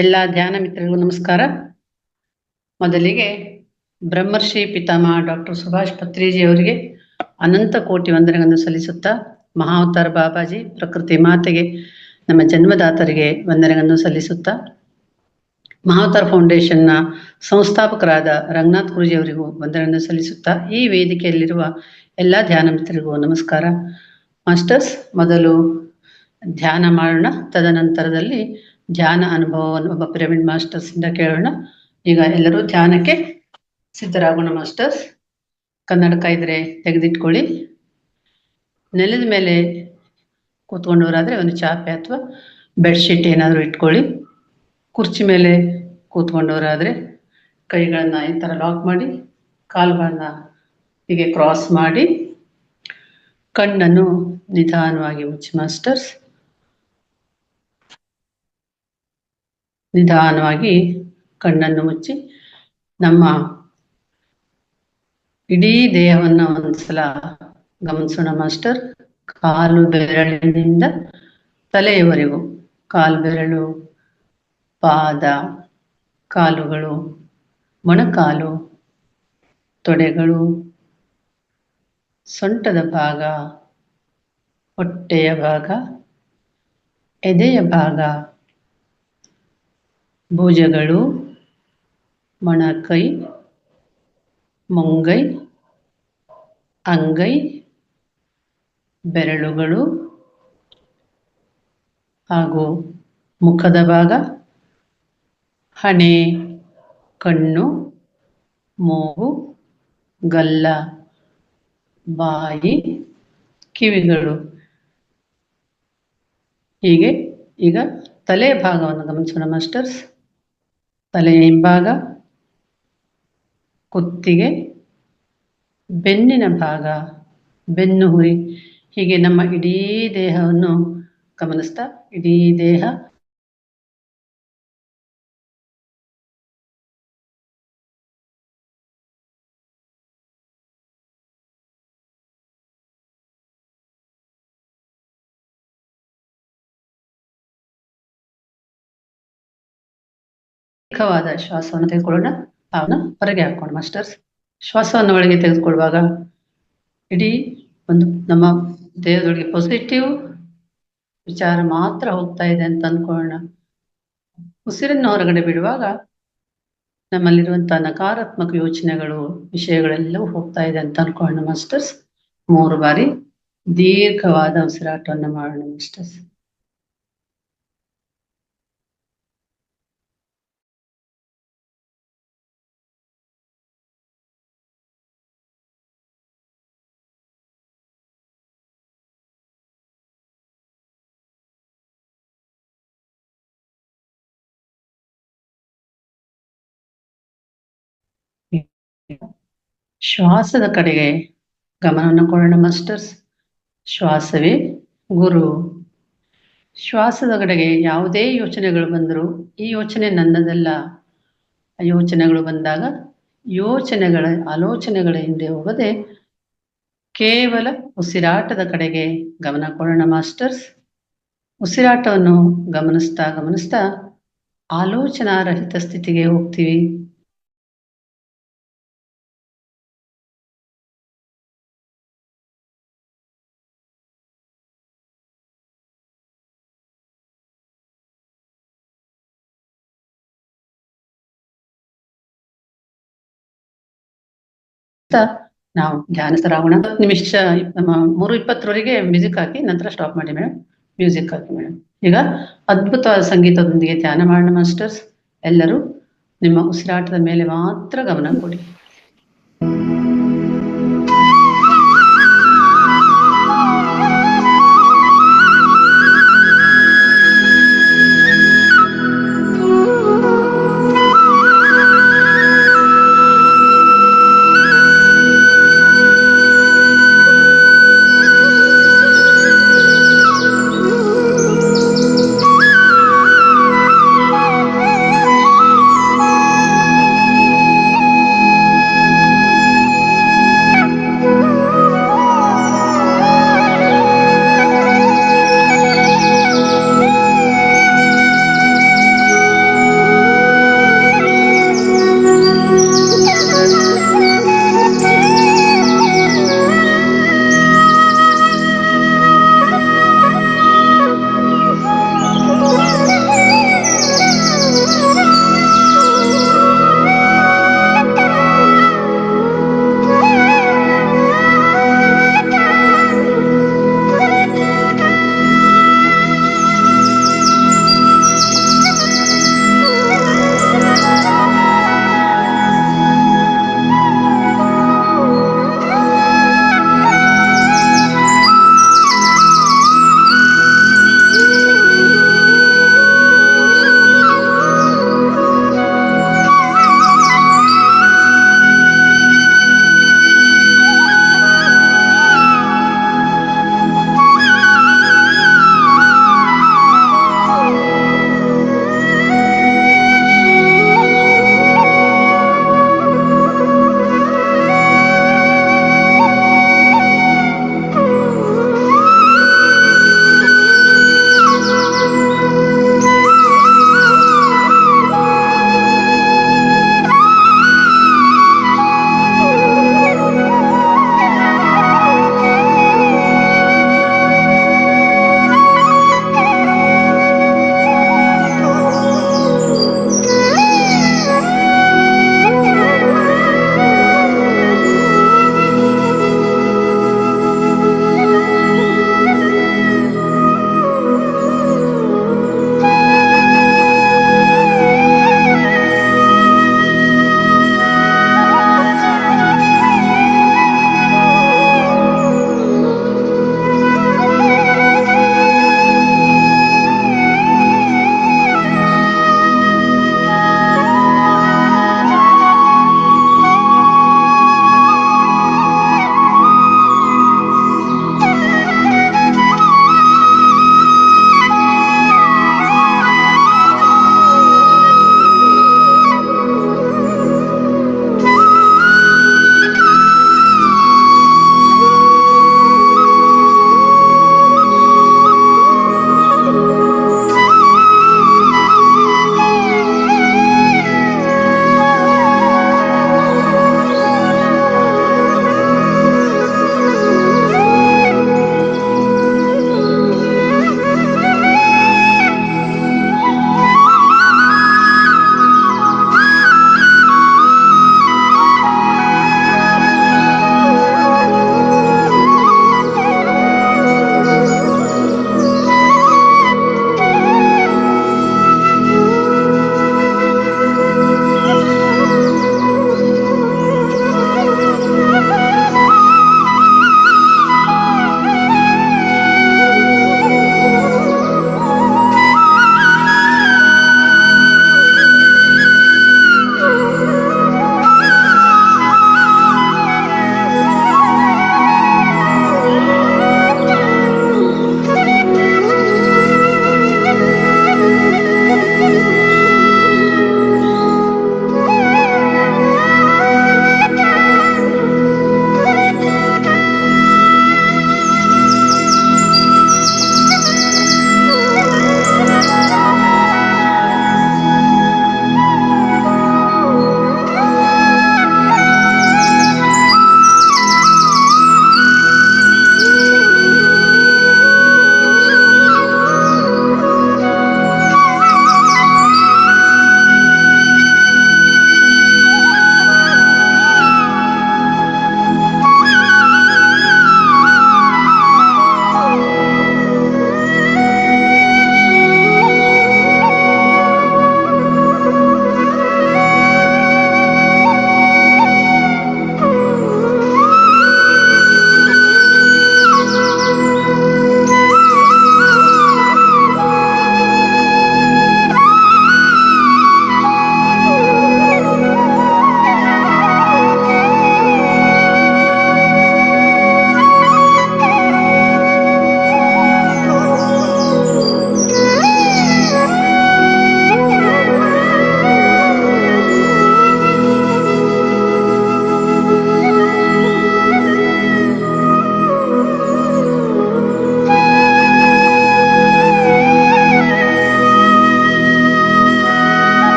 ಎಲ್ಲ ಧ್ಯಾನ ಮಿತ್ರರಿಗೂ ನಮಸ್ಕಾರ. ಮೊದಲಿಗೆ ಬ್ರಹ್ಮರ್ಷಿ ಪಿತಾಮಹ ಡಾಕ್ಟರ್ ಸುಭಾಷ್ ಪತ್ರಿಜಿ ಅವರಿಗೆ ಅನಂತ ಕೋಟಿ ವಂದನೆಗಳನ್ನು ಸಲ್ಲಿಸುತ್ತಾ, ಮಹಾವತಾರ ಬಾಬಾಜಿ ಪ್ರಕೃತಿ ಮಾತೆಗೆ, ನಮ್ಮ ಜನ್ಮದಾತರಿಗೆ ವಂದನೆಗಳನ್ನು ಸಲ್ಲಿಸುತ್ತಾ, ಮಹಾವತಾರ ಫೌಂಡೇಶನ್ನ ಸಂಸ್ಥಾಪಕರಾದ ರಂಗನಾಥ್ ಗುರೂಜಿ ಅವರಿಗೂ ವಂದನೆಯನ್ನು ಸಲ್ಲಿಸುತ್ತಾ, ಈ ವೇದಿಕೆಯಲ್ಲಿರುವ ಎಲ್ಲ ಧ್ಯಾನ ಮಿತ್ರರಿಗೂ ನಮಸ್ಕಾರ. ಮಾಸ್ಟರ್ಸ್, ಮೊದಲು ಧ್ಯಾನ ಮಾಡೋಣ, ತದನಂತರದಲ್ಲಿ ಧ್ಯಾನ ಅನುಭವವನ್ನು ಒಬ್ಬ ಪಿರಮಿಡ್ ಮಾಸ್ಟರ್ಸ್ ಇಂದ ಕೇಳೋಣ. ಈಗ ಎಲ್ಲರೂ ಧ್ಯಾನಕ್ಕೆ ಸಿದ್ಧರಾಗೋಣ. ಮಾಸ್ಟರ್ಸ್, ಕನ್ನಡಕ ಇದ್ರೆ ತೆಗೆದಿಟ್ಕೊಳ್ಳಿ. ನೆಲದ ಮೇಲೆ ಕೂತ್ಕೊಂಡವರಾದ್ರೆ ಒಂದು ಚಾಪೆ ಅಥವಾ ಬೆಡ್ಶೀಟ್ ಏನಾದರೂ ಇಟ್ಕೊಳ್ಳಿ. ಕುರ್ಚಿ ಮೇಲೆ ಕೂತ್ಕೊಂಡವರಾದ್ರೆ ಕೈಗಳನ್ನ ಈ ಥರ ಲಾಕ್ ಮಾಡಿ, ಕಾಲುಗಳನ್ನ ಹೀಗೆ ಕ್ರಾಸ್ ಮಾಡಿ, ಕಣ್ಣನ್ನು ನಿಧಾನವಾಗಿ ಮುಚ್ಚಿ. ಮಾಸ್ಟರ್ಸ್, ನಿಧಾನವಾಗಿ ಕಣ್ಣನ್ನು ಮುಚ್ಚಿ ನಮ್ಮ ಇಡೀ ದೇಹವನ್ನು ಒಂದ್ಸಲ ಗಮನಿಸೋಣ. ಮಾಸ್ಟರ್, ಕಾಲು ಬೆರಳಿನಿಂದ ತಲೆಯವರೆಗೂ, ಕಾಲು ಬೆರಳು, ಪಾದ, ಕಾಲುಗಳು, ಮೊಣಕಾಲು, ತೊಡೆಗಳು, ಸೊಂಟದ ಭಾಗ, ಹೊಟ್ಟೆಯ ಭಾಗ, ಎದೆಯ ಭಾಗ, ಭುಜಗಳು, ಮೊಣಕೈ, ಮುಂಗೈ, ಅಂಗೈ, ಬೆರಳುಗಳು ಹಾಗೂ ಮುಖದ ಭಾಗ, ಹಣೆ, ಕಣ್ಣು, ಮೂಗು, ಗಲ್ಲ, ಬಾಯಿ, ಕಿವಿಗಳು. ಹೀಗೆ ಈಗ ತಲೆ ಭಾಗವನ್ನು ಗಮನಿಸೋಣ. ಮಾಸ್ಟರ್ಸ್, ತಲೆಯ ಹಿಂಭಾಗ, ಕುತ್ತಿಗೆ, ಬೆನ್ನಿನ ಭಾಗ, ಬೆನ್ನು ಹುರಿ, ಹೀಗೆ ನಮ್ಮ ಇಡೀ ದೇಹವನ್ನು ಗಮನಿಸ್ತಾ, ಇಡೀ ದೇಹ ದೀರ್ಘವಾದ ಶ್ವಾಸವನ್ನು ತೆಗೆದುಕೊಳ್ಳೋಣ. ಅವನ್ನ ಹೊರಗೆ ಹಾಕೋಣ. ಮಾಸ್ಟರ್ಸ್, ಶ್ವಾಸವನ್ನು ಒಳಗೆ ತೆಗೆದುಕೊಳ್ಳುವಾಗ ಇಡೀ ಒಂದು ನಮ್ಮ ದೇಹದೊಳಗೆ ಪಾಸಿಟಿವ್ ವಿಚಾರ ಮಾತ್ರ ಹೋಗ್ತಾ ಇದೆ ಅಂತ ಅಂದ್ಕೊಳ್ಳೋಣ. ಉಸಿರನ್ನು ಹೊರಗಡೆ ಬಿಡುವಾಗ ನಮ್ಮಲ್ಲಿರುವಂತಹ ನಕಾರಾತ್ಮಕ ಯೋಚನೆಗಳು, ವಿಷಯಗಳೆಲ್ಲವೂ ಹೋಗ್ತಾ ಇದೆ ಅಂತ ಅನ್ಕೊಳ್ಳೋಣ. ಮಾಸ್ಟರ್ಸ್, 3 ಬಾರಿ ದೀರ್ಘವಾದ ಉಸಿರಾಟವನ್ನು ಮಾಡೋಣ. ಮಾಸ್ಟರ್ಸ್, ಶ್ವಾಸದ ಕಡೆಗೆ ಗಮನವನ್ನು ಕೊಡೋಣ. ಮಾಸ್ಟರ್ಸ್, ಶ್ವಾಸವೇ ಗುರು. ಶ್ವಾಸದ ಕಡೆಗೆ ಯಾವುದೇ ಯೋಚನೆಗಳು ಬಂದರೂ ಈ ಯೋಚನೆ ನನ್ನದಲ್ಲ. ಯೋಚನೆಗಳು ಬಂದಾಗ ಯೋಚನೆಗಳ, ಆಲೋಚನೆಗಳ ಹಿಂದೆ ಹೋಗದೆ ಕೇವಲ ಉಸಿರಾಟದ ಕಡೆಗೆ ಗಮನ ಕೊಡೋಣ. ಮಾಸ್ಟರ್ಸ್, ಉಸಿರಾಟವನ್ನು ಗಮನಿಸ್ತಾ ಗಮನಿಸ್ತಾ ಆಲೋಚನಾ ರಹಿತ ಸ್ಥಿತಿಗೆ ಹೋಗ್ತೀವಿ. ನಾವು ಧ್ಯಾನಸ್ಥರಾಗೋಣ. 10 ನಿಮಿಷ, 3:20 ಮ್ಯೂಸಿಕ್ ಹಾಕಿ ನಂತರ ಸ್ಟಾಪ್ ಮಾಡಿ ಮೇಡಮ್. ಮ್ಯೂಸಿಕ್ ಹಾಕಿ ಮೇಡಮ್. ಈಗ ಅದ್ಭುತವಾದ ಸಂಗೀತದೊಂದಿಗೆ ಧ್ಯಾನ ಮಾಡೋಣ. ಮಾಸ್ಟರ್ಸ್, ಎಲ್ಲರೂ ನಿಮ್ಮ ಉಸಿರಾಟದ ಮೇಲೆ ಮಾತ್ರ ಗಮನ ಕೊಡಿ.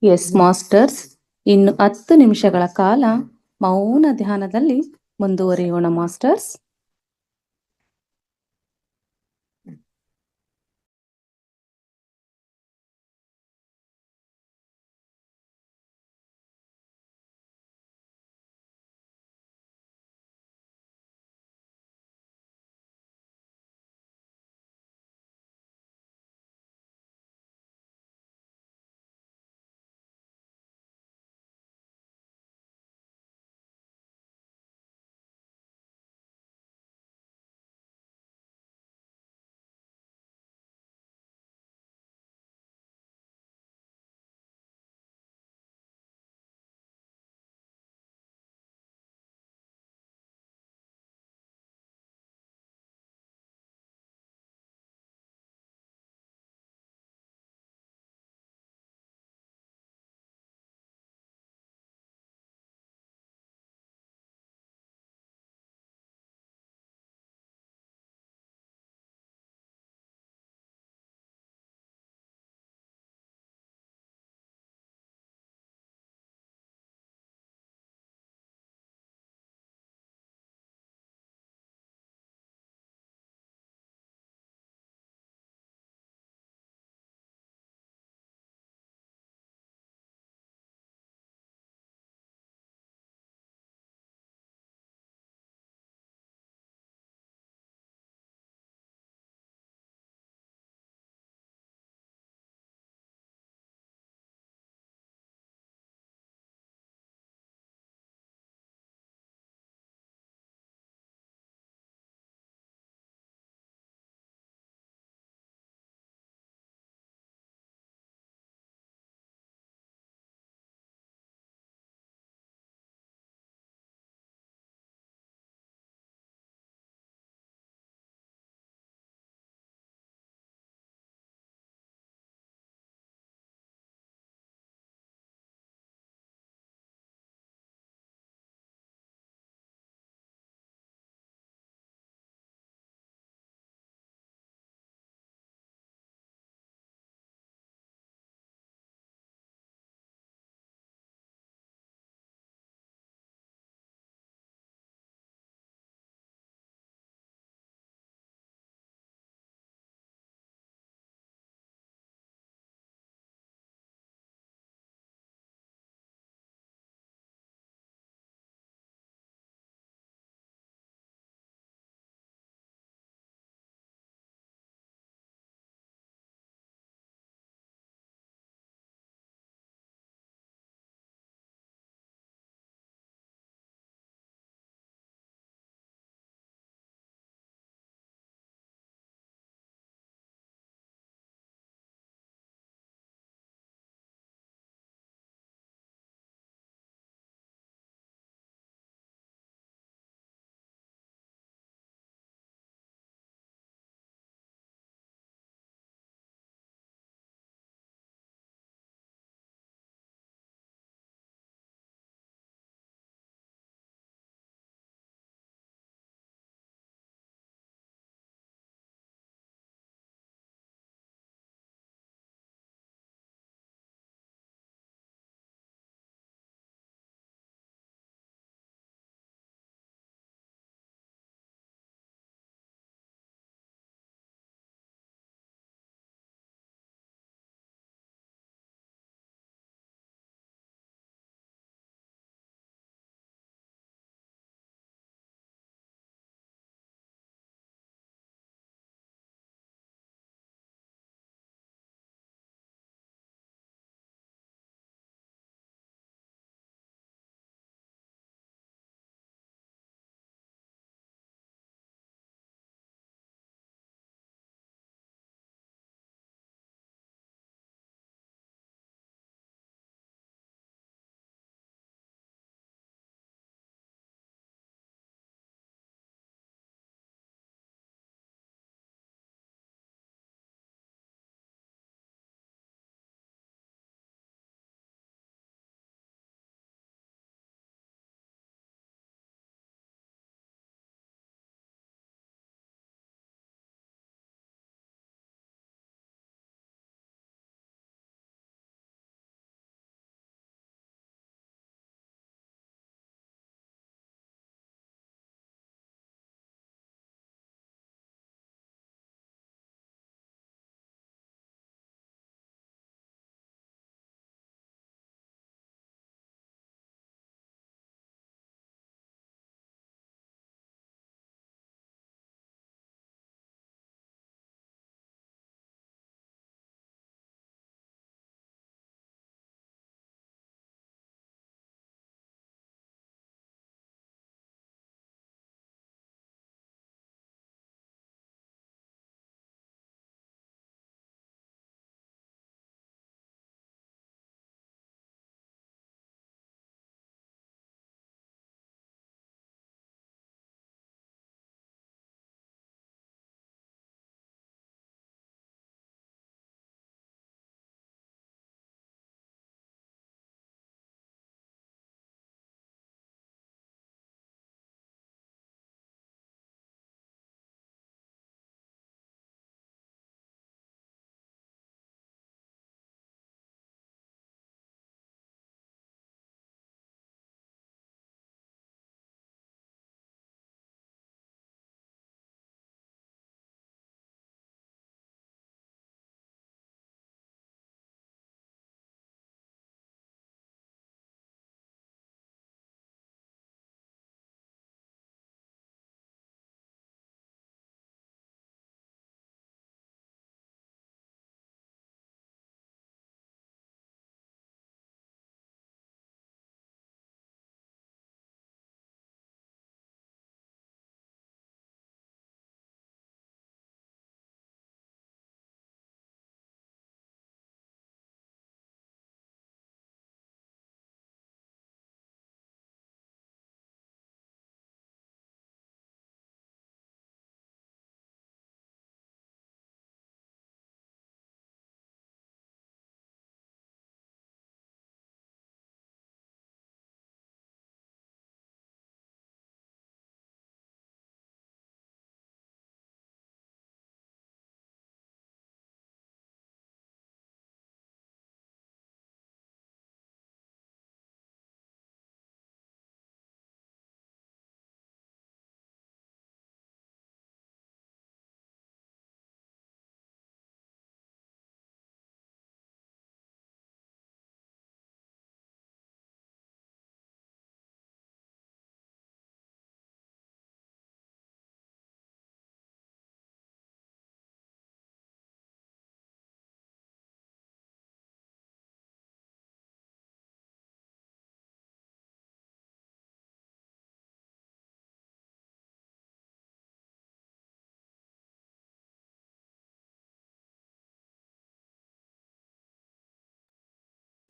ಎಸ್ ಮಾಸ್ಟರ್ಸ್, ಇನ್ನು 10 ನಿಮಿಷಗಳ ಕಾಲ ಮೌನ ಧ್ಯಾನದಲ್ಲಿ ಮುಂದುವರಿಯೋಣ ಮಾಸ್ಟರ್ಸ್.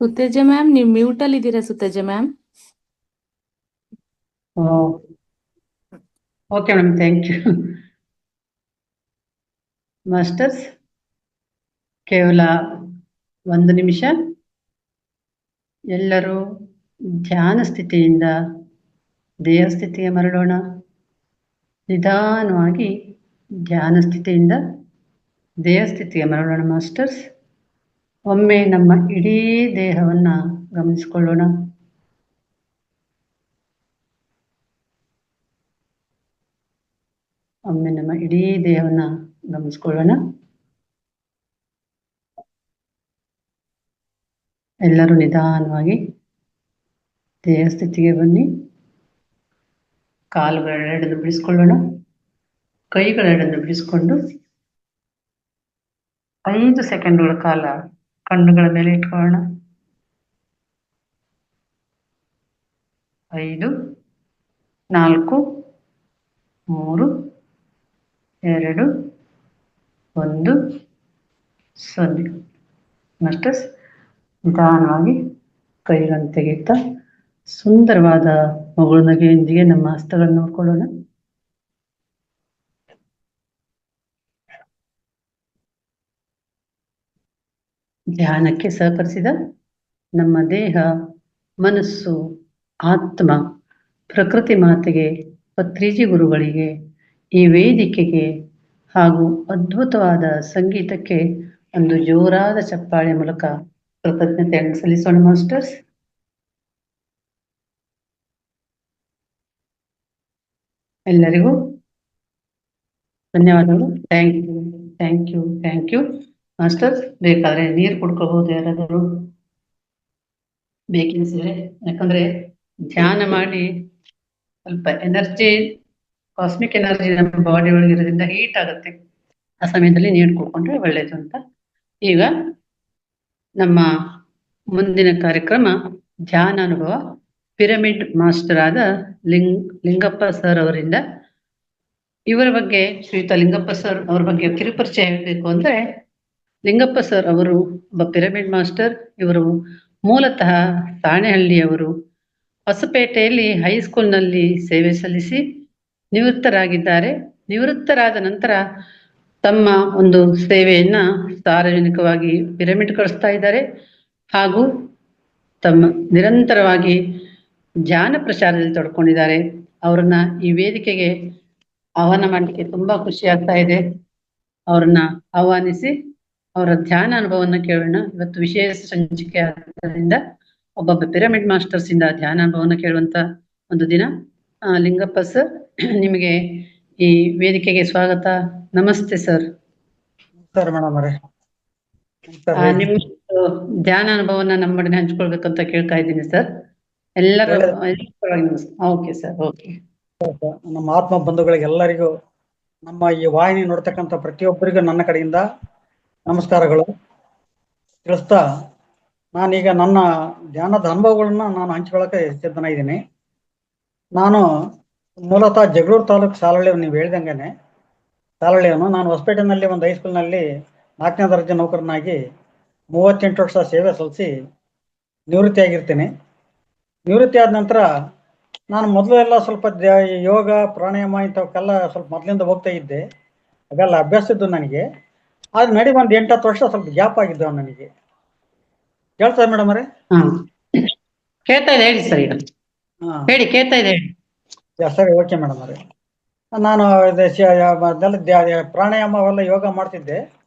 ಸುತೇಜ ಮ್ಯಾಮ್, ನೀವು ಮ್ಯೂಟ್ ಅಲ್ಲಿ ಇದ್ದೀರಾ Suteja ma'am? Okay madam, thank you. Masters, ಕೇವಲ 1 ನಿಮಿಷ ಎಲ್ಲರೂ ಧ್ಯಾನ ಸ್ಥಿತಿಯಿಂದ ದೇಹ ಸ್ಥಿತಿಗೆ ಮರಳೋಣ. ನಿಧಾನವಾಗಿ ಧ್ಯಾನ ಸ್ಥಿತಿಯಿಂದ ದೇಹ ಸ್ಥಿತಿಗೆ ಮರಳೋಣ ಮಾಸ್ಟರ್ಸ್. ಒಮ್ಮೆ ನಮ್ಮ ಇಡೀ ದೇಹವನ್ನು ಗಮನಿಸಿಕೊಳ್ಳೋಣ. ಒಮ್ಮೆ ನಮ್ಮ ಇಡೀ ದೇಹವನ್ನು ಗಮನಿಸಿಕೊಳ್ಳೋಣ. ಎಲ್ಲರೂ ನಿಧಾನವಾಗಿ ದೇಹ ಸ್ಥಿತಿಗೆ ಬನ್ನಿ. ಕಾಲುಗಳೆರಡನ್ನು ಬಿಡಿಸ್ಕೊಳ್ಳೋಣ. ಕೈಗಳೆರಡನ್ನು ಬಿಡಿಸ್ಕೊಂಡು 5 ಸೆಕೆಂಡ್ಗಳ ಕಾಲ ಕಣ್ಣುಗಳ ಮೇಲೆ ಇಟ್ಕೊಳ್ಳೋಣ. 5, 4, 3, 2, 1, 0. ಮಾಸ್ಟರ್ಸ್, ನಿಧಾನವಾಗಿ ಕೈಗಳನ್ನು ತೆಗೆಯುತ್ತಾ ಸುಂದರವಾದ ಮಗಳು ನಗೆಯೊಂದಿಗೆ ನಮ್ಮ ಹಸ್ತಗಳನ್ನು ನೋಡ್ಕೊಳ್ಳೋಣ. ಧ್ಯಾನಕ್ಕೆ ಸಹಕರಿಸಿದ ನಮ್ಮ ದೇಹ, ಮನಸ್ಸು, ಆತ್ಮ, ಪ್ರಕೃತಿ ಮಾತೆಗೆ, ಪತ್ರಿಜಿ ಗುರುಗಳಿಗೆ, ಈ ವೇದಿಕೆಗೆ ಹಾಗೂ ಅದ್ಭುತವಾದ ಸಂಗೀತಕ್ಕೆ ಒಂದು ಜೋರಾದ ಚಪ್ಪಾಳೆ ಮೂಲಕ ಕೃತಜ್ಞತೆಯನ್ನು ಸಲ್ಲಿಸೋಣ ಮಾಸ್ಟರ್ಸ್. ಎಲ್ಲರಿಗೂ ಧನ್ಯವಾದಗಳು. Thank you, thank you, thank you masters. ಬೇಕಾದ್ರೆ ನೀರು ಕುಡ್ಕೋಬಹುದು ಯಾರಾದರೂ ಬೇಕೆನಿಸಿದ್ರೆ, ಯಾಕಂದ್ರೆ ಧ್ಯಾನ ಮಾಡಿ ಸ್ವಲ್ಪ ಎನರ್ಜಿ, ಕಾಸ್ಮಿಕ್ ಎನರ್ಜಿ ನಮ್ಮ ಬಾಡಿ ಒಳಗೆ ಇರೋದ್ರಿಂದ ಹೀಟ್ ಆಗುತ್ತೆ. ಆ ಸಮಯದಲ್ಲಿ ನೀರು ಕುಡ್ಕೊಂಡ್ರೆ ಒಳ್ಳೇದು ಅಂತ. ಈಗ ನಮ್ಮ ಮುಂದಿನ ಕಾರ್ಯಕ್ರಮ ಧ್ಯಾನ ಅನುಭವ ಪಿರಮಿಡ್ ಮಾಸ್ಟರ್ ಆದ ಲಿಂಗಪ್ಪ ಸರ್ ಅವರಿಂದ. ಇವರ ಬಗ್ಗೆ, ಶ್ರೀಯುತ ಲಿಂಗಪ್ಪ ಸರ್ ಅವರ ಬಗ್ಗೆ ಕಿರುಪರಿಚಯ ಹೇಳಬೇಕು ಅಂದ್ರೆ, ಲಿಂಗಪ್ಪ ಸರ್ ಅವರು ಒಬ್ಬ ಪಿರಮಿಡ್ ಮಾಸ್ಟರ್. ಇವರು ಮೂಲತಃ ಸಾಣೆಹಳ್ಳಿಯವರು. ಹೊಸಪೇಟೆಯಲ್ಲಿ ಹೈಸ್ಕೂಲ್ನಲ್ಲಿ ಸೇವೆ ಸಲ್ಲಿಸಿ ನಿವೃತ್ತರಾಗಿದ್ದಾರೆ. ನಿವೃತ್ತರಾದ ನಂತರ ತಮ್ಮ ಒಂದು ಸೇವೆಯನ್ನ ಸಾರ್ವಜನಿಕವಾಗಿ ಪಿರಮಿಡ್ ಕಳಿಸ್ತಾ ಇದ್ದಾರೆ ಹಾಗೂ ತಮ್ಮ ನಿರಂತರವಾಗಿ ಧ್ಯಾನ ಪ್ರಚಾರದಲ್ಲಿ ತೊಡ್ಕೊಂಡಿದ್ದಾರೆ. ಅವರನ್ನ ಈ ವೇದಿಕೆಗೆ ಆಹ್ವಾನ ಮಾಡಲಿಕ್ಕೆ ತುಂಬಾ ಖುಷಿ ಆಗ್ತಾ ಇದೆ. ಅವರನ್ನ ಆಹ್ವಾನಿಸಿ ಅವರ ಧ್ಯಾನ ಅನುಭವವನ್ನು ಕೇಳೋಣ. ಇವತ್ತು ವಿಶೇಷ ಸಂಚಿಕೆ ಆದ್ದರಿಂದ ಒಬ್ಬೊಬ್ಬ ಪಿರಮಿಡ್ ಮಾಸ್ಟರ್ಸ್ ಇಂದ ಧ್ಯಾನ ಅನುಭವವನ್ನು ಕೇಳುವಂತ ಒಂದು ದಿನ. ಲಿಂಗಪ್ಪ ಸರ್, ನಿಮಗೆ ಈ ವೇದಿಕೆಗೆ ಸ್ವಾಗತ. ನಮಸ್ತೆ ಸರ್. ಸರ್ ಮೇಡಮ್ ಅವರೇ, ನಿಮ್ಮ ಧ್ಯಾನ ಅನುಭವನ ನಮ್ಮೊಡನೆ ಹಂಚ್ಕೊಳ್ಬೇಕಂತ ಕೇಳ್ತಾ ಇದ್ದೀನಿ ಸರ್. ಎಲ್ಲರೂ ಓಕೆ ಸರ್. ಓಕೆ. ನಮ್ಮ ಆತ್ಮ ಬಂಧುಗಳಿಗೆಲ್ಲರಿಗೂ, ನಮ್ಮ ಈ ವಾಹಿನಿ ನೋಡ್ತಕ್ಕಂಥ ಪ್ರತಿಯೊಬ್ಬರಿಗೂ ನನ್ನ ಕಡೆಯಿಂದ ನಮಸ್ಕಾರಗಳು ತಿಳಿಸ್ತಾ, ನಾನೀಗ ನನ್ನ ಧ್ಯಾನದ ಅನುಭವಗಳನ್ನ ನಾನು ಹಂಚ್ಕೊಳ್ಳೋಕೆ ಸಿದ್ಧನಾಗಿದ್ದೀನಿ. ನಾನು ಮೂಲತಃ ಜಗಳೂರು ತಾಲೂಕು ಸಾಲಹಳ್ಳಿ, ನೀವು ಹೇಳ್ದಂಗೆ ಸಾಲಹಳ್ಳಿಯವನು. ನಾನು ಹೊಸಪೇಟೆನಲ್ಲಿ ಒಂದು ಹೈಸ್ಕೂಲ್ನಲ್ಲಿ 4ನೇ ದರ್ಜೆ ನೌಕರನಾಗಿ 38 ವರ್ಷ ಸೇವೆ ಸಲ್ಲಿಸಿ ನಿವೃತ್ತಿ ಆಗಿರ್ತೀನಿ. ನಿವೃತ್ತಿ ಆದ ನಂತರ ನಾನು ಮೊದಲು ಎಲ್ಲ ಸ್ವಲ್ಪ ಯೋಗ, ಪ್ರಾಣಾಯಾಮ ಇಂಥವಕ್ಕೆಲ್ಲ ಸ್ವಲ್ಪ ಮೊದಲಿಂದ ಹೋಗ್ತಾ ಇದ್ದೆ. ಅದೆಲ್ಲ ಅಭ್ಯಾಸ ಇದ್ದು ನನಗೆ. ಆದ್ರೆ ನಡಿ ಒಂದು 8-10 ವರ್ಷ ಸ್ವಲ್ಪ ಗ್ಯಾಪ್ ಆಗಿದ್ದವು ನನಗೆ. ಕೇಳ್ತದೆ ಮೇಡಮ್ ಅವರೇ? ಕೇಳ್ತಾ ಇದೆ, ಹೇಳಿ ಸರ್. ಈಗ ಹೇಳಿ, ಕೇಳ್ತಾ ಇದೆ, ಹೇಳಿ. ಸರಿ, ಓಕೆ ಮೇಡಮ್ ಅವರೇ. ನಾನು ಪ್ರಾಣಾಯಾಮ ಅವೆಲ್ಲ ಯೋಗ ಮಾಡ್ತಿದ್ದೆ.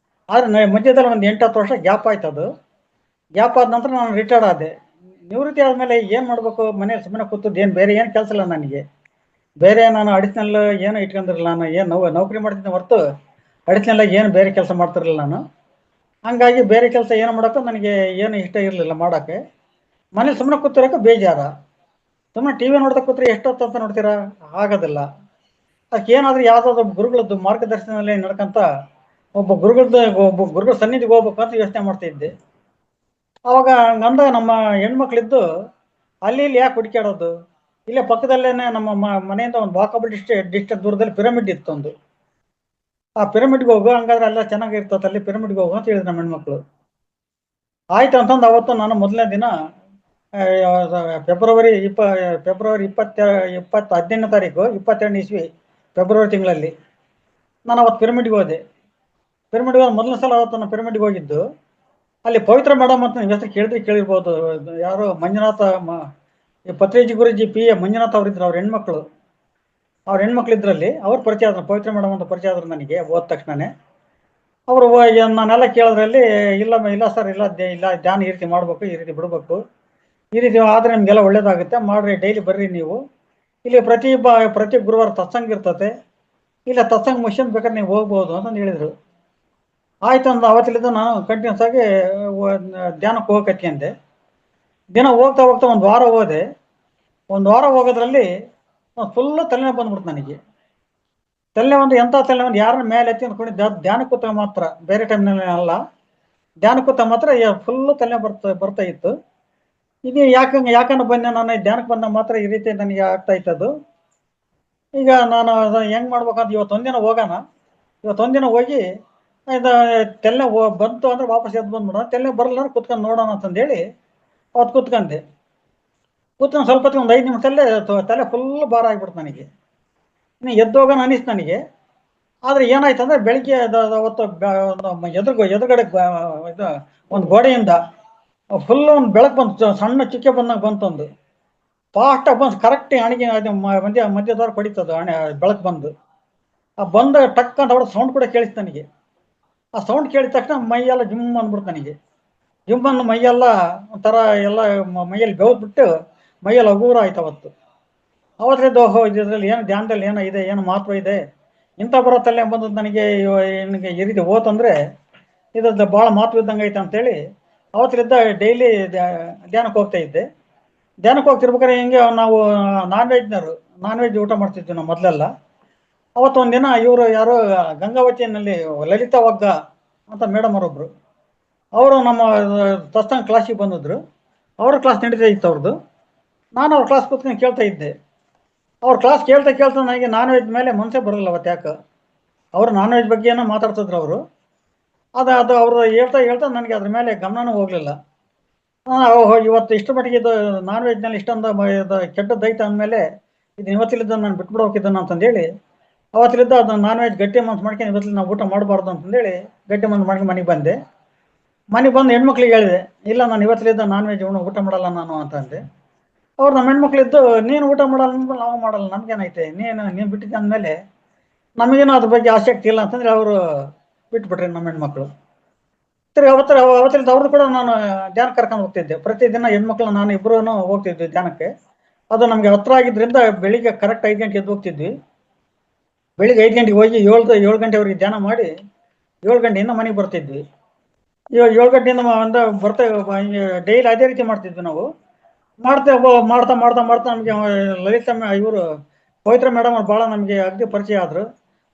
ಆದ್ರೆ ಮಧ್ಯದಲ್ಲಿ ಒಂದು 8-10 ವರ್ಷ ಗ್ಯಾಪ್ ಆಯ್ತು. ಅದು ಗ್ಯಾಪ್ ಆದ ನಂತರ ನಾನು ರಿಟೈರ್ಡ್ ಆದೆ. ನಿವೃತ್ತಿ ಆದಮೇಲೆ ಏನು ಮಾಡಬೇಕು, ಮನೇಲಿ ಸುಮ್ಮನೆ ಕೂತದ್ದು, ಏನು ಬೇರೆ ಏನು ಕೆಲಸ ಇಲ್ಲ ನನಗೆ. ಬೇರೆ ನಾನು ಅಡಿಷನಲ್ ಏನು ಇಟ್ಕೊಂಡಿರಲಿಲ್ಲ. ನಾನು ಏನು ನೌಕರಿ ಮಾಡ್ತಿದ್ದೆ ಹೊರತು ಅಡಿಷನಲ್ ಏನು ಬೇರೆ ಕೆಲಸ ಮಾಡ್ತಿರಲಿಲ್ಲ ನಾನು. ಹಂಗಾಗಿ ಬೇರೆ ಕೆಲಸ ಏನು ಮಾಡೋಕೆ ನನಗೆ ಏನು ಇಷ್ಟ ಇರಲಿಲ್ಲ ಮಾಡೋಕ್ಕೆ. ಮನೇಲಿ ಸುಮ್ಮನೆ ಕೂತಿರೋಕೆ ಬೇಜಾರ. ಸುಮ್ಮನೆ ಟಿ ವಿ ನೋಡ್ತಾ ಕೂತ್ರೆ ಎಷ್ಟೊತ್ತು ಅಂತ ನೋಡ್ತೀರಾ, ಆಗೋದಿಲ್ಲ. ಅದಕ್ಕೆ ಏನಾದರೂ ಯಾವುದಾದ್ರು ಗುರುಗಳದ್ದು ಮಾರ್ಗದರ್ಶನದಲ್ಲಿ ನಡ್ಕೊಂತ ಒಬ್ಬ ಗುರುಗಳ ಸನ್ನಿಧಿಗೆ ಹೋಗ್ಬೇಕು ಅಂತ ಯೋಚನೆ ಮಾಡ್ತಾ ಇದ್ದೆ. ಅವಾಗ ಹಂಗಂದ ನಮ್ಮ ಹೆಣ್ಮಕ್ಳಿದ್ದು ಅಲ್ಲಿ ಇಲ್ಲಿ ಯಾಕೆ ಹುಡುಕಾಡೋದು, ಇಲ್ಲೇ ಪಕ್ಕದಲ್ಲೇನೆ ನಮ್ಮ ಮನೆಯಿಂದ ಒಂದು ವಾಕಬಲ್ ಡಿಸ್ಟೆನ್ಸ್ ದೂರದಲ್ಲಿ ಪಿರಮಿಡ್ ಇತ್ತು ಒಂದು. ಆ ಪಿರಮಿಡ್ಗೆ ಹೋಗು, ಹಂಗಾದ್ರೆ ಎಲ್ಲ ಚೆನ್ನಾಗಿರ್ತದೆ, ಅಲ್ಲಿ ಪಿರಮಿಡ್ಗೆ ಹೋಗು ಅಂತ ಹೇಳಿದ್ರು ನಮ್ಮ ಹೆಣ್ಮಕ್ಳು. ಆಯ್ತು ಅಂತಂದು ಅವತ್ತು ನಾನು ಮೊದಲನೇ ದಿನ ಆ, ಫೆಬ್ರವರಿ 18ನೇ ತಾರೀಕು 22 ಇಸ್ವಿ ಫೆಬ್ರವರಿ ತಿಂಗಳಲ್ಲಿ ನಾನು ಅವತ್ತು ಪಿರಮಿಡ್ಗೆ ಹೋದೆ. ಪಿರಮಿಡ್ಗೆ ಮೊದಲನೇ ಸಲ ಅವತ್ತು ನಾನು ಪಿರಮಿಡ್ಗೆ ಹೋಗಿದ್ದು. ಅಲ್ಲಿ ಪವಿತ್ರ ಮೇಡಮ್ ಅಂತ ನೀವು ಹೆಸರು ಕೇಳಿರ್ಬೋದು. ಯಾರು ಮಂಜುನಾಥ ಈ ಪತ್ರಿಜಿ ಗುರುಜಿ ಎ ಮಂಜುನಾಥ್ ಅವರಿದ್ರು, ಅವ್ರ ಹೆಣ್ಮಕ್ಳು ಇದ್ರಲ್ಲಿ ಅವ್ರ ಪರಿಚಯ ಆದ್ರು. ಪವಿತ್ರ ಮೇಡಮ್ ಅಂತ ಪರಿಚಯ ಆದ್ರು ನನಗೆ ಹೋದ ತಕ್ಷಣನೇ. ಅವರು ನಾನೆಲ್ಲ ಕೇಳೋದ್ರಲ್ಲಿ ಇಲ್ಲ ಸರ್, ಇಲ್ಲ ಧ್ಯಾನ ಈ ರೀತಿ ಮಾಡಬೇಕು, ಈ ರೀತಿ ಬಿಡಬೇಕು, ಈ ರೀತಿ ಆದರೆ ನಿಮಗೆಲ್ಲ ಒಳ್ಳೇದಾಗುತ್ತೆ, ಮಾಡ್ರಿ, ಡೈಲಿ ಬರ್ರಿ ನೀವು. ಇಲ್ಲಿ ಪ್ರತಿ ಗುರುವಾರ ತತ್ಸಂಗ ಇರ್ತತೆ, ಇಲ್ಲ ತತ್ಸಂಗ ಮುಗಿಸ್ಕೊಂಡು ಬೇಕಾದ್ರೆ ನೀವು ಹೋಗ್ಬೋದು ಅಂತಂದು ಹೇಳಿದರು. ಆಯ್ತು ಅಂದು ಅವತ್ತಿಲಿಂದ ನಾನು ಕಂಟಿನ್ಯೂಸ್ ಆಗಿ ಧ್ಯಾನಕ್ಕೆ ಹೋಗಕತ್ಕೊಂಡೆ. ದಿನ ಹೋಗ್ತಾ ಒಂದು ವಾರ ಹೋದೆ. ಒಂದು ವಾರ ಹೋಗೋದ್ರಲ್ಲಿ ಫುಲ್ಲು ತಲೆನೋವು ಬಂದ್ಬಿಡ್ತು ನನಗೆ. ಎಂಥ ತಲೆನೋವು, ಯಾರನ್ನ ಮೇಲೆ ಎತ್ತಿ ಅಂದ್ಕೊಂಡು ಧ್ಯಾನಕ್ಕೆ ಕೂತಾಗ ಮಾತ್ರ, ಬೇರೆ ಟೈಮ್ನಲ್ಲಿ ಅಲ್ಲ, ಧ್ಯಾನಕ್ಕೆ ಕೂತಾಗ ಮಾತ್ರ ಫುಲ್ಲು ತಲೆನೋವು ಬರ್ತಾ ಇತ್ತು. ಇದು ಯಾಕಂದ್ರೆ ಬಂದೆ ನಾನು ಧ್ಯಾನಕ್ಕೆ ಬಂದಾಗ ಮಾತ್ರ ಈ ರೀತಿ ನನಗೆ ಆಗ್ತಾ ಇತ್ತದು. ಈಗ ನಾನು ಹೆಂಗೆ ಮಾಡ್ಬೇಕಂತ ಇವತ್ತೊಂದಿನ ಹೋಗೋಣ, ಇವತ್ತೊಂದಿನ ಹೋಗಿ ತೆಲ್ಲೆ ಬಂತು ಅಂದ್ರೆ ವಾಪಸ್ ಎದ್ದು ಬಂದ್ಬಿಡೋಣ, ತೆಲ್ಲೆ ಬರಲ್ಲ ಕುತ್ಕೊಂಡು ನೋಡೋಣ ಅಂತಂದೇಳಿ ಅವತ್ತು ಕೂತ್ಕೊಂಡೆ. ಸ್ವಲ್ಪ ಹೊತ್ತಿಗೆ ಒಂದು 5 ನಿಮಿಷದಲ್ಲೇ ತಲೆ ಫುಲ್ ಭಾರ ಆಗಿಬಿಡ್ತು ನನಗೆ. ಇನ್ನು ಎದ್ದೋಗೋಣ ಅನಿಸ್ತು ನನಗೆ. ಆದರೆ ಏನಾಯ್ತು ಅಂದರೆ ಬೆಳಿಗ್ಗೆ ಅವತ್ತು ಎದುರುಗಡೆ ಇದು ಒಂದು ಗೋಡೆಯಿಂದ ಫುಲ್ಲು ಒಂದು ಬೆಳಕು ಬಂತು, ಸಣ್ಣ ಚಿಕ್ಕೆ ಬಂದಾಗ ಬಂತೊಂದು ಫಾಸ್ಟಾಗಿ ಬಂದು ಕರೆಕ್ಟ್ ಅಣಿಗೆ ಅದು ಮಧ್ಯದವ್ರು ಪಡಿತದು ಬೆಳಕು ಬಂದು. ಆ ಬಂದ ಟಕ್ ಅಂತ ಹೊಡೆದು ಸೌಂಡ್ ಕೂಡ ಕೇಳಿಸ್ತು ನನಗೆ. ಆ ಸೌಂಡ್ ಕೇಳಿದ ತಕ್ಷಣ ಮೈಯೆಲ್ಲ ಜಿಮ್ ಅಂದ್ಬಿಡ್ತು ನನಗೆ. ಜಿಮ್ ಅಂದು ಮೈಯೆಲ್ಲ ಒಂಥರ ಎಲ್ಲ ಮೈಯಲ್ಲಿ ಬೆವ್ದ್ಬಿಟ್ಟು ಮೈಯಲ್ಲಿ ಹಗೂರ ಆಯ್ತು ಅವತ್ತು. ಅವತ್ತರಿಂದ ಓಹೋ ಇದರಲ್ಲಿ ಏನು ಧ್ಯಾನದಲ್ಲಿ ಏನೋ ಇದೆ, ಏನು ಮಹತ್ವ ಇದೆ, ಇಂಥ ಬರೋತ್ತಲ್ಲೇ ಬಂದದ್ದು ನನಗೆ ಈ ರೀತಿ ಹೋತಂದರೆ ಇದ್ರದ್ದು ಭಾಳ ಮಹತ್ವ ಇದ್ದಂಗೆ ಐತೆ ಅಂತೇಳಿ ಅವತ್ತರಿಂದ ಡೈಲಿ ಧ್ಯಾನಕ್ಕೆ ಹೋಗ್ತಾ ಇದ್ದೆ. ಧ್ಯಾನಕ್ಕೆ ಹೋಗ್ತಿರ್ಬೇಕಾದ್ರೆ ಹಿಂಗೆ ನಾವು ನಾನ್ ವೆಜ್ ಊಟ ಮಾಡ್ತಿದ್ವಿ ನಾವು ಮೊದಲೆಲ್ಲ. ಅವತ್ತು ಒಂದಿನ ಇವರು ಯಾರೋ ಗಂಗಾವತಿಯಲ್ಲಿ ಲಲಿತಾ ವಗ್ಗ ಅಂತ ಮೇಡಮ್ ಅವರೊಬ್ಬರು, ಅವರು ನಮ್ಮ ತಸ್ತಂಗ್ ಕ್ಲಾಸಿಗೆ ಬಂದಿದ್ರು. ಅವ್ರ ಕ್ಲಾಸ್ ನಡೀತಾ ಇತ್ತು ಅವ್ರದ್ದು. ನಾನು ಅವ್ರ ಕ್ಲಾಸ್ ಕೂತ್ಕೊಂಡು ಕೇಳ್ತಾ ಇದ್ದೆ. ಅವ್ರ ಕ್ಲಾಸ್ ಕೇಳ್ತಾ ನನಗೆ ನಾನ್ ವೆಜ್ ಮೇಲೆ ಮನಸ್ಸೇ ಬರಲ್ಲ ಅವತ್ತು. ಯಾಕೆ ಅವರು ನಾನ್ ವೆಜ್ ಬಗ್ಗೆ ಏನೋ ಮಾತಾಡ್ತಿದ್ರು ಅವರು. ಅದು ಅವರು ಹೇಳ್ತಾ ನನಗೆ ಅದ್ರ ಮೇಲೆ ಗಮನನೂ ಹೋಗಲಿಲ್ಲ. ಇವತ್ತು ಇಷ್ಟು ಮಟ್ಟಿಗೆ ಇದು ನಾನ್ ವೆಜ್ನಲ್ಲಿ ಇಷ್ಟೊಂದು ಕೆಟ್ಟದ್ದೈತೆ ಅಂದಮೇಲೆ ಇದು ಇವತ್ತಿಲಿದ್ದ ನಾನು ಬಿಟ್ಬಿಡೋಕಿದ್ದಾನೆ ಅಂತಂದೇಳಿ ಅವತ್ತಿಲಿದ್ದ ಅದನ್ನು ನಾನ್ ವೆಜ್ ಗಟ್ಟಿ ಮನ್ಸು ಮಾಡ್ಕೊಂಡು ಇವತ್ತಿನ ನಾವು ಊಟ ಮಾಡಬಾರ್ದು ಅಂತಂದೇಳಿ ಗಟ್ಟಿ ಮನ್ಸು ಮಾಡ್ಕೊಂಡು ಮನೆಗೆ ಬಂದೆ. ಮನೆಗೆ ಬಂದು ಹೆಣ್ಮಕ್ಳಿಗೆ ಹೇಳಿದೆ, ಇಲ್ಲ ನಾನು ಇವತ್ತಿಲಿದ್ದ ನಾನ್ ವೆಜ್ ಊಟ ಮಾಡಲ್ಲ ನಾನು ಅಂತಂದೆ. ಅವ್ರು ನಮ್ಮ ಹೆಣ್ಮಕ್ಳಿದ್ದು, ನೀನು ಊಟ ಮಾಡಲ್ಲ ಅಂದ್ಮೇಲೆ ನಾವು ಮಾಡಲ್ಲ, ನಮ್ಗೇನೈತೆ, ನೀನು ಬಿಟ್ಟಿದ್ದೆ ಅಂದಮೇಲೆ ನಮಗೇನೋ ಅದ್ರ ಬಗ್ಗೆ ಆಸಕ್ತಿ ಇಲ್ಲ ಅಂತಂದರೆ ಅವರು ಬಿಟ್ಬಿಟ್ರಿ ನಮ್ಮ ಹೆಣ್ಮಕ್ಳು. ತಿರ್ಗಿ ಅವತ್ತಿಂದ ಅವ್ರದ್ದು ಕೂಡ ನಾನು ಧ್ಯಾನ ಕರ್ಕೊಂಡು ಹೋಗ್ತಿದ್ದೆ. ಪ್ರತಿದಿನ ಹೆಣ್ಮಕ್ಳು ನಾನು ಇಬ್ಬರೂ ಹೋಗ್ತಿದ್ವಿ ಧ್ಯಾನಕ್ಕೆ. ಅದು ನಮಗೆ ಹತ್ರ ಆಗಿದ್ದರಿಂದ ಬೆಳಿಗ್ಗೆ ಕರೆಕ್ಟ್ 5 ಗಂಟೆ ಎದ್ದು ಹೋಗ್ತಿದ್ವಿ. ಬೆಳಿಗ್ಗೆ 5 ಗಂಟೆಗೆ ಹೋಗಿ 7 ಗಂಟೆವರೆಗೆ ಧ್ಯಾನ ಮಾಡಿ 7 ಗಂಟೆಯಿಂದ ಮನೆಗೆ ಬರ್ತಿದ್ವಿ. 7 ಗಂಟೆಯಿಂದ ಡೈಲಿ ಅದೇ ರೀತಿ ಮಾಡ್ತಿದ್ವಿ ನಾವು. ಮಾಡ್ತಾ ನಮಗೆ ಲಲಿತಮ್ಮ ಇವರು ಪವಿತ್ರ ಮೇಡಮ್ ಅವ್ರು ಭಾಳ ನಮಗೆ ಅಗ್ದಿ ಪರಿಚಯ ಆದರು.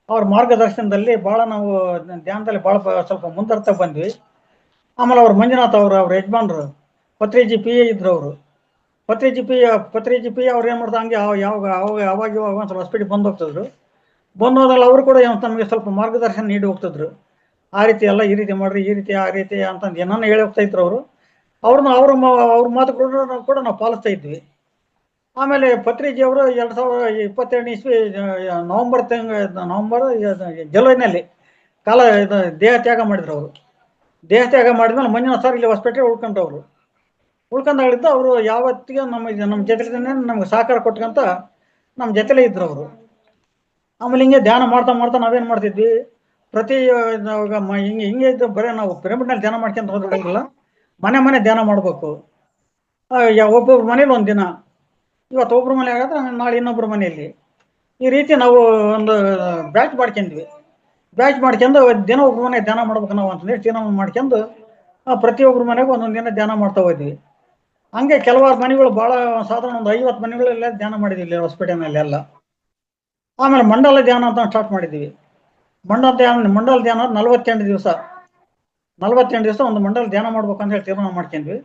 ಅವ್ರ ಮಾರ್ಗದರ್ಶನದಲ್ಲಿ ಭಾಳ ನಾವು ಧ್ಯಾನದಲ್ಲಿ ಭಾಳ ಸ್ವಲ್ಪ ಮುಂದುವರ್ತಾ ಬಂದ್ವಿ. ಆಮೇಲೆ ಅವ್ರು ಮಂಜುನಾಥ್ ಅವ್ರ ಯಜಮಾನ್ರು ಪತ್ರಿಜಿ ಎ ಇದ್ರು. ಅವರು ಪತ್ರಿಜಿ ಪಿ ಅವ್ರು ಏನು ಮಾಡ್ತಾ ಹಂಗೆ ಅವಾಗ ಒಂದು ಸ್ವಲ್ಪ ಹಾಸ್ಪಿಟ್ಲಿಗೆ ಬಂದು ಹೋಗ್ತಿದ್ರು. ಬಂದೋದ್ರಲ್ಲಿ ಅವರು ಕೂಡ ನಮಗೆ ಸ್ವಲ್ಪ ಮಾರ್ಗದರ್ಶನ ನೀಡಿ ಹೋಗ್ತಿದ್ರು. ಆ ರೀತಿ ಎಲ್ಲ ಈ ರೀತಿ ಮಾಡ್ರಿ, ಈ ರೀತಿ ಆ ರೀತಿ ಅಂತಂದು ಏನನ್ನ ಹೇಳಿ ಹೋಗ್ತಾ ಇದ್ರು ಅವರು. ಅವ್ರ ಮಾತು ಕೂಡ ನಾವು ಪಾಲಿಸ್ತಾ ಇದ್ವಿ. ಆಮೇಲೆ ಪತ್ರಿಜಿ ಅವರು 2022 ಇಸ್ವಿ ಜುಲೈನಲ್ಲಿ ದೇಹ ತ್ಯಾಗ ಮಾಡಿದ್ರು. ಅವರು ದೇಹ ತ್ಯಾಗ ಮಾಡಿದ್ಮೇಲೆ ಮಂಜುನಾಥ್ ಸರ್ ಇಲ್ಲಿ ಹೊಸಪೇಟೆ ಉಳ್ಕೊಂಡವ್ರು. ಉಳ್ಕೊಂಡಾಗಳಿದ್ದು ಅವರು ಯಾವತ್ತಿಗೆ ನಮ್ಮ ಜೊತೆಲೇ ನಮ್ಗೆ ಸಹಕಾರ ಕೊಟ್ಕೊಂತ ನಮ್ಮ ಜೊತೆಲೇ ಇದ್ರು ಅವರು. ಆಮೇಲೆ ಹಿಂಗೆ ಧ್ಯಾನ ಮಾಡ್ತಾ ನಾವೇನು ಮಾಡ್ತಿದ್ವಿ, ಪ್ರತಿ ಹಿಂಗೆ ಇದ್ದು ಬರೀ ನಾವು ಪಿರಮಿಡ್ನಲ್ಲಿ ಧ್ಯಾನ ಮಾಡ್ಕೊಂತ ಹೋಗಿಲ್ಲ, ಮನೆ ಧ್ಯಾನ ಮಾಡಬೇಕು. ಒಬ್ಬೊಬ್ರ ಮನೇಲಿ ಒಂದು ದಿನ, ಇವತ್ತು ಒಬ್ಬರ ಮನೆ ಆಗಿದ್ರೆ ನಾಳೆ ಇನ್ನೊಬ್ಬರ ಮನೆಯಲ್ಲಿ, ಈ ರೀತಿ ನಾವು ಒಂದು ಬ್ಯಾಚ್ ಮಾಡ್ಕೊಂಡು ದಿನ ಒಬ್ಬರ ಮನೆ ಧ್ಯಾನ ಮಾಡ್ಬೇಕು ನಾವು ಅಂತಂದೇಳಿ ತೀರ್ಮಾನ ಮಾಡ್ಕೊಂಡು ಪ್ರತಿಯೊಬ್ಬರ ಮನೆಗೂ ಒಂದೊಂದು ದಿನ ಧ್ಯಾನ ಮಾಡ್ತಾ ಹೋದ್ವಿ. ಹಂಗೆ ಕೆಲವಾರು ಮನೆಗಳು ಭಾಳ ಸಾಧಾರಣ ಒಂದು 50 ಮನೆಗಳೆಲ್ಲ ಧ್ಯಾನ ಮಾಡಿದ್ವಿ ಇಲ್ಲಿ ಹೊಸಪೇಟೆನಲ್ಲಿ ಎಲ್ಲ. ಆಮೇಲೆ ಮಂಡಲ ಧ್ಯಾನ ಅಂತ ಸ್ಟಾರ್ಟ್ ಮಾಡಿದ್ವಿ. ಮಂಡಲ ಧ್ಯಾನ 48 ದಿವಸ ಒಂದು ಮಂಡಲ ಧ್ಯಾನ ಮಾಡ್ಬೇಕಂತ ಹೇಳಿ ತೀರ್ಮಾನ ಮಾಡ್ಕೊಂಡ್ವಿ.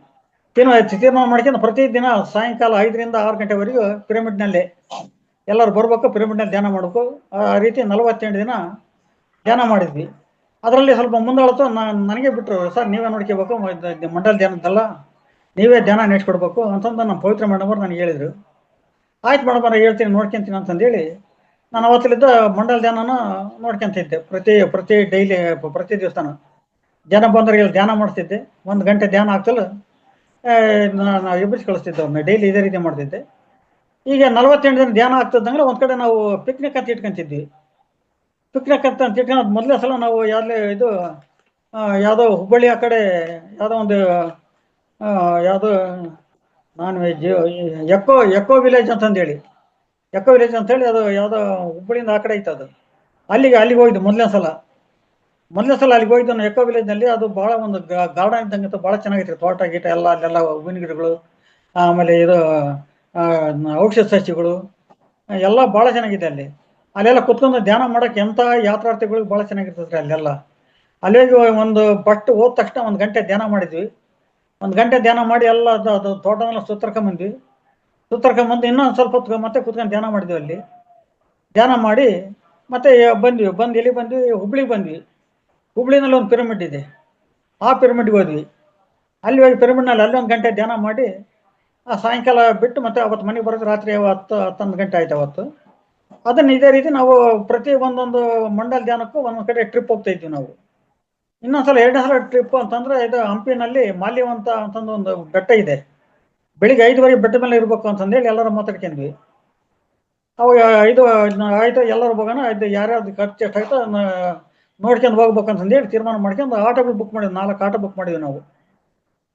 ತೀರ್ಮಾನ ಮಾಡ್ಕೊಂಡು ಪ್ರತಿದಿನ ಸಾಯಂಕಾಲ 5 ರಿಂದ 6 ಗಂಟೆವರೆಗೂ ಪಿರಮಿಡ್ನಲ್ಲೇ ಎಲ್ಲರೂ ಬರ್ಬೇಕು, ಪಿರಮಿಡ್ನಲ್ಲಿ ಧ್ಯಾನ ಮಾಡಬೇಕು. ಆ ರೀತಿ 48 ದಿನ ಧ್ಯಾನ ಮಾಡಿದ್ವಿ. ಅದರಲ್ಲಿ ಸ್ವಲ್ಪ ಮುಂದಾಳತ್ತು ನನಗೆ ಬಿಟ್ಟರು, ಸರ್ ನೀವೇ ನೋಡ್ಕೋಬೇಕು, ಮಂಡಲ ಧ್ಯಾನದ್ದಲ್ಲ, ನೀವೇ ಧ್ಯಾನ ನಡೆಸ್ಕೊಡ್ಬೇಕು ಅಂತಂದು ನಮ್ಮ ಪವಿತ್ರ ಮೇಡಮ್ ಅವ್ರು ನನಗೆ ಹೇಳಿದರು. ಆಯ್ತು ಮೇಡಮ್ ಹೇಳ್ತೀನಿ, ನೋಡ್ಕೊಂತೀನಿ ಅಂತಂದೇಳಿ ನಾನು ಅವತ್ತಲಿದ್ದ ಮಂಡಲ ಧ್ಯಾನನ ನೋಡ್ಕೊಂತಿದ್ದೆ. ಪ್ರತಿ ಡೈಲಿ, ಪ್ರತಿ ದಿವಸನ ಜನ ಬಂದವರಿಗೆ ಧ್ಯಾನ ಮಾಡಿಸ್ತಿದ್ದೆ. 1 ಗಂಟೆ ಧ್ಯಾನ ಆಗ್ತಲ್ಲ ನಾನು ಎಬ್ಬಿಸಿ ಕಳಿಸ್ತಿದ್ದೆ ಅವ್ರನ್ನ. ಡೈಲಿ ಇದೇ ರೀತಿ ಮಾಡ್ತಿದ್ದೆ. ಈಗ 48 ದಿನ ಧ್ಯಾನ ಆಗ್ತದಂದ್ರೆ ಒಂದು ಕಡೆ ನಾವು ಪಿಕ್ನಿಕ್ ಅಂತ ಇಟ್ಕೊಂತಿದ್ವಿ. ಪಿಕ್ನಿಕ್ ಅಂತ ಇಟ್ಕೊಂಡು ಮೊದಲೇ ಸಲ ನಾವು ಇದು ಯಾವುದೋ ಹುಬ್ಬಳ್ಳಿ ಆ ಕಡೆ ಯಾವುದೋ ಒಂದು ಯಾವುದೋ ನಾನ್ ವೆಜ್ ಎಕೋ ವಿಲೇಜ್ ಅಂತಂದೇಳಿ, ಎಕೋ ವಿಲೇಜ್ ಅಂತೇಳಿ ಅದು ಯಾವುದೋ ಹುಬ್ಬಳ್ಳಿಯಿಂದ ಆ ಕಡೆ ಐತೆ ಅದು. ಅಲ್ಲಿಗೆ ಹೋಗಿದ್ದು ಮೊದಲನೇ ಸಲ ಅಲ್ಲಿಗೆ ಹೋಗಿದ್ದು ನಾನು ಎಕೋ ವಿಲೇಜ್ನಲ್ಲಿ. ಅದು ಭಾಳ ಒಂದು ಗಾರ್ಡನ್ ಇದ್ದಂಗೆ ಭಾಳ ಚೆನ್ನಾಗಿತ್ತು. ತೋಟ ಗೀಟ ಎಲ್ಲ ಅಲ್ಲೆಲ್ಲ ಹೂವಿನ ಗಿಡಗಳು, ಆಮೇಲೆ ಇದು ಔಷಧ ಸಸ್ಯಗಳು ಎಲ್ಲ ಭಾಳ ಚೆನ್ನಾಗಿದೆ ಅಲ್ಲಿ. ಅಲ್ಲೆಲ್ಲ ಕುತ್ಕೊಂಡು ಧ್ಯಾನ ಮಾಡೋಕ್ಕೆ ಎಂಥ ಯಾತ್ರಾರ್ಥಿಗಳಿಗೆ ಭಾಳ ಚೆನ್ನಾಗಿರ್ತದೆ ಅಲ್ಲೆಲ್ಲ. ಅಲ್ಲಿಗೆ ಒಂದು ಹೋದ ತಕ್ಷಣ 1 ಗಂಟೆ ಧ್ಯಾನ ಮಾಡಿದ್ವಿ. 1 ಗಂಟೆ ಧ್ಯಾನ ಮಾಡಿ ಎಲ್ಲ ಅದು ತೋಟನೆಲ್ಲ ಸುತ್ತರ್ಕೊಂಬಂದ್ವಿ. ಇನ್ನೊಂದು ಸ್ವಲ್ಪ ಹೊತ್ತು ಮತ್ತೆ ಕುತ್ಕೊಂಡು ಧ್ಯಾನ ಮಾಡಿದ್ವಿ ಅಲ್ಲಿ. ಧ್ಯಾನ ಮಾಡಿ ಮತ್ತೆ ಎಲ್ಲಿ ಬಂದ್ವಿ, ಹುಬ್ಳಿಗೆ ಬಂದ್ವಿ. ಹುಬ್ಳಿನಲ್ಲಿ ಒಂದು ಪಿರಮಿಡ್ ಇದೆ, ಆ ಪಿರಮಿಡ್ಗೆ ಹೋದ್ವಿ. ಅಲ್ಲಿ ಹೋಗಿ ಪಿರಮಿಡ್ನಲ್ಲಿ ಅಲ್ಲಿ 1 ಗಂಟೆ ಧ್ಯಾನ ಮಾಡಿ ಸಾಯಂಕಾಲ ಬಿಟ್ಟು ಮತ್ತೆ ಅವತ್ತು ಮನೆಗೆ ಬರೋದು ರಾತ್ರಿ 10-11 ಗಂಟೆ ಆಯ್ತು ಅವತ್ತು. ಅದನ್ನು ಇದೇ ರೀತಿ ನಾವು ಪ್ರತಿ ಒಂದೊಂದು ಮಂಡಲ ಧ್ಯಾನಕ್ಕೂ ಒಂದೊಂದು ಕಡೆ ಟ್ರಿಪ್ ಹೋಗ್ತಾ ಇದ್ವಿ ನಾವು. ಇನ್ನೊಂದ್ಸಲ 2ನೇ ಸಲ ಟ್ರಿಪ್ ಅಂತಂದ್ರೆ ಇದು ಹಂಪಿನಲ್ಲಿ ಮಾಲ್ಯವಂತ ಅಂತಂದು ಒಂದು ಬೆಟ್ಟ ಇದೆ. ಬೆಳಿಗ್ಗೆ 5 ಬೆಟ್ಟದ ಮೇಲೆ ಇರ್ಬೇಕು ಅಂತಂದೇಳಿ ಎಲ್ಲರೂ ಮಾತಾಡ್ಕೊಂಡ್ವಿ. ಅವಾಗ ಆಯ್ತು ಎಲ್ಲರೂ ಹೋಗೋಣ, ಇದು ಯಾರ್ಯಾವ್ದು ಖರ್ಚು ಎಷ್ಟಾಯ್ತು ನೋಡ್ಕೊಂಡು ಹೋಗ್ಬೇಕು ಅಂತಂದೇಳಿ ತೀರ್ಮಾನ ಮಾಡ್ಕೊಂಡು ಆಟೋಗಳು ಬುಕ್ ಮಾಡಿದ್ವಿ. 4 ಆಟೋ ಬುಕ್ ಮಾಡಿದ್ವಿ ನಾವು.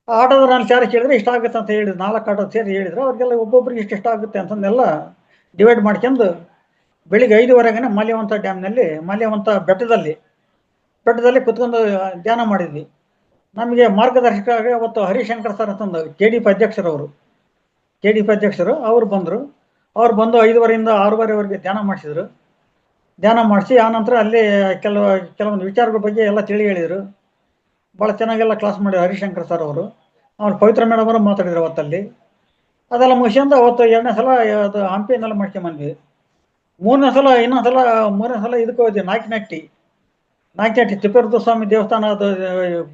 ಆ ಆಟೋದ ನಾನು ಚಾರ್ಜ್ ಕೇಳಿದ್ರೆ ಇಷ್ಟ ಆಗುತ್ತೆ ಅಂತ ಹೇಳಿದ್ರು. 4 ಆಟೋ ಸೇರಿ ಹೇಳಿದ್ರು. ಅವ್ರಿಗೆಲ್ಲ ಒಬ್ಬೊಬ್ರಿಗೆ ಇಷ್ಟ ಆಗುತ್ತೆ ಅಂತಂದೆಲ್ಲ ಡಿವೈಡ್ ಮಾಡ್ಕೊಂಡು ಬೆಳಿಗ್ಗೆ 5:30ಗೆ ಮಾಲ್ಯವಂತ ಡ್ಯಾಮ್ನಲ್ಲಿ, ಮಾಲ್ಯವಂತ ಬೆಟ್ಟದಲ್ಲಿ ಕುತ್ಕೊಂಡು ಧ್ಯಾನ ಮಾಡಿದ್ವಿ. ನಮಗೆ ಮಾರ್ಗದರ್ಶಕರಾಗಿ ಅವತ್ತು ಹರಿಶಂಕರ್ ಸರ್ ಅಂತಂದು KDP ಅಧ್ಯಕ್ಷರು ಅವರು ಬಂದರು. ಅವ್ರು ಬಂದು 5:30ಯಿಂದ 6:30ವರೆಗೆ ಧ್ಯಾನ ಮಾಡಿಸಿದ್ರು. ಧ್ಯಾನ ಮಾಡಿಸಿ ಆನಂತರ ಅಲ್ಲಿ ಕೆಲವೊಂದು ವಿಚಾರಗಳ ಬಗ್ಗೆ ಎಲ್ಲ ಹೇಳಿದರು. ಭಾಳ ಚೆನ್ನಾಗೆಲ್ಲ ಕ್ಲಾಸ್ ಮಾಡಿದ್ರು ಹರಿಶಂಕರ್ ಸರ್ ಅವರು. ಅವ್ರು ಪವಿತ್ರ ಮೇಡಮ್ ಅವರು ಮಾತಾಡಿದ್ರು ಅವತ್ತಲ್ಲಿ. ಅದೆಲ್ಲ ಮುಗಿಸ್ಕೊಂಡು ಅವತ್ತು 2ನೇ ಸಲ ಅದು ಹಂಪಿನೆಲ್ಲ ಮಾಡ್ಕೊಂಬಂದ್ವಿ. 3ನೇ ಸಲ ಇದಕ್ಕೆ ಹೋದ್ವಿ, ನಾಯಕನಹಟ್ಟಿ ತಿಪ್ಪೇರುದ್ರ ಸ್ವಾಮಿ ದೇವಸ್ಥಾನ. ಅದು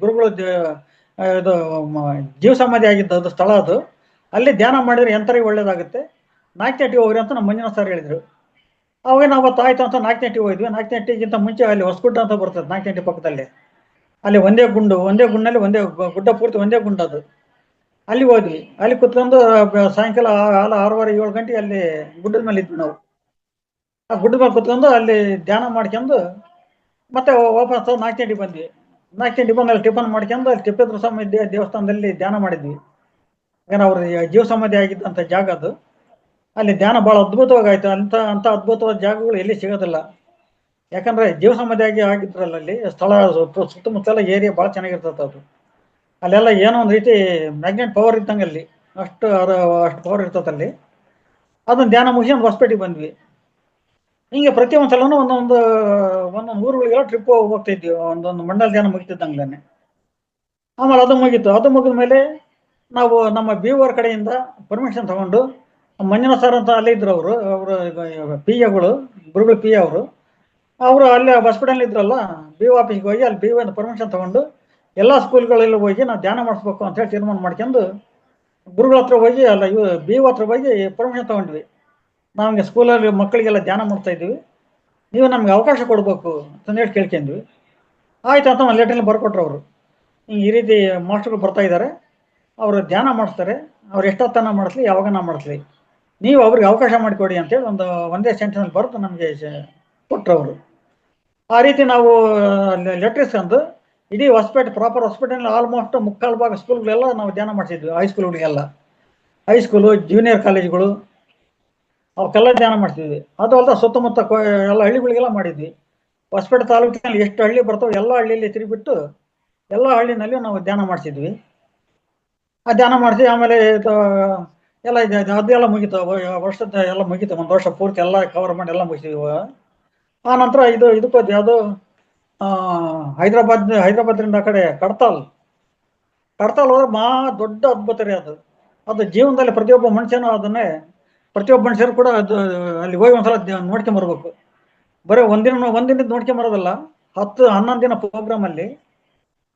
ಗುರುಗಳು ಇದು ಜೀವ ಸಮಾಧಿ ಆಗಿದ್ದು ಅದು ಸ್ಥಳ. ಅದು ಅಲ್ಲಿ ಧ್ಯಾನ ಮಾಡಿದರೆ ಎಂಥರಿಗೆ ಒಳ್ಳೇದಾಗುತ್ತೆ, ನಾಯಕನಹಟ್ಟಿ ಹೋಗ್ರಿ ಅಂತ ನಮ್ಮ ಮಂಜುನಾಥ್ ಸರ್ ಹೇಳಿದರು. ಅವಾಗ ನಾವು ಅವತ್ತು ಆಯಿತು ಅಂತ ನಾಯಕನಹಟ್ಟಿ ಹೋಗಿದ್ವಿ. ನಾಯಕನಹಟ್ಟಿಗಿಂತ ಮುಂಚೆ ಅಲ್ಲಿ ಹೊಸಗುಡ್ಡ ಅಂತ ಬರ್ತದೆ ನಾಯಕನಹಟ್ಟಿ ಪಕ್ಕದಲ್ಲಿ. ಅಲ್ಲಿ ಒಂದೇ ಗುಂಡಿನಲ್ಲಿ ಒಂದೇ ಗುಡ್ಡ ಪೂರ್ತಿ ಒಂದೇ ಗುಂಡ ಅದು. ಅಲ್ಲಿ ಹೋದ್ವಿ. ಅಲ್ಲಿ ಕುತ್ಕೊಂಡು ಸಾಯಂಕಾಲ 6:30-7 ಗಂಟೆಗೆ ಅಲ್ಲಿ ಗುಡ್ಡದ ಮೇಲೆ ಇದ್ವಿ ನಾವು. ಆ ಗುಡ್ಡದ ಮೇಲೆ ಕುತ್ಕೊಂಡು ಅಲ್ಲಿ ಧ್ಯಾನ ಮಾಡ್ಕೊಂಡು ಮತ್ತೆ ವಾಪಸ್ ನಾಯಕನಹಟ್ಟಿ ಬಂದ್ವಿ. ನಾಯಕನಹಟ್ಟಿ ಬಂದು ಅಲ್ಲಿ ಟಿಫನ್ ಮಾಡ್ಕೊಂಡು ಅಲ್ಲಿ ತಿಪ್ಪೇರುದ್ರ ಸ್ವಾಮಿ ದೇವಸ್ಥಾನದಲ್ಲಿ ಧ್ಯಾನ ಮಾಡಿದ್ವಿ. ಏನೋ ಅವ್ರ ಜೀವ ಸಮಾಧಿ ಆಗಿದ್ದಂಥ ಜಾಗ ಅದು. ಅಲ್ಲಿ ಧ್ಯಾನ ಭಾಳ ಅದ್ಭುತವಾಗಾಯ್ತು. ಅಂಥ ಅದ್ಭುತವಾದ ಜಾಗಗಳು ಎಲ್ಲಿ ಸಿಗೋದಿಲ್ಲ. ಯಾಕಂದರೆ ಜೀವ ಸಮಾಧಿ ಆಗಿದ್ರಲ್ಲ ಅಲ್ಲಿ ಸ್ಥಳ, ಸುತ್ತಮುತ್ತಲ ಏರಿಯಾ ಭಾಳ ಚೆನ್ನಾಗಿರ್ತದೆ ಅದು. ಅಲ್ಲೆಲ್ಲ ಏನೋ ಒಂದು ರೀತಿ ಮ್ಯಾಗ್ನೆಟ್ ಪವರ್ ಇದ್ದಂಗೆ ಅಲ್ಲಿ, ಅಷ್ಟು ಪವರ್ ಇರ್ತದೆ ಅಲ್ಲಿ. ಅದನ್ನು ಧ್ಯಾನ ಮುಗಿಸ್ಕೊಂಡು ಹೊಸಪೇಟೆಗೆ ಬಂದ್ವಿ. ಹಿಂಗೆ ಪ್ರತಿ ಒಂದು ಸಲನೂ ಒಂದೊಂದು ಊರುಗಳಿಗೆಲ್ಲ ಟ್ರಿಪ್ ಹೋಗ್ತಾ ಇದ್ವಿ. ಒಂದೊಂದು ಮಂಡಲ ಧ್ಯಾನ ಮುಗಿತಿದ್ದಂಗೆ. ಆಮೇಲೆ ಅದು ಮುಗಿದ ಮೇಲೆ ನಾವು ನಮ್ಮ BOR ಕಡೆಯಿಂದ ಪರ್ಮಿಷನ್ ತಗೊಂಡು, ಮಂಜುನಾಥ್ ಸರ್ ಅಂತ ಅಲ್ಲೇ ಇದ್ರು ಅವರು PAಗಳು, ಗುರುಗಳು PA ಅವರು ಅಲ್ಲೇ ಹಾಸ್ಪಿಟಲ್ ಇದ್ರಲ್ಲ, BO ಆಫೀಸ್ಗೆ ಹೋಗಿ ಅಲ್ಲಿ BO ಪರ್ಮಿಷನ್ ತಗೊಂಡು ಎಲ್ಲ ಸ್ಕೂಲ್ಗಳಲ್ಲಿ ಹೋಗಿ ನಾವು ಧ್ಯಾನ ಮಾಡಿಸ್ಬೇಕು ಅಂತೇಳಿ ತೀರ್ಮಾನ ಮಾಡ್ಕೊಂಡು ಗುರುಗಳ ಹತ್ರ ಹೋಗಿ BO ಹತ್ರ ಹೋಗಿ ಪರ್ಮಿಷನ್ ತಗೊಂಡ್ವಿ. ನಮಗೆ ಸ್ಕೂಲಲ್ಲಿ ಮಕ್ಕಳಿಗೆಲ್ಲ ಧ್ಯಾನ ಮಾಡ್ತಾ ಇದ್ವಿ, ನೀವು ನಮ್ಗೆ ಅವಕಾಶ ಕೊಡಬೇಕು ಅಂತಂದೇಳಿ ಕೇಳ್ಕೊಂಡ್ವಿ. ಆಯ್ತು ಅಂತ ಒಂದು ಲೆಟ್ರಲ್ಲಿ ಬರ್ಕೊಟ್ರು ಅವರು. ಈ ರೀತಿ ಮಾಸ್ಟರ್ಗಳು ಬರ್ತಾ ಇದ್ದಾರೆ, ಅವರು ಧ್ಯಾನ ಮಾಡಿಸ್ತಾರೆ, ಅವ್ರು ಎಷ್ಟೊತ್ತನ ಮಾಡಿಸ್ಲಿ, ಯಾವಾಗನ ಮಾಡಿಸ್ಲಿ, ನೀವು ಅವ್ರಿಗೆ ಅವಕಾಶ ಮಾಡಿಕೊಡಿ ಅಂತೇಳಿ ಒಂದೇ ಸೆಂಟೆನ್ಸಲ್ಲಿ ಬರೆದು ನಮಗೆ ಕೊಟ್ಟರು ಅವರು. ಆ ರೀತಿ ನಾವು ಲೆಟ್ರ್ ಇಸ್ಕೊಂಡು ಇಡೀ ಪ್ರಾಪರ್ ಹೊಸಪೇಟೆನಲ್ಲಿ ಆಲ್ಮೋಸ್ಟ್ 3/4 ಭಾಗ ಸ್ಕೂಲ್ಗಳೆಲ್ಲ ನಾವು ಧ್ಯಾನ ಮಾಡಿಸಿದ್ವಿ. ಹೈಸ್ಕೂಲು, ಜೂನಿಯರ್ ಕಾಲೇಜುಗಳು ಅವಕ್ಕೆಲ್ಲ ಧ್ಯಾನ ಮಾಡ್ತಿದ್ವಿ. ಅದು ಅಲ್ಲದೆ ಸುತ್ತಮುತ್ತ ಎಲ್ಲ ಹಳ್ಳಿಗಳಿಗೆಲ್ಲ ಮಾಡಿದ್ವಿ. ಹೊಸಪೇಟೆ ತಾಲೂಕಿನಲ್ಲಿ ಎಷ್ಟು ಹಳ್ಳಿ ಬರ್ತಾವೆ ಎಲ್ಲ ಹಳ್ಳಿಯಲ್ಲಿ ತಿರುಗಿಬಿಟ್ಟು ಎಲ್ಲ ಹಳ್ಳಿನಲ್ಲಿ ನಾವು ಧ್ಯಾನ ಮಾಡಿಸಿದ್ವಿ. ಆ ಧ್ಯಾನ ಮಾಡಿಸಿ ಆಮೇಲೆ ಎಲ್ಲ ಅದೆಲ್ಲ ಮುಗೀತು. ವರ್ಷದ ಎಲ್ಲ ಮುಗೀತು. 1 ವರ್ಷ ಪೂರ್ತಿ ಎಲ್ಲ ಕವರ್ ಮಾಡಿ ಎಲ್ಲ ಮುಗಿಸಿದ್ವಿ. ಆ ನಂತರ ಇದಕ್ಕೆ ಹೋದ್ವಿ. ಅದು ಹೈದರಾಬಾದ್ರಿಂದ ಆ ಕಡೆ ಕಡ್ತಾಲ್ ಹೋದ್ರೆ ದೊಡ್ಡ ಅದ್ಭುತ ರೀ ಅದು. ಜೀವನದಲ್ಲಿ ಪ್ರತಿಯೊಬ್ಬ ಮನುಷ್ಯರು ಕೂಡ ಅದು ಅಲ್ಲಿ ಹೋಗಿ ಒಂದ್ಸಲ ನೋಡ್ಕೊಂಬರ್ಬೇಕು. ಬರೀ ಒಂದಿನದ ನೋಡ್ಕೊಂಬರೋದಲ್ಲ, 11 ದಿನ ಪ್ರೋಗ್ರಾಮಲ್ಲಿ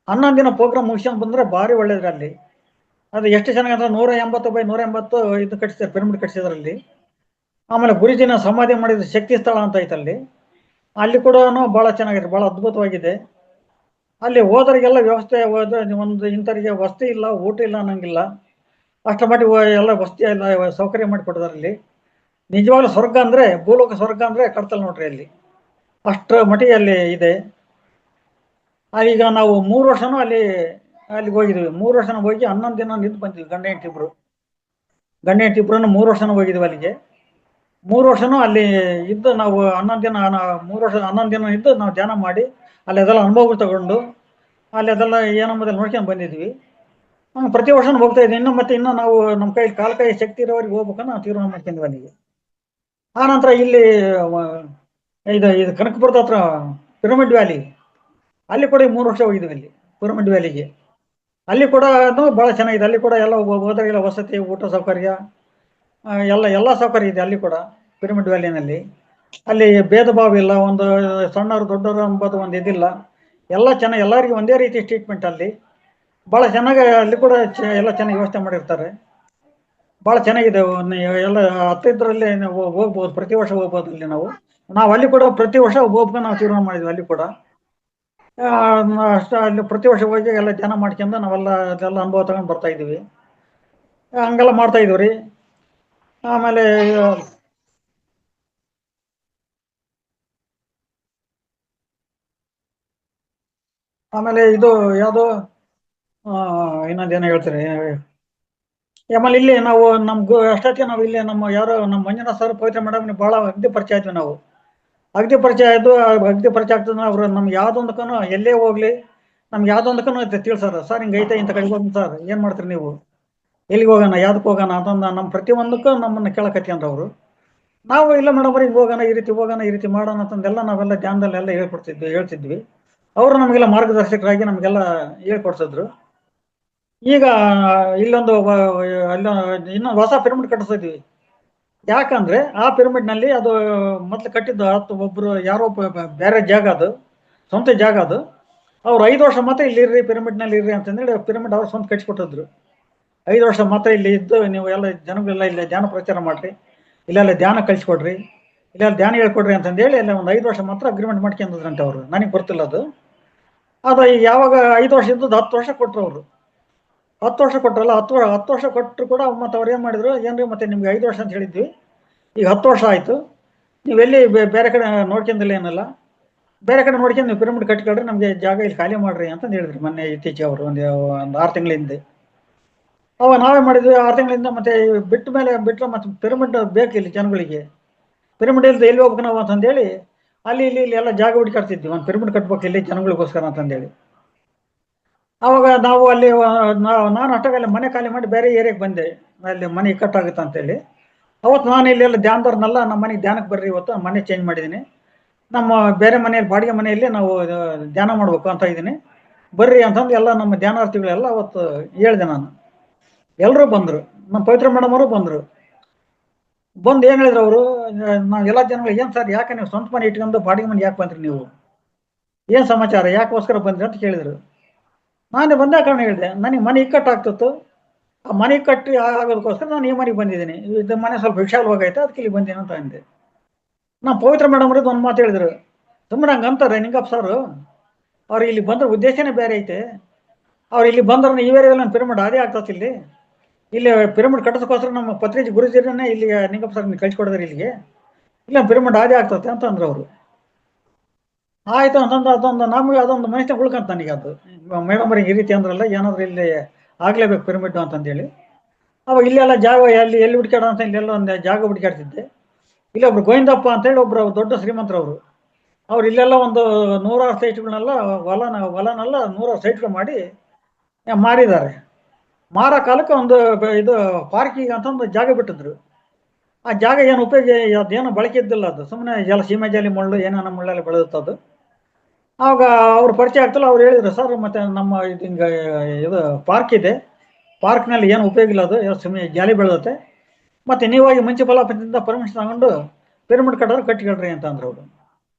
11 ದಿನ ಪ್ರೋಗ್ರಾಮ್ ಮುಗಿಸ್ಕೊಂಡು ಬಂದರೆ ಭಾರಿ ಒಳ್ಳೇದ್ರಿ ಅಲ್ಲಿ. ಅದು ಎಷ್ಟು ಚೆನ್ನಾಗಿ ಅಂದ್ರೆ 180 ಬೈ 180 ಇದು ಕಟ್ಟಿಸಿದ್ದಾರೆ, ಪಿರಮಿಡ್ ಕಟ್ಟಿಸಿದ್ರಲ್ಲಿ. ಆಮೇಲೆ ಗುರುಜಿನ ಸಮಾಧಿ ಮಾಡಿದ ಶಕ್ತಿ ಸ್ಥಳ ಅಂತ ಐತಲ್ಲಿ, ಅಲ್ಲಿ ಕೂಡ ಭಾಳ ಚೆನ್ನಾಗಿದೆ, ಭಾಳ ಅದ್ಭುತವಾಗಿದೆ. ಅಲ್ಲಿ ಹೋದರಿಗೆಲ್ಲ ವ್ಯವಸ್ಥೆ ಒಂದು ಇಂಥವ್ರಿಗೆ ವಸತಿ ಇಲ್ಲ, ಊಟ ಇಲ್ಲ ಅನ್ನಂಗಿಲ್ಲ, ಅಷ್ಟರ ಮಟ್ಟಿಗೆ ಎಲ್ಲ ವಸತಿ ಎಲ್ಲ ಸೌಕರ್ಯ ಮಾಡಿಕೊಟ್ಟಿದ್ದಾರೆ ಅಲ್ಲಿ. ನಿಜವಾಗ್ಲೂ ಸ್ವರ್ಗ ಅಂದರೆ, ಭೂಲೋಕ ಸ್ವರ್ಗ ಅಂದರೆ ಕಟ್ತಲ್ ನೋಡ್ರಿ ಅಲ್ಲಿ, ಅಷ್ಟರ ಮಟ್ಟಿಗೆ ಅಲ್ಲಿ ಇದೆ. ಈಗ ನಾವು 3 ವರ್ಷನೂ ಅಲ್ಲಿಗೆ ಹೋಗಿದ್ವಿ. 3 ವರ್ಷನ ಹೋಗಿ 11 ದಿನ ನಿಂತು ಬಂದ್ವಿ, ಗಂಡ ಹೆಂಡತಿಬ್ರು 3 ವರ್ಷನೂ ಹೋಗಿದ್ವಿ ಅಲ್ಲಿಗೆ. 3 ವರ್ಷನೂ ಅಲ್ಲಿ ಇದ್ದು ನಾವು 11 ದಿನ 3 ವರ್ಷ 11 ದಿನ ಇದ್ದು ನಾವು ಧ್ಯಾನ ಮಾಡಿ ಅಲ್ಲಿ ಅದೆಲ್ಲ ಅನುಭವಗಳು ತಗೊಂಡು ಅಲ್ಲಿ ಅದೆಲ್ಲ ಏನಂಬುದೆಲ್ಲ ನೋಡ್ಕೊಂಡು ಬಂದಿದ್ವಿ. ಪ್ರತಿ ವರ್ಷನೂ ಹೋಗ್ತಾ ಇದ್ವಿ. ಇನ್ನು ನಾವು ನಮ್ಮ ಕೈ ಶಕ್ತಿ ಇರೋವರೆಗೆ ಹೋಗ್ಬೇಕನ್ನ ನಾವು ತೀರ್ಮಾನ ಮಾಡ್ಕೊಂಡ್ವಿ ಅಲ್ಲಿಗೆ. ಆ ನಂತರ ಇಲ್ಲಿ ಇದು ಕನಕಪುರದ ಹತ್ರ ಪಿರಮಿಡ್ ವ್ಯಾಲಿ, ಅಲ್ಲಿ ಕೂಡ 3 ವರ್ಷ ಹೋಗಿದ್ವಿ ಅಲ್ಲಿ ಪಿರಮಿಡ್ ವ್ಯಾಲಿಗೆ. ಅಲ್ಲಿ ಕೂಡ ಭಾಳ ಚೆನ್ನಾಗಿದೆ. ಅಲ್ಲಿ ಕೂಡ ಎಲ್ಲ ಹೋದಾಗೆಲ್ಲ ವಸತಿ, ಊಟ ಸೌಕರ್ಯ ಎಲ್ಲ ಸೌಕರ್ಯ ಇದೆ ಅಲ್ಲಿ ಕೂಡ ಪಿರಮಿಡ್ ವ್ಯಾಲಿನಲ್ಲಿ. ಅಲ್ಲಿ ಭೇದ ಭಾವ ಇಲ್ಲ, ಒಂದು ಸಣ್ಣವರು ದೊಡ್ಡವರು ಅಂಬೋದು ಒಂದು ಇದಿಲ್ಲ, ಎಲ್ಲ ಚೆನ್ನಾಗಿ ಎಲ್ಲರಿಗೂ ಒಂದೇ ರೀತಿ ಟ್ರೀಟ್ಮೆಂಟ್ ಅಲ್ಲಿ. ಭಾಳ ಚೆನ್ನಾಗಿ ಅಲ್ಲಿ ಕೂಡ ಎಲ್ಲ ಚೆನ್ನಾಗಿ ವ್ಯವಸ್ಥೆ ಮಾಡಿರ್ತಾರೆ, ಭಾಳ ಚೆನ್ನಾಗಿದೆ. ಎಲ್ಲ ಹತ್ತಿರದಲ್ಲಿ ನಾವು ಹೋಗ್ಬೋದು, ಪ್ರತಿ ವರ್ಷ ಹೋಗ್ಬೋದು ಅಲ್ಲಿ. ನಾವು ಅಲ್ಲಿ ಕೂಡ ಪ್ರತಿ ವರ್ಷ ಹೋಗ್ಬೇಕು ನಾವು ತೀರ್ಮಾನ ಮಾಡಿದ್ವಿ ಅಲ್ಲಿ ಕೂಡ. ಅಷ್ಟು ಅಲ್ಲಿ ಪ್ರತಿ ವರ್ಷ ಹೋಗಿ ಎಲ್ಲ ಧ್ಯಾನ ಮಾಡ್ಕೊಂಡು ನಾವೆಲ್ಲ ಅದೆಲ್ಲ ಅನುಭವ ತಗೊಂಡು ಬರ್ತಾ ಇದ್ದೀವಿ. ಹಂಗೆಲ್ಲ ಮಾಡ್ತಾ ಇದ್ದೀವಿ ರೀ. ಆಮೇಲೆ ಇದು ಯಾವುದು ಇನ್ನೊಂದೇನೋ ಹೇಳ್ತೀರಿ. ಆಮೇಲೆ ಇಲ್ಲಿ ನಾವು ಅಷ್ಟೊತ್ತಿಗೆ ನಾವು ಇಲ್ಲಿ ನಮ್ಮ ಮಂಜುನಾಥ್ ಸರ್, ಪವಿತ್ರ ಮೇಡಮ್ ಭಾಳ ಅಗ್ದಿ ಪರಿಚಯ ಆಯ್ತು ನಾವು. ಅಗ್ದಿ ಪರಿಚಯ ಆಗ್ತದೆ. ಅವರು ನಮ್ಗೆ ಯಾವುದೊಂದಕ್ಕೂ ಎಲ್ಲೇ ಹೋಗ್ಲಿ ನಮ್ಗೆ ಯಾವುದೊಂದಕ್ಕೂ ತಿಳಿಸೋರು, ಸರ್ ಹಿಂಗೈತೆ ಇಂಥ ಕಡೆಗೆ ಹೋಗಿ ಸರ್ ಏನು ಮಾಡ್ತೀರಿ ನೀವು, ಎಲ್ಲಿಗೆ ಹೋಗೋಣ, ಯಾವ್ದಕ್ಕೆ ಹೋಗೋಣ ಅಂತಂದು ನಮ್ಮ ಪ್ರತಿಯೊಂದಕ್ಕೂ ನಮ್ಮನ್ನು ಕೇಳಕತ್ಕೊಂಡ್ರು ಅವರು. ನಾವು ಇಲ್ಲ ಮೇಡಮ್ ಹಿಂಗೆ ಹೋಗೋಣ, ಈ ರೀತಿ ಮಾಡೋಣ ಅಂತಂದೆಲ್ಲ ನಾವೆಲ್ಲ ಧ್ಯಾನದಲ್ಲೆಲ್ಲ ಹೇಳ್ತಿದ್ವಿ. ಅವರು ನಮಗೆಲ್ಲ ಮಾರ್ಗದರ್ಶಕರಾಗಿ ನಮಗೆಲ್ಲ ಹೇಳ್ಕೊಡ್ಸಿದ್ರು. ಈಗ ಇನ್ನೊಂದು ಹೊಸ ಪಿರಮಿಡ್ ಕಟ್ಟಿಸ್ತಿದ್ವಿ. ಯಾಕಂದ್ರೆ ಆ ಪಿರಮಿಡ್ನಲ್ಲಿ ಅದು ಮೊದಲು ಕಟ್ಟಿದ್ದು ಒಬ್ಬರು ಯಾರೋ ಬೇರೆ ಜಾಗ, ಅದು ಸ್ವಂತ ಜಾಗ. ಅದು ಅವ್ರು 5 ವರ್ಷ ಮಾತ್ರ ಇಲ್ಲಿ ಇರ್ರಿ, ಪಿರಮಿಡ್ನಲ್ಲಿ ಇರ್ರಿ ಅಂತಂದೇಳಿ ಪಿರಮಿಡ್ ಅವ್ರು ಸ್ವಂತ ಕಟ್ಸಿಕೊಟ್ಟಿದ್ರು. 5 ವರ್ಷ ಮಾತ್ರ ಇಲ್ಲಿ ಇದ್ದು ನೀವು ಎಲ್ಲ ಜನಗಳೆಲ್ಲ ಇಲ್ಲಿ ಧ್ಯಾನ ಪ್ರಚಾರ ಮಾಡಿರಿ, ಇಲ್ಲೆಲ್ಲ ಧ್ಯಾನ ಕಲಿಸ್ಕೊಡ್ರಿ, ಇಲ್ಲೆಲ್ಲ ಧ್ಯಾನ ಹೇಳ್ಕೊಡ್ರಿ ಅಂತಂದೇಳಿ ಎಲ್ಲ ಒಂದು 5 ವರ್ಷ ಮಾತ್ರ ಅಗ್ರಿಮೆಂಟ್ ಮಾಡ್ಕೊಂಡಿದ್ರಂತೆ ಅವರು. ನನಗೆ ಗೊತ್ತಿಲ್ಲ ಅದು ಈಗ ಯಾವಾಗ 5 ವರ್ಷ ಇದ್ದದ್ದು 10 ವರ್ಷ ಕೊಟ್ಟರು ಅವರು. 10 ವರ್ಷ ಕೊಟ್ಟರಲ್ಲ, 10 ವರ್ಷ ಕೊಟ್ಟರು ಕೂಡ ಮತ್ತೆ ಅವ್ರು ಏನು ಮಾಡಿದ್ರು, ಏನ್ರಿ ಮತ್ತೆ ನಿಮ್ಗೆ 5 ವರ್ಷ ಅಂತ ಹೇಳಿದ್ವಿ, ಈಗ 10 ವರ್ಷ ಆಯಿತು, ನೀವೆಲ್ಲಿ ಬೇರೆ ಕಡೆ ನೋಡ್ಕೊಂಡಿಲ್ಲ ಏನಲ್ಲ, ಬೇರೆ ಕಡೆ ನೋಡ್ಕೊಂಡು ನೀವು ಪಿರಮಿಡ್ ಕಟ್ಕೊಳ್ರಿ, ನಮಗೆ ಜಾಗ ಇಲ್ಲಿ ಖಾಲಿ ಮಾಡ್ರಿ ಅಂತಂದು ಹೇಳಿದ್ರು ಮೊನ್ನೆ ಇತ್ತೀಚೆಗೆ ಅವರು. ಒಂದು 6 ತಿಂಗಳ ಹಿಂದೆ ಅವಾಗ ನಾವೇ ಮಾಡಿದ್ವಿ. 6 ತಿಂಗಳಿಂದ ಮತ್ತೆ ಬಿಟ್ಟರೆ ಮತ್ತೆ ಪಿರಮಿಡ್ ಬೇಕು ಇಲ್ಲಿ ಜನಗಳಿಗೆ, ಪಿರಮಿಡ್ ಇಲ್ಲದೆ ಎಲ್ಲಿ ಹೋಗ್ಬೇಕು ನಾವು ಅಂತಂದೇಳಿ ಅಲ್ಲಿ ಎಲ್ಲ ಜಾಗ ಹುಡುಕಾಡ್ತಿದ್ವಿ, ಒಂದು ಪಿರಮಿಡ್ ಕಟ್ಬೇಕು ಇಲ್ಲಿ ಜನಗಳಿಗೋಸ್ಕರ ಅಂತಂದೇಳಿ. ಅವಾಗ ನಾವು ಅಲ್ಲಿ ನಾನು ಅಷ್ಟಾಗಲ್ಲಿ ಮನೆ ಖಾಲಿ ಮಾಡಿ ಬೇರೆ ಏರಿಯಾಗೆ ಬಂದೆ, ಅಲ್ಲಿ ಮನೆ ಇಕ್ಕಟ್ಟಾಗುತ್ತೆ ಅಂತೇಳಿ. ಅವತ್ತು ನಾನು ಇಲ್ಲೆಲ್ಲ ಧ್ಯಾನದವ್ರನ್ನೆಲ್ಲ ನಮ್ಮ ಮನೆಗೆ ಧ್ಯಾನಕ್ಕೆ ಬರ್ರಿ, ಇವತ್ತು ಮನೆ ಚೇಂಜ್ ಮಾಡಿದ್ದೀನಿ, ನಮ್ಮ ಬೇರೆ ಮನೆಯಲ್ಲಿ ಬಾಡಿಗೆ ಮನೆಯಲ್ಲಿ ನಾವು ಧ್ಯಾನ ಮಾಡಬೇಕು ಅಂತ ಇದ್ದೀನಿ, ಬರ್ರಿ ಅಂತಂದು ಎಲ್ಲ ನಮ್ಮ ಧ್ಯಾನಾರ್ಥಿಗಳೆಲ್ಲ ಅವತ್ತು ಹೇಳಿದೆ ನಾನು. ಎಲ್ಲರೂ ಬಂದರು, ನಮ್ಮ ಪವಿತ್ರ ಮೇಡಮ್ ಅವರು ಬಂದರು. ಬಂದು ಏನು ಹೇಳಿದ್ರು ಅವರು, ನಾವು ಎಲ್ಲ ಜನಗಳು, ಏನು ಸರ್ ಯಾಕೆ ನೀವು ಸ್ವಂತ ಮನೆ ಇಟ್ಕೊಂಡು ಬಾಡಿಗೆ ಮನೆ ಯಾಕೆ ಬಂದ್ರಿ, ನೀವು ಏನು ಸಮಾಚಾರ, ಯಾಕೋಸ್ಕರ ಬಂದ್ರಿ ಅಂತ ಕೇಳಿದರು. ನಾನೇ ಬಂದ ಕಾರಣ ಹೇಳಿದೆ, ನನಗೆ ಮನೆ ಇಕ್ಕಟ್ಟಾಗ್ತಿತ್ತು, ಆ ಮನೆ ಕಟ್ಟಿ ಆಗೋದಕ್ಕೋಸ್ಕರ ನಾನು ಈ ಮನೆಗೆ ಬಂದಿದ್ದೀನಿ, ಇದು ಮನೆ ಸ್ವಲ್ಪ ವಿಶಾಲವಾಗೈತೆ ಅದಕ್ಕೆ ಇಲ್ಲಿ ಬಂದೀನಿ ಅಂತ ಅಂದೆ. ನಮ್ಮ ಪವಿತ್ರ ಮೇಡಮ್ ಅವ್ರದ್ದು ಒಂದು ಮಾತು ಹೇಳಿದ್ರು, ಸುಮ್ಮನೆ ಹಂಗೆ ಅಂತಾರೆ ನಿಂಗಪ್ಪ ಸರ್, ಅವ್ರು ಇಲ್ಲಿ ಬಂದ್ರೆ ಉದ್ದೇಶನೇ ಬೇರೆ ಐತೆ, ಅವ್ರು ಇಲ್ಲಿ ಬಂದ್ರೆ ಈ ಏರಿಯಾದಲ್ಲಿ ನಮ್ಮ ಪಿರಮಿಡ್ ಅದೇ ಆಗ್ತದೆ, ಇಲ್ಲಿ ಪಿರಮಿಡ್ ಕಟ್ಟೋದಕ್ಕೋಸ್ಕರ ನಮ್ಮ ಪತ್ರಿಜಿ ಗುರುಜಿರನ್ನೇ ಇಲ್ಲಿ ನಿಂಗಪ್ಪ ಸರ್ ನೀವು ಕಳಿಸ್ಕೊಡಿದ್ರೆ ಇಲ್ಲಿಗೆ, ಇಲ್ಲ ಪಿರಮಿಡ್ ಅದೇ ಆಗ್ತದೆ ಅಂತಂದ್ರು ಅವರು. ಆಯಿತು ಅಂತಂದು ಅದೊಂದು ನಮಗೆ ಅದೊಂದು ಮನುಷ್ಯ ಉಳ್ಕಂತ ನನಗೆ, ಅದು ಮೇಡಮ್ ಅವ್ರಿಗೆ ಈ ರೀತಿ ಅಂದ್ರಲ್ಲ, ಏನಾದರೂ ಇಲ್ಲಿ ಆಗಲೇಬೇಕು ಪಿರಮಿಡ್ ಅಂತಂದೇಳಿ. ಅವಾಗ ಇಲ್ಲೆಲ್ಲ ಜಾಗ ಎಲ್ಲಿ ಹುಡುಕಾಡೋ ಅಂತ ಇಲ್ಲೆಲ್ಲ ಒಂದು ಜಾಗ ಹುಡುಕಾಡ್ತಿದ್ದೆ. ಇಲ್ಲೊಬ್ರು ಗೋವಿಂದಪ್ಪ ಅಂತೇಳಿ ಒಬ್ಬರು ದೊಡ್ಡ ಶ್ರೀಮಂತರವರು, ಅವ್ರು ಇಲ್ಲೆಲ್ಲ ಒಂದು 100 ಸೈಟ್ಗಳನ್ನೆಲ್ಲ ಹೊಲನೆಲ್ಲ 100 ಸೈಟ್ಗಳು ಮಾರಿದ್ದಾರೆ. ಮಾರೋ ಕಾಲಕ್ಕೆ ಒಂದು ಇದು ಪಾರ್ಕಿಂಗ್ ಅಂತ ಒಂದು ಜಾಗ ಬಿಟ್ಟಿದ್ರು. ಆ ಜಾಗ ಏನು ಉಪಯೋಗ, ಅದೇನು ಬಳಕೆ ಇದ್ದಿಲ್ಲ, ಅದು ಸುಮ್ಮನೆ ಸೀಮೆ ಜಾಲಿ ಮುಳ್ಳು ಏನೇನೋ ಮುಳ್ಳೆಲ್ಲ ಬೆಳೆದುತ್ತದು. ಆವಾಗ ಅವ್ರು ಪರಿಚಯ ಆಗ್ತಲ್ಲ, ಅವ್ರು ಹೇಳಿದ್ರು, ಸರ್ ಮತ್ತು ನಮ್ಮ ಇದು ಪಾರ್ಕ್ ಇದೆ, ಪಾರ್ಕ್ನಲ್ಲಿ ಏನು ಉಪಯೋಗ ಇಲ್ಲ, ಅದು ಸುಮ್ಮನೆ ಜಾಲಿ ಬೆಳೆದತ್ತೆ, ಮತ್ತು ನೀವಾಗಿ ಮುನ್ಸಿಪಲ್ ಆಫೀಸಿಂದ ಪರ್ಮಿಷನ್ ತಗೊಂಡು ಪಿರಮಿಡ್ ಕಟ್ಟೋರು ಕಟ್ಟಿಕೊಳ್ರಿ ಅಂತ ಅಂದ್ರು ಅವರು.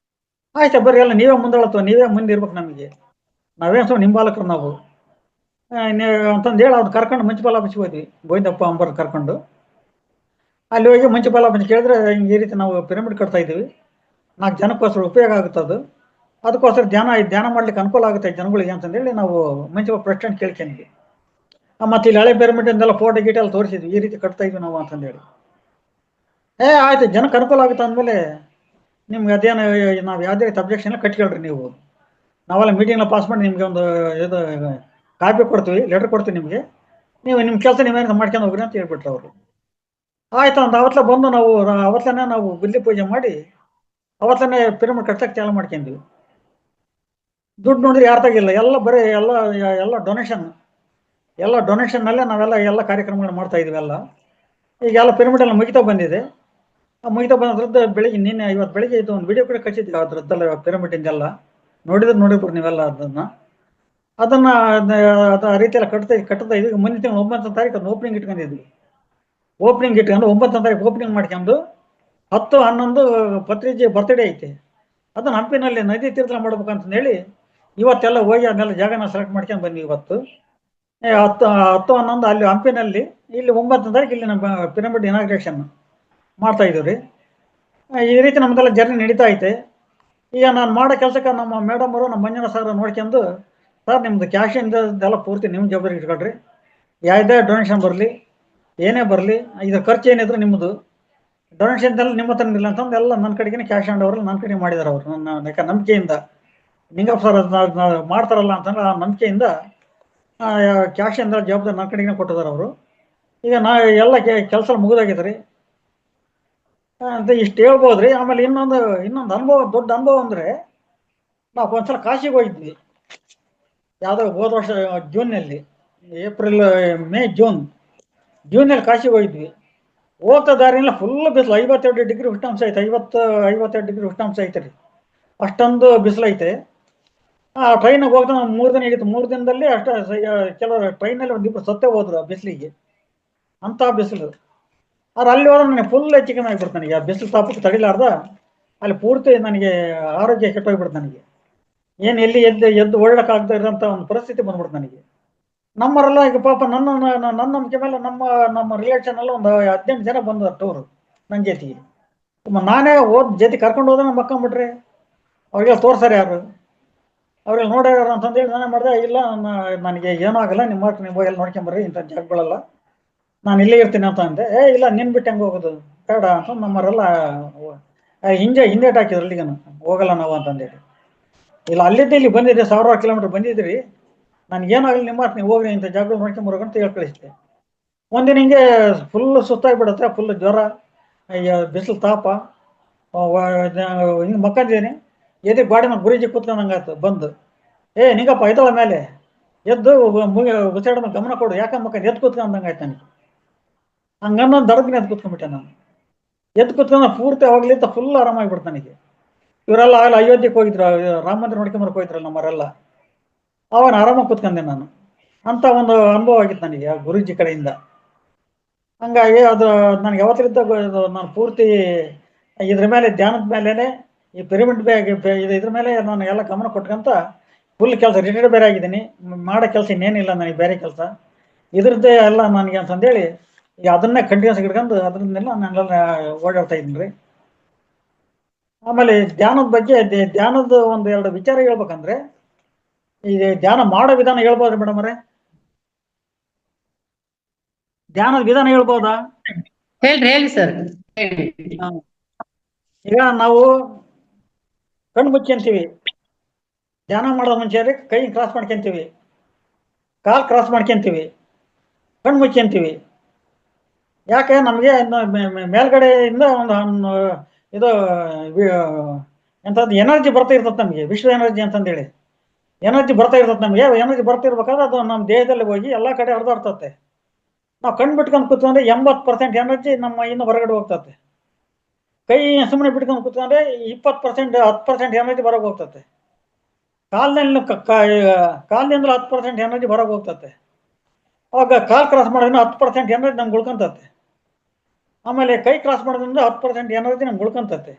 ಆಯ್ತಾ ಬರ್ರಿ ಎಲ್ಲ ನೀವೇ ಮುಂದಾಳತ್ವ, ನೀವೇ ಮುಂದೆ ಇರ್ಬೇಕು ನಮಗೆ, ನಾವೇನು ಸ್ವಲ್ಪ ನಿಂಬಾಲಕರು ನಾವು ಅಂತಂದು ಹೇಳಿ ಅವ್ರು ಕರ್ಕೊಂಡು ಮಂಚಿಪಾಲ ಹಚ್ಚಿ ಹೋದ್ವಿ, ಗೋವಿಂದಪ್ಪ ಅಂಬರ್ ಕರ್ಕೊಂಡು. ಅಲ್ಲಿ ಹೋಗಿ ಮಂಚಿಪಾಲ ಹಚ್ಚಿ ಕೇಳಿದ್ರೆ ಹಿಂಗೆ ಈ ರೀತಿ ನಾವು ಪಿರಮಿಡ್ ಕಟ್ತಾ ಇದ್ದೀವಿ, 4 ಜನಕ್ಕೋಸ್ಕರ ಉಪಯೋಗ ಆಗುತ್ತೆ ಅದು, ಅದಕ್ಕೋಸ್ಕರ ಧ್ಯಾನ ಮಾಡ್ಲಿಕ್ಕೆ ಅನುಕೂಲ ಆಗುತ್ತೆ ಜನಗಳಿಗೆ ಅಂತಂದೇಳಿ ನಾವು ಮಂಚಿಪಾಲ ಪ್ರೆಸಿಡೆಂಟ್ ಕೇಳ್ಕೊಂಡ್ವಿ. ಮತ್ತೆ ಇಲ್ಲಿ ಹಳೆ ಪಿರಮಿಡ್ ಫೋಟೋ ಗೀಟ ಎಲ್ಲ ತೋರಿಸಿದ್ವಿ, ಈ ರೀತಿ ಕಟ್ತಾ ಇದ್ವಿ ನಾವು ಅಂತಂದೇಳಿ. ಆಯ್ತು ಜನಕ್ಕೆ ಅನುಕೂಲ ಆಗುತ್ತೆ ಅಂದಮೇಲೆ ನಿಮ್ಗೆ ಅದೇನು ನಾವು ಯಾವುದೇ ರೀತಿ ಅಬ್ಜೆಕ್ಷನ್ ಕಟ್ಕೊಳ್ರಿ ನೀವು, ನಾವೆಲ್ಲ ಮೀಟಿಂಗ್ನ ಪಾಸ್ ಮಾಡಿ ನಿಮಗೆ ಒಂದು ಇದು ಕಾಪಿ ಕೊಡ್ತೀವಿ, ಲೆಟರ್ ಕೊಡ್ತೀವಿ ನಿಮಗೆ, ನೀವು ನಿಮ್ಮ ಕೆಲಸ ನೀವೇನು ಮಾಡ್ಕೊಂಡು ಹೋಗ್ರಿ ಅಂತ ಹೇಳ್ಬಿಟ್ರು ಅವರು. ಆಯ್ತು ಅಂತ ಅವತ್ತೇ ಬಂದು ಅವತ್ತೇ ನಾವು ಬಿಲ್ಲಿ ಪೂಜೆ ಮಾಡಿ ಅವತ್ತೇ ಪಿರಮಿಡ್ ಕಟ್ಟಕ್ಕೆ ಚಾಲು ಮಾಡ್ಕೊಂಡ್ವಿ. ದುಡ್ಡು ನೋಡಿದ್ರೆ ಯಾರ್ದಾಗಿಲ್ಲ, ಎಲ್ಲ ಬರೀ ಎಲ್ಲ ಡೊನೇಷನ್ನಲ್ಲೇ ನಾವೆಲ್ಲ ಎಲ್ಲ ಕಾರ್ಯಕ್ರಮಗಳು ಮಾಡ್ತಾ ಇದ್ವಿ ಎಲ್ಲ. ಈಗ ಎಲ್ಲ ಪಿರಮಿಡ್ ಎಲ್ಲ ಮುಗಿತಾ ಬಂದಿದೆ. ಮುಗಿತಾ ಬಂದ್ರದ್ದು ಬೆಳಿಗ್ಗೆ ಇವತ್ತು ಬೆಳಿಗ್ಗೆ ಇದು ಒಂದು ವಿಡಿಯೋ ಕೂಡ ಕಳಿಸಿದ್ವಿ ಅದ್ರದ್ದೆಲ್ಲ ಪಿರಮಿಡಿಂದೆಲ್ಲ ನೋಡಿರ್ಬೋದು ನೀವೆಲ್ಲ ಅದನ್ನು ಆ ರೀತಿಯೆಲ್ಲ ಕಟ್ತಾ ಇದ್ವಿ. ಮುಂದಿನ ತಿಂಗಳು 9ನೇ ತಾರೀಕು ಅದನ್ನ ಓಪನಿಂಗ್ ಇಟ್ಕೊಂಡಿದ್ವಿ. ಓಪನಿಂಗ್ ಇಟ್ಕೊಂಡು 9ನೇ ತಾರೀಕು ಓಪನಿಂಗ್ ಮಾಡ್ಕೊಂಡು 10, 11 ಪತ್ರಿಜಿ ಬರ್ತ್ಡೇ ಐತೆ, ಅದನ್ನು ಹಂಪಿನಲ್ಲಿ ನದಿ ತೀರ್ಥ ಮಾಡ್ಬೇಕಂತ ಹೇಳಿ ಇವತ್ತೆಲ್ಲ ಹೋಗಿ ಅದನ್ನೆಲ್ಲ ಜಾಗನ ಸೆಲೆಕ್ಟ್ ಮಾಡ್ಕೊಂಡು ಬಂದ್ವಿ. ಇವತ್ತು 10, 11 ಅಲ್ಲಿ ಹಂಪಿನಲ್ಲಿ, ಇಲ್ಲಿ 9ನೇ ತಾರೀಕು ಇಲ್ಲಿ ನಮ್ಮ ಪಿರಮಿಡ್ ಇನಾಗ್ರೇಷನ್ ಮಾಡ್ತಾ ಇದ್ದೀವಿ ರೀ. ಈ ರೀತಿ ನಮ್ದೆಲ್ಲ ಜರ್ನಿ ನಡೀತಾ ಐತೆ. ಈಗ ನಾನು ಮಾಡೋ ಕೆಲಸಕ್ಕೆ ನಮ್ಮ ಮೇಡಮ್ ಅವರು, ನಮ್ಮ ಮಂಜುನಾಥ ಸರ್ ನೋಡ್ಕೊಂಡು, ಸರ್ ನಿಮ್ದು ಕ್ಯಾಶಿಂದೆಲ್ಲ ಪೂರ್ತಿ ನಿಮ್ಮ ಜವಾಬ್ದಾರಿ ಇಟ್ಕೊಳ್ರಿ, ಯಾವುದೇ ಡೊನೇಷನ್ ಬರಲಿ ಏನೇ ಬರಲಿ ಇದ್ರ ಖರ್ಚು ಏನಿದ್ರು ನಿಮ್ಮದು, ಡೊನೇಷನ್ದೆಲ್ಲ ನಿಮ್ಮ ಹತ್ರ ಇಲ್ಲ ಅಂತಂದು ಎಲ್ಲ ನನ್ನ ಕಡೆಗೆ ಕ್ಯಾಶ್ ಆ್ಯಂಡ್ ಓವರ್ ನನ್ನ ಕಡೆ ಮಾಡಿದಾರೆ ಅವರು. ನನ್ನ ನಂಬಿಕೆಯಿಂದ ನಿಂಗಪ್ಪ ಸರ್ ಮಾಡ್ತಾರಲ್ಲ ಅಂತಂದ್ರೆ ಆ ನಂಬಿಕೆಯಿಂದ ಕ್ಯಾಶ್ ಅಂದ ಜವಾಬ್ದಾರಿ ನನ್ನ ಕಡೆಗೆ ಕೊಟ್ಟಿದ್ದಾರೆ ಅವರು. ಈಗ ಎಲ್ಲ ಕೆಲಸ ಮುಗಿದಾಗಿದ್ದಾರೆ ಅಂತ ಇಷ್ಟು ಹೇಳ್ಬೋದ್ರಿ. ಆಮೇಲೆ ಇನ್ನೊಂದು ಅನುಭವ, ದೊಡ್ಡ ಅನುಭವ ಅಂದರೆ, ನಾವು ಒಂದ್ಸಲ ಕಾಶಿಗೆ ಹೋಗಿದ್ವಿ, ಯಾವುದೋ ಹೋದ ವರ್ಷ ಜೂನ್ನಲ್ಲಿ, ಜೂನ್ನಲ್ಲಿ ಕಾಶಿಗೆ ಹೋಗಿದ್ವಿ. ಹೋಗ್ತಾ ದಾರಿಯಲ್ಲ ಫುಲ್ ಬಿಸಿಲು, 52 ಡಿಗ್ರಿ ಉಷ್ಣಾಂಶ ಐತೆ, 52 ಡಿಗ್ರಿ ಉಷ್ಣಾಂಶ ಐತೆ ರೀ, ಅಷ್ಟೊಂದು ಬಿಸಿಲು ಐತೆ. ಟ್ರೈನಿಗೆ ಹೋಗ್ತಾ ನಾವು 3 ದಿನ ಹಿಡಿತು. 3 ದಿನದಲ್ಲಿ ಕೆಲವರು ಟ್ರೈನಲ್ಲಿ ಒಂದಿಬ್ಬರು ಸತ್ತೇ ಹೋದ್ರು ಆ ಬಿಸಿಲಿಗೆ, ಅಂಥ ಬಿಸಿಲು. ಆದ್ರೆ ಅಲ್ಲಿ ಹೋದ್ರೆ ನನಗೆ ಫುಲ್ ಚಿಕನ್ ಆಗಿಬಿಡ್ತು, ನನಗೆ ಆ ಬಿಸಿಲು ತಾಪಕ್ಕೆ ತಡಿಲಾರ್ದ ಅಲ್ಲಿ ಪೂರ್ತಿ ನನಗೆ ಆರೋಗ್ಯ ಕೆಟ್ಟೋಗ್ಬಿಡ್ತು. ನನಗೆ ಎಲ್ಲಿ ಎದ್ದು ಓಡಾಡೋಕ್ಕಾಗದೇ ಇರೋಂಥ ಒಂದು ಪರಿಸ್ಥಿತಿ ಬಂದ್ಬಿಡ್ತು ನನಗೆ. ನಮ್ಮವರೆಲ್ಲ ಈಗ ಪಾಪ ನನ್ನ ನಂಬಿಕೆ ಮೇಲೆ ನಮ್ಮ ರಿಲೇಷನ್ ಎಲ್ಲ ಒಂದು 18 ಜನ ಬಂದ ಟೂರು ನನ್ನ ಜೊತೆಗೆ. ನಾನೇ ಜೊತೆ ಕರ್ಕೊಂಡು ಹೋದ್ರೆ ಮಕ್ಕೊಂಬಿಟ್ರೆ ಅವ್ರಿಗೆಲ್ಲ ತೋರ್ಸಾರೆ ಯಾರು, ಅವ್ರಿಗೆ ನೋಡ್ಯಾರ ಅಂತಂದೇಳಿ ನಾನೇ ಮಾಡಿದೆ. ಇಲ್ಲ ನನಗೆ ಏನೂ ಆಗಲ್ಲ, ನೀವು ಎಲ್ಲ ನೋಡ್ಕೊಂಬರ್ರಿ, ಇಂಥ ಜಾಗಗಳೆಲ್ಲ ನಾನು ಇಲ್ಲೇ ಇರ್ತೀನಿ ಅಂತ ಅಂದೆ. ಇಲ್ಲ ನಿನ್ನ ಬಿಟ್ಟು ಹೆಂಗೆ ಹೋಗೋದು, ಬೇಡ ಅಂತ ನಮ್ಮವರೆಲ್ಲ ಹಿಂದೇಟ್ ಹಾಕಿದ್ರು, ಅಲ್ಲಿಗೆ ಹೋಗಲ್ಲ ನಾವು ಅಂತಂದೇಳಿ. ಇಲ್ಲ ಅಲ್ಲಿದ್ದೆ ಇಲ್ಲಿ ಬಂದಿದ್ದೆ, 1000 ಕಿಲೋಮೀಟರ್ ಬಂದಿದ್ರಿ, ನನಗೇನಾಗಲಿ ನಿಮ್ಮ ನೀವು ಹೋಗ್ರಿ, ಇಂಥ ಜಾಗಗಳು ನೋಡ್ಕೊಂಬರೋಕೆ ಅಂತ ಹೇಳಿ ಕಳಿಸಿದೆ. ಒಂದಿನ ಹಿಂಗೆ ಫುಲ್ ಸುಸ್ತಾಗಿಬಿಡುತ್ತೆ, ಫುಲ್ ಜ್ವರ, ಬಿಸಿಲು ತಾಪ, ಹಿಂಗೆ ಮಕ್ಕಂದಿದ್ದೀನಿ. ಎದೆ ಗಾಡಿ ಮೇಲೆ ಗುರುಜಿ ಕೂತ್ಕೊಂಡಂಗೆ ಆಯ್ತು ಬಂದು, ನಿಂಗಪ್ಪ ಇದಳ ಮೇಲೆ ಎದ್ದು ಉಸಿರಾಡ ಮೇಲೆ ಗಮನ ಕೊಡು, ಯಾಕಂದ್ರೆ ಮಕ್ಕ ಎದ್ದು ಕೂತ್ಕೊಂಡಂಗೆ ಆಯ್ತು ನನಗೆ. ಹಂಗನ್ನ ದಡದಿನ ಎದ್ದು ಕೂತ್ಕೊಂಡ್ಬಿಟ್ಟೆ ನಾನು. ಎದ್ದು ಕೂತ್ಕೊಂಡು ಪೂರ್ತಿ ಅವಾಗಲಿಂದ ಫುಲ್ ಆರಾಮಾಗಿಬಿಡ್ತು ನನಗೆ. ಇವರೆಲ್ಲ ಆಗಲ್ಲ ಅಯೋಧ್ಯೆಗೆ ಹೋಗಿದ್ರು, ರಾಮ ಮಂದಿರ ನೋಡ್ಕೊಂಬರಕ್ಕೆ ಹೋಗಿದ್ರಲ್ಲ ನಮ್ಮವರೆಲ್ಲ, ಅವಾಗ ಆರಾಮಾಗಿ ಕೂತ್ಕೊಂಡೆ ನಾನು. ಅಂಥ ಒಂದು ಅನುಭವ ಆಗಿತ್ತು ನನಗೆ ಆ ಗುರೂಜಿ ಕಡೆಯಿಂದ. ಹಂಗಾಗಿ ಅದು ನನಗೆ ಯಾವತ್ತಿದ್ದ ನಾನು ಪೂರ್ತಿ ಇದ್ರ ಮೇಲೆ, ಧ್ಯಾನದ ಮೇಲೇ, ಈ ಪಿರಮಿಡ್ ಇದ್ರ ಮೇಲೆ ನಾನು ಎಲ್ಲ ಗಮನ ಕೊಟ್ಕೊಂತ ಫುಲ್ ಕೆಲಸ ರಿಟೈರ್ಡ್ ಬೇರೆ ಆಗಿದ್ದೀನಿ. ಮಾಡೋ ಕೆಲಸ ಇನ್ನೇನಿಲ್ಲ ನನಗೆ, ಬೇರೆ ಕೆಲಸ ಇದ್ರದ್ದೇ ಎಲ್ಲ ನನಗೆ ಅಂತಂದೇಳಿ ಈಗ ಅದನ್ನೇ ಕಂಟಿನ್ಯೂಸ್ ಹಿಡ್ಕೊಂಡು ಅದರಿಂದೆಲ್ಲ ನಾನೆಲ್ಲ ಓಡಾಡ್ತಾ ಇದ್ದೀನಿ ರೀ. ಆಮೇಲೆ ಧ್ಯಾನದ ಬಗ್ಗೆ, ಧ್ಯಾನದ ಒಂದು 2 ವಿಚಾರ ಹೇಳ್ಬೇಕಂದ್ರೆ, ಈ ಧ್ಯಾನ ಮಾಡೋ ವಿಧಾನ ಹೇಳ್ಬೋದ್ರಿ ಮೇಡಮ್ ಅವರೇ? ಧ್ಯಾನದ ವಿಧಾನ ಹೇಳ್ಬೋದಾ? ಹೇಳಿ ಸರ್. ಈಗ ನಾವು ಕಣ್ಣು ಮುಚ್ಕೊಂತೀವಿ, ಧ್ಯಾನ ಮಾಡೋದು ಮುಂಚೆ ಕೈ ಕ್ರಾಸ್ ಮಾಡ್ಕೊಂತೀವಿ, ಕಾಲು ಕ್ರಾಸ್ ಮಾಡ್ಕೊಂತೀವಿ, ಕಣ್ಣು ಮುಚ್ಕೊಂತೀವಿ. ಯಾಕೆ ನಮಗೆ ಮೇಲ್ಗಡೆಯಿಂದ ಒಂದು ಇದು ಎಂಥದ್ದು ಎನರ್ಜಿ ಬರ್ತಾ ಇರ್ತದೆ ನಮಗೆ, ವಿಶ್ವ ಎನರ್ಜಿ ಅಂತಂದೇಳಿ ಎನರ್ಜಿ ಬರ್ತಾ ಇರ್ತದೆ ನಮಗೆ. ಎನರ್ಜಿ ಬರ್ತಿರ್ಬೇಕಾದ್ರೆ ಅದು ನಮ್ಮ ದೇಹದಲ್ಲಿ ಹೋಗಿ ಎಲ್ಲ ಕಡೆ ಹರಿದಾಡ್ತತೆ. ನಾವು ಕಣ್ಣು ಬಿಟ್ಕೊಂಡು ಕೂತ್ಕೊಂಡ್ರೆ 80% ಎನರ್ಜಿ ನಮ್ಮ ಇನ್ನು ಹೊರಗಡೆ ಹೋಗ್ತದೆ. ಕೈ ಸುಮ್ಮನೆ ಬಿಟ್ಕೊಂಡು ಕೂತ್ಕೊಂಡ್ರೆ 20%, 10% ಎನರ್ಜಿ ಹೊರಗೆ ಹೋಗ್ತದೆ. ಕಾಲಿನಿಂದ 10% ಎನರ್ಜಿ ಹೊರಗೆ ಹೋಗ್ತದೆ. ಅವಾಗ ಕಾಲು ಕ್ರಾಸ್ ಮಾಡೋದ್ರಿಂದ 10% ಎನರ್ಜಿ ನಮ್ಗೆ ಉಳ್ಕೊಂತತೆ. ಆಮೇಲೆ ಕೈ ಕ್ರಾಸ್ ಮಾಡೋದ್ರಿಂದ 10% ಎನರ್ಜಿ ನಮ್ಗೆ ಉಳ್ಕೊಂತತೆ.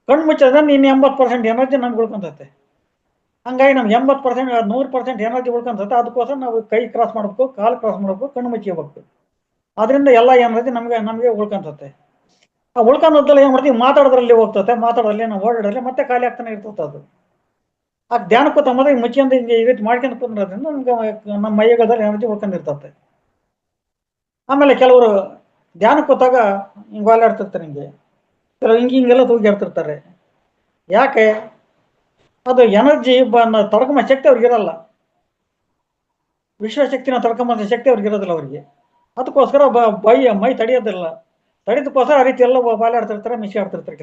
ಕಣ್ಣು ಮುಚ್ಚಿದ್ರೆ ಇನ್ನು 80% ಎನರ್ಜಿ ನಮ್ಗೆ ಉಳ್ಕೊಂತೈತೆ. ಹಂಗಾಗಿ ನಮ್ಗೆ 80% 100% ಎನರ್ಜಿ ಉಳ್ಕೊಂತೈತೆ. ಅದಕ್ಕೋಸ್ಕರ ನಾವು ಕೈ ಕ್ರಾಸ್ ಮಾಡ್ಬೇಕು, ಕಾಲು ಕ್ರಾಸ್ ಮಾಡ್ಬೇಕು, ಕಣ್ಣು ಮುಚ್ಚಿಬೇಕು. ಅದರಿಂದ ಎಲ್ಲ ಎನರ್ಜಿ ನಮಗೆ ಉಳ್ಕೊಂತೈತೆ. ಆ ಉಳ್ಕೊಂಡದ್ದೆಲ್ಲ ಏನು ಮಾಡ್ತೀವಿ, ಮಾತಾಡೋದ್ರಲ್ಲಿ ಹೋಗ್ತತೆ, ಮಾತಾಡೋದ್ರಲ್ಲಿ ನಾವು ಓಡಾಡೋದ್ರಲ್ಲಿ ಮತ್ತೆ ಖಾಲಿ ಆಗ್ತಾನೆ ಇರ್ತದೆ ಅದು. ಆ ಧ್ಯಾನ ಕೂತ ಮತ್ತೆ ಮುಚ್ಚಿಂದ ಹಿಂಗೆ ಈ ರೀತಿ ಮಾಡ್ಕೊಂಡು ಕೂತ್ರೋದ್ರಿಂದ ನಮ್ಗೆ ನಮ್ಮ ಮೈಗಳಲ್ಲಿ ಎನರ್ಜಿ ಉಳ್ಕೊಂಡಿರ್ತತೆ. ಆಮೇಲೆ ಕೆಲವರು ಧ್ಯಾನ ಕೂತಾಗ ಹಿಂಗೆ ಓಲಾಡ್ತಿರ್ತಾರೆ, ಕೆಲವು ಹಿಂಗೆಲ್ಲ ತೂಗಿಡ್ತಿರ್ತಾರೆ. ಯಾಕೆ? ಅದು ಎನರ್ಜಿ ತಡ್ಕೊಂಬ ಶಕ್ತಿ ಅವ್ರಿಗಿರಲ್ಲ, ವಿಶ್ವಶಕ್ತಿನ ತಡ್ಕೊಂಬಂದ ಶಕ್ತಿ ಅವ್ರಿಗಿರೋದಿಲ್ಲ ಅವ್ರಿಗೆ. ಅದಕ್ಕೋಸ್ಕರ ಮೈ ತಡೆಯೋದಿಲ್ಲ. ತಡೆದಕ್ಕೋಸ್ಕರ ಆ ರೀತಿ ಎಲ್ಲ ಬಾಲಾಡ್ತಿರ್ತಾರೆ, ಮಿಶಿ ಆಡ್ತಿರ್ತಾರೆ.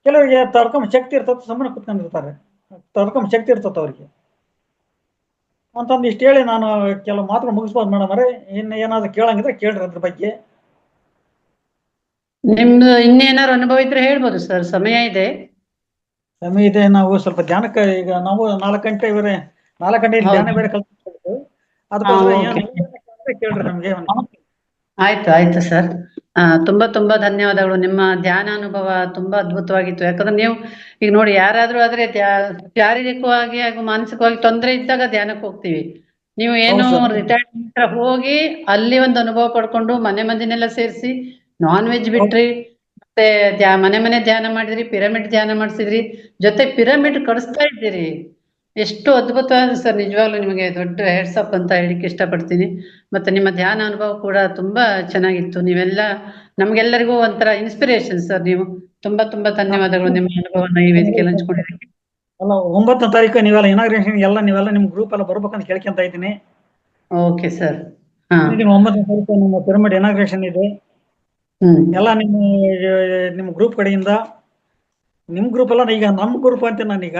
ಕೆಲವರಿಗೆ ತಡ್ಕೊಂಬ ಶಕ್ತಿ ಇರ್ತದೆ, ಸುಮ್ಮನೆ ಕುತ್ಕೊಂಡಿರ್ತಾರೆ. ತಡ್ಕೊಂಬ ಶಕ್ತಿ ಇರ್ತದೆ ಅವ್ರಿಗೆ ಅಂತಂದು ಇಷ್ಟು ಹೇಳಿ ನಾನು ಕೆಲವು ಮಾತುಗಳು ಮುಗಿಸ್ಬೋದು ಮೇಡಮ್ ಅವರೇ. ಇನ್ನು ಏನಾದ್ರು ಕೇಳಂಗಿದ್ರೆ ಕೇಳ್ರಿ ಅದ್ರ ಬಗ್ಗೆ. ನಿಮ್ದು ಇನ್ನೇನಾದ್ರು ಅನುಭವ ಇದ್ರೆ ಹೇಳ್ಬೋದು ಸರ್, ಸಮಯ ಇದೆ. ಸಮಯ ಇದೆ. ನಾವು ಸ್ವಲ್ಪ ಧ್ಯಾನಕ್ಕೆ ಈಗ ನಾವು 4 ಗಂಟೆ ಧ್ಯಾನ ಬೇರೆ ಕಲ್ತ್ಬೇಕು. ಅದಕ್ಕೋಸ್ಕರ ಕೇಳ್ರಿ ನಮ್ಗೆ. ಆಯ್ತು ಸರ್. ತುಂಬಾ ಧನ್ಯವಾದಗಳು. ನಿಮ್ಮ ಧ್ಯಾನ ಅನುಭವ ತುಂಬಾ ಅದ್ಭುತವಾಗಿತ್ತು. ಯಾಕಂದ್ರೆ ನೀವು ಈಗ ನೋಡಿ, ಯಾರಾದ್ರೂ ಆದ್ರೆ ಶಾರೀರಿಕವಾಗಿ ಹಾಗೂ ಮಾನಸಿಕವಾಗಿ ತೊಂದರೆ ಇದ್ದಾಗ ಧ್ಯಾನಕ್ಕೆ ಹೋಗ್ತೀವಿ. ನೀವು ಏನು ರಿಟೈರ್ಮೆಂಟ್ ಹೋಗಿ ಅಲ್ಲಿ ಒಂದು ಅನುಭವ ಪಡ್ಕೊಂಡು ಮನೆ ಮಂದಿನೆಲ್ಲ ಸೇರಿಸಿ ನಾನ್ ವೆಜ್ ಬಿಟ್ರಿ, ಮತ್ತೆ ಮನೆ ಧ್ಯಾನ ಮಾಡಿದ್ರಿ, ಪಿರಮಿಡ್ ಧ್ಯಾನ ಮಾಡಿಸಿದ್ರಿ, ಜೊತೆ ಪಿರಮಿಡ್ ಕಡಿಸ್ತಾ ಇದ್ದೀರಿ. ಎಷ್ಟು ಅದ್ಭುತವಾದ ಸರ್, ನಿಜವಾಗ್ಲೂ ನಿಮಗೆ ದೊಡ್ಡ ಹೆಡ್ಸ್ ಅಪ್ ಅಂತ ಹೇಳಿಕ್ಕೆ ಇಷ್ಟಪಡ್ತೀನಿ. ಮತ್ತೆ ನಿಮ್ಮ ಧ್ಯಾನ ಅನುಭವ ಕೂಡ ತುಂಬಾ ಚೆನ್ನಾಗಿತ್ತು. ನೀವೆಲ್ಲ ನಮ್ಗೆಲ್ಲರಿಗೂ ಒಂಥರ ಇನ್ಸ್ಪಿರೇಷನ್ ಸರ್. ನೀವು ತುಂಬಾ ಧನ್ಯವಾದಗಳು ನಿಮ್ಮ ಅನುಭವನ ಈ ವೇದಿಕೆಯಲ್ಲಿ ಹಂಚ್ಕೊಂಡಿದ್ದಕ್ಕೆ. ಅಲ್ಲ, 9ನೇ ತಾರೀಕು ನೀವೆಲ್ಲ ಇನಾಗ್ರೇಷನ್ ನೀವೆಲ್ಲ ನಿಮ್ ಗ್ರೂಪ್ ಎಲ್ಲ ಬರ್ಬೇಕಂತ ಕೇಳ್ಕೊಂತ ಇದ್ದೀನಿ. Okay sir. 9ನೇ ತಾರೀಕು ನಿಮ್ಮ ಪಿರಮಿಡ್ ಇನಾಗ್ರೇಷನ್ ಇದೆ. ಎಲ್ಲ ನಿಮ್ಮ ಗ್ರೂಪ್ ಕಡೆಯಿಂದ, ನಿಮ್ ಗ್ರೂಪ್ ಎಲ್ಲ ಈಗ ನಮ್ ಗ್ರೂಪ್ ಅಂತ ನಾನೀಗ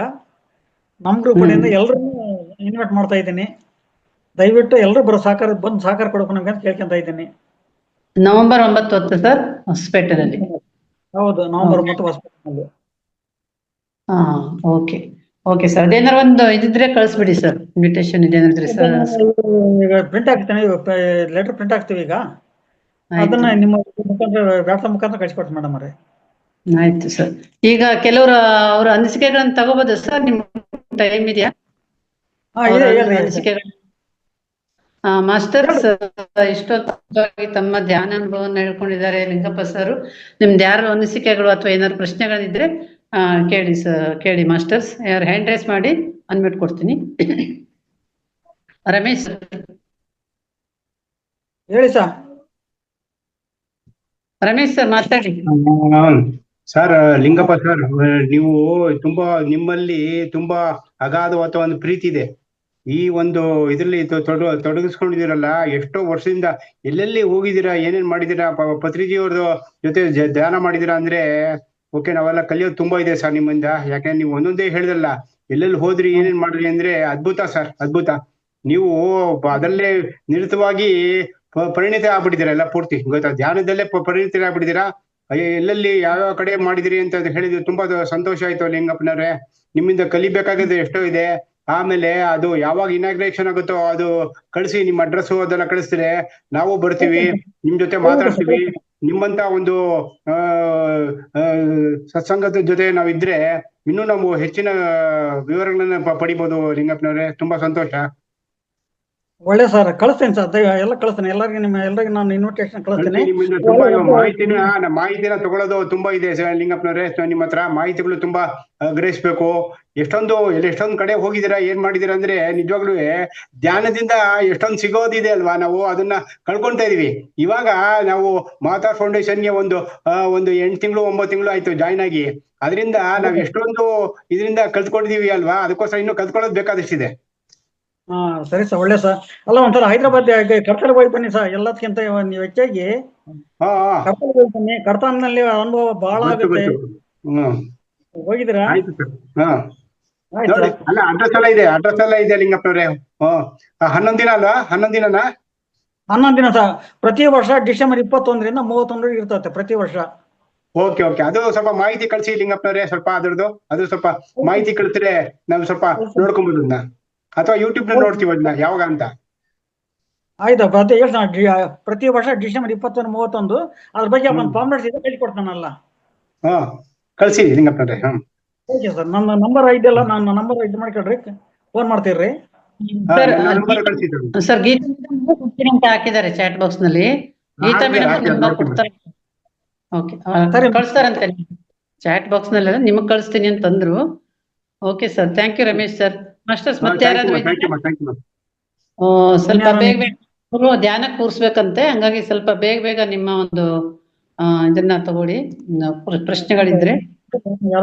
ನಮ್ ಗ್ರೂಪ್ ಕಡೆಯಿಂದ ಎಲ್ಲರನ್ನೂ ಇನ್ವೈಟ್ ಮಾಡ್ತಾ ಇದ್ದೀನಿ. ದಯವಿಟ್ಟು ಎಲ್ಲರೂ ಬಂದು ಸಹಕಾರ ಕೊಡಬೇಕು ನಮ್ಗೆ ಅಂತ ಕೇಳ್ಕೊಂತ ಇದ್ದೀನಿ. ನವೆಂಬರ್ 9 ಸರ್, ಹೊಸಪೇಟೆಯಲ್ಲಿ. ಹೌದು, ನವೆಂಬರ್ 9 ಹೊಸಪೇಟೆಯಲ್ಲಿ. Okay sir. ಅದೇನಾರು ಒಂದು ಇದಿದ್ರೆ ಕಳಿಸ್ಬಿಡಿ ಸರ್, ಇನ್ವಿಟೇಷನ್ ಇದೇನಾದ್ರೆ ಸರ್. ಈಗ ಪ್ರಿಂಟ್ ಹಾಕ್ತೇನೆ, ಲೆಟರ್ ಪ್ರಿಂಟ್ ಹಾಕ್ತೀವಿ ಈಗ. ಅದನ್ನ ನಿಮ್ಮ ವ್ಯಾಟ್ಸಪ್ ಮುಖಾಂತರ ಕಳಿಸ್ಕೊಡ್ತೀನಿ ಮೇಡಮ್ ಅವರೇ. ಆಯ್ತು ಸರ್. ಈಗ ಕೆಲವರು ಅವ್ರ ಅನಿಸಿಕೆಗಳನ್ನ ತಗೋಬಹುದು ಸರ್, ನಿಮ್ ಟೈಮ್ ಇದೆಯಾ? ಅನಿಸಿಕೆಗಳು ಮಾಸ್ಟರ್ಸ್ ಇಷ್ಟೊತ್ತಾಗಿ ತಮ್ಮ ಧ್ಯಾನ ಅನುಭವವನ್ನು ಹೇಳ್ಕೊಂಡಿದ್ದಾರೆ ಲಿಂಗಪ್ಪ ಸರ್. ನಿಮ್ದು ಯಾರು ಅನಿಸಿಕೆಗಳು ಅಥವಾ ಏನಾದ್ರು ಪ್ರಶ್ನೆಗಳಿದ್ರೆ ಕೇಳಿ ಮಾಸ್ಟರ್ಸ್. ಯಾರು ಹ್ಯಾಂಡ್ ರೈಸ್ ಮಾಡಿ ಅನ್ಮ್ಯೂಟ್ ಕೊಡ್ತೀನಿ. ರಮೇಶ್ ಹೇಳಿ ಸರ್. ರಮೇಶ್ ಸರ್ ಮಾತಾಡಿ. ಸರ್, ಲಿಂಗಪ್ಪ ಸರ್, ನೀವು ನಿಮ್ಮಲ್ಲಿ ತುಂಬಾ ಅಗಾಧವಾದ ಒಂದು ಪ್ರೀತಿ ಇದೆ. ಈ ಒಂದು ಇದರಲ್ಲಿ ತೊಡಗಿಸ್ಕೊಂಡಿದ್ದೀರಲ್ಲ, ಎಷ್ಟೋ ವರ್ಷದಿಂದ ಎಲ್ಲೆಲ್ಲಿ ಹೋಗಿದ್ದೀರಾ, ಏನೇನ್ ಮಾಡಿದೀರಾ, ಪತ್ರಿಜಿಯವ್ರದ್ದು ಜೊತೆ ಧ್ಯಾನ ಮಾಡಿದೀರಾ ಅಂದ್ರೆ ಓಕೆ, ನಾವೆಲ್ಲ ಕಲಿಯೋದು ತುಂಬಾ ಇದೆ ಸರ್ ನಿಮ್ಮಿಂದ. ಯಾಕಂದ್ರೆ ನೀವು ಒಂದೊಂದೇ ಹೇಳಿದ್ರಲ್ಲ, ಎಲ್ಲೆಲ್ಲಿ ಹೋದ್ರಿ, ಏನೇನ್ ಮಾಡಿದ್ರಿ ಅಂದ್ರೆ ಅದ್ಭುತ ಸರ್, ಅದ್ಭುತ. ನೀವು ಅದರಲ್ಲೇ ನಿರತವಾಗಿ ಪರಿಣಿತ ಆಗ್ಬಿಟ್ಟಿದ್ದೀರಾ, ಎಲ್ಲ ಪೂರ್ತಿ ಗೊತ್ತಾ, ಧ್ಯಾನದಲ್ಲೇ ಪರಿಣಿತ ಆಗ್ಬಿಟ್ಟಿದ್ದೀರಾ. ಎಲ್ಲೆಲ್ಲಿ ಯಾವ್ಯಾವ ಕಡೆ ಮಾಡಿದಿರಿ ಅಂತ ಹೇಳಿದ್ರು. ತುಂಬಾ ಸಂತೋಷ ಆಯ್ತು ಲಿಂಗಪ್ಪನವ್ರೆ. ನಿಮ್ಮಿಂದ ಕಲಿಬೇಕಾಗದು ಎಷ್ಟೋ ಇದೆ. ಆಮೇಲೆ ಅದು ಯಾವಾಗ ಇನಾಗ್ರೇಷನ್ ಆಗುತ್ತೋ ಅದು ಕಳಿಸಿ, ನಿಮ್ಮ ಅಡ್ರೆಸ್ ಅದೆಲ್ಲ ಕಳಿಸಿದ್ರೆ ನಾವು ಬರ್ತೀವಿ, ನಿಮ್ ಜೊತೆ ಮಾತಾಡ್ತೀವಿ. ನಿಮ್ಮಂತ ಒಂದು ಸತ್ಸಂಗದ ಜೊತೆ ನಾವಿದ್ರೆ ಇನ್ನೂ ನಾವು ಹೆಚ್ಚಿನ ವಿವರಗಳನ್ನ ಪಡಿಬೋದು ಲಿಂಗಪ್ಪನವ್ರೆ. ತುಂಬಾ ಸಂತೋಷ. ಒಳ್ಳೆ ಸರ್, ಕಳಿಸ್ತೇನೆ ಸರ್, ಎಲ್ಲ ಕಳಿಸ್ತೇನೆ. ಎಲ್ಲರಿಗೂ ನಾನು ಇನ್ವಿಟೇಷನ್ ಕಳಿಸ್ತೇನೆ. ನಿಮ್ಮಿಂದ ತುಂಬಾ ಮಾಹಿತಿನ ತಗೊಳ್ಳೋದು ತುಂಬಾ ಇದೆ ಲಿಂಗಪ್ಪನವ್ರೆ. ನಿಮ್ಮ ಹತ್ರ ಮಾಹಿತಿಗಳು ತುಂಬಾ ಗ್ರಹಿಸ್ಬೇಕು. ಎಷ್ಟೊಂದು ಕಡೆ ಹೋಗಿದ್ದೀರಾ, ಏನ್ ಮಾಡಿದೀರಾ ಅಂದ್ರೆ ನಿಜವಾಗ್ಲೂ ಧ್ಯಾನದಿಂದ ಎಷ್ಟೊಂದು ಸಿಗೋದಿದೆ ಅಲ್ವಾ, ನಾವು ಅದನ್ನ ಕಳ್ಕೊಂತಾ ಇದೀವಿ. ಇವಾಗ ನಾವು ಮಾತಾ ಫೌಂಡೇಶನ್ಗೆ ಒಂದು 8 ತಿಂಗಳು 9 ತಿಂಗಳು ಆಯ್ತು ಜಾಯ್ನ್ ಆಗಿ. ಅದರಿಂದ ನಾವ್ ಎಷ್ಟೊಂದು ಇದರಿಂದ ಕಲ್ತ್ಕೊಂಡಿದೀವಿ ಅಲ್ವಾ, ಅದಕ್ಕೋಸ್ಕರ ಇನ್ನೂ ಕಲ್ತ್ಕೊಳ್ಳೋದು ಬೇಕಾದಷ್ಟಿದೆ. ಸರಿ ಸರ್, ಒಳ್ಳೆ ಸರ್. ಅಲ್ಲ, ಒಂದ್ಸಲ ಹೈದರಾಬಾದ್ ಕಡ್ತಾಳ ಹೋಗಿ ಬನ್ನಿ ಸರ್. ಎಲ್ಲದಕ್ಕಿಂತ ನೀವು ಹೆಚ್ಚಾಗಿ ಕಡ್ತಾಳ ಹೋಗಿ ಬನ್ನಿ. ಕಡ್ತಾನಲ್ಲಿ ಅನುಭವ ಬಹಳ ಆಗುತ್ತೆ. ಹೋಗಿದ್ದೀರಾ? ಆಯ್ತು ಸರ್. ಅಲ್ಲ, ಅಡ್ರೆಸ್ ಎಲ್ಲ ಇದೆ ಲಿಂಗಪ್ಪನವ್ರೆ. 11 ದಿನ ಅಲ್ವಾ? 11 ದಿನನಾ? 11 ದಿನ ಸರ್. ಪ್ರತಿ ವರ್ಷ ಡಿಸೆಂಬರ್ 21ರಿಂದ 31 ಇರ್ತದೆ ಪ್ರತಿ ವರ್ಷ. ಓಕೆ, ಅದು ಸ್ವಲ್ಪ ಮಾಹಿತಿ ಕಳಿಸಿ ಲಿಂಗಪ್ಪನವ್ರೆ. ಸ್ವಲ್ಪ ಅದು ಸ್ವಲ್ಪ ಮಾಹಿತಿ ಕಳಿಸಿದ್ರೆ ನಾವು ಸ್ವಲ್ಪ ನೋಡ್ಕೊಂಬೋದು, ಅಥವಾ ಯೂಟ್ಯೂಬ್ ನಲ್ಲಿ ನೋಡ್ತೀವಿ ಅದನ್ನ ಯಾವಾಗ ಅಂತ. ಆಯ್ತಪ್ಪ, ಅದೇ ಹೇಳ್ತಾನೆ. ಪ್ರತಿ ವರ್ಷ ಡಿಸೆಂಬರ್ 21, 31 ಅದ್ರ ಬಗ್ಗೆ ಒಂದು ಪಾಂಪ್ಲೆಟ್ಸ್ ಇದೆ, ಕಳಿಸಿ ಕೊಡ್ತಾನಲ್ಲ. ಕಳ್ಸಿರಿ ಲಿಂಗಪ್ಪನವ್ರೆ. ಓಕೆ ಸರ್, ನನ್ನ ನಂಬರ್ ಇದೆಯಲ್ಲ, ನನ್ನ ನಂಬರ್ ಇದು ಮಾಡ್ಕೊಳ್ರಿ, ಫೋನ್ ಮಾಡ್ತೀರಿ. ಸರ್ ನಂಬರ್ ಕಳ್ಸಿದ್ರು. ಸರ್ ಗೀತಾ ಮೇಡಮ್ ಅಂತ ಹಾಕಿದ್ದಾರೆ ಚಾಟ್ ಬಾಕ್ಸ್ ನಲ್ಲಿ. ಗೀತಾ ಮೇಡಮ್ ನಂಬರ್ ಕೊಡ್ತಾರೆ. ಓಕೆ ಸರಿ. ಕಳಿಸ್ತಾರಂತೆ ಚಾಟ್ ಬಾಕ್ಸ್ ನಲ್ಲಿ, ನಿಮಗ್ ಕಳಿಸ್ತೀನಿ ಅಂತಂದ್ರು. Okay sir, thank you Ramesh sir. Masters ಮತ್ತೆ ಯಾರಾದ್ರೂ ಸ್ವಲ್ಪ ಬೇಗ ಬೇಗ ಧ್ಯಾನಕ್ಕೆ ಕೂರಿಸ್ಬೇಕಂತೆ, ಹಂಗಾಗಿ ಸ್ವಲ್ಪ ಬೇಗ ಬೇಗ ನಿಮ್ಮ ಒಂದು ಇದನ್ನ ತಗೊಳ್ಳಿ, ಪ್ರಶ್ನೆಗಳಿದ್ರೆ.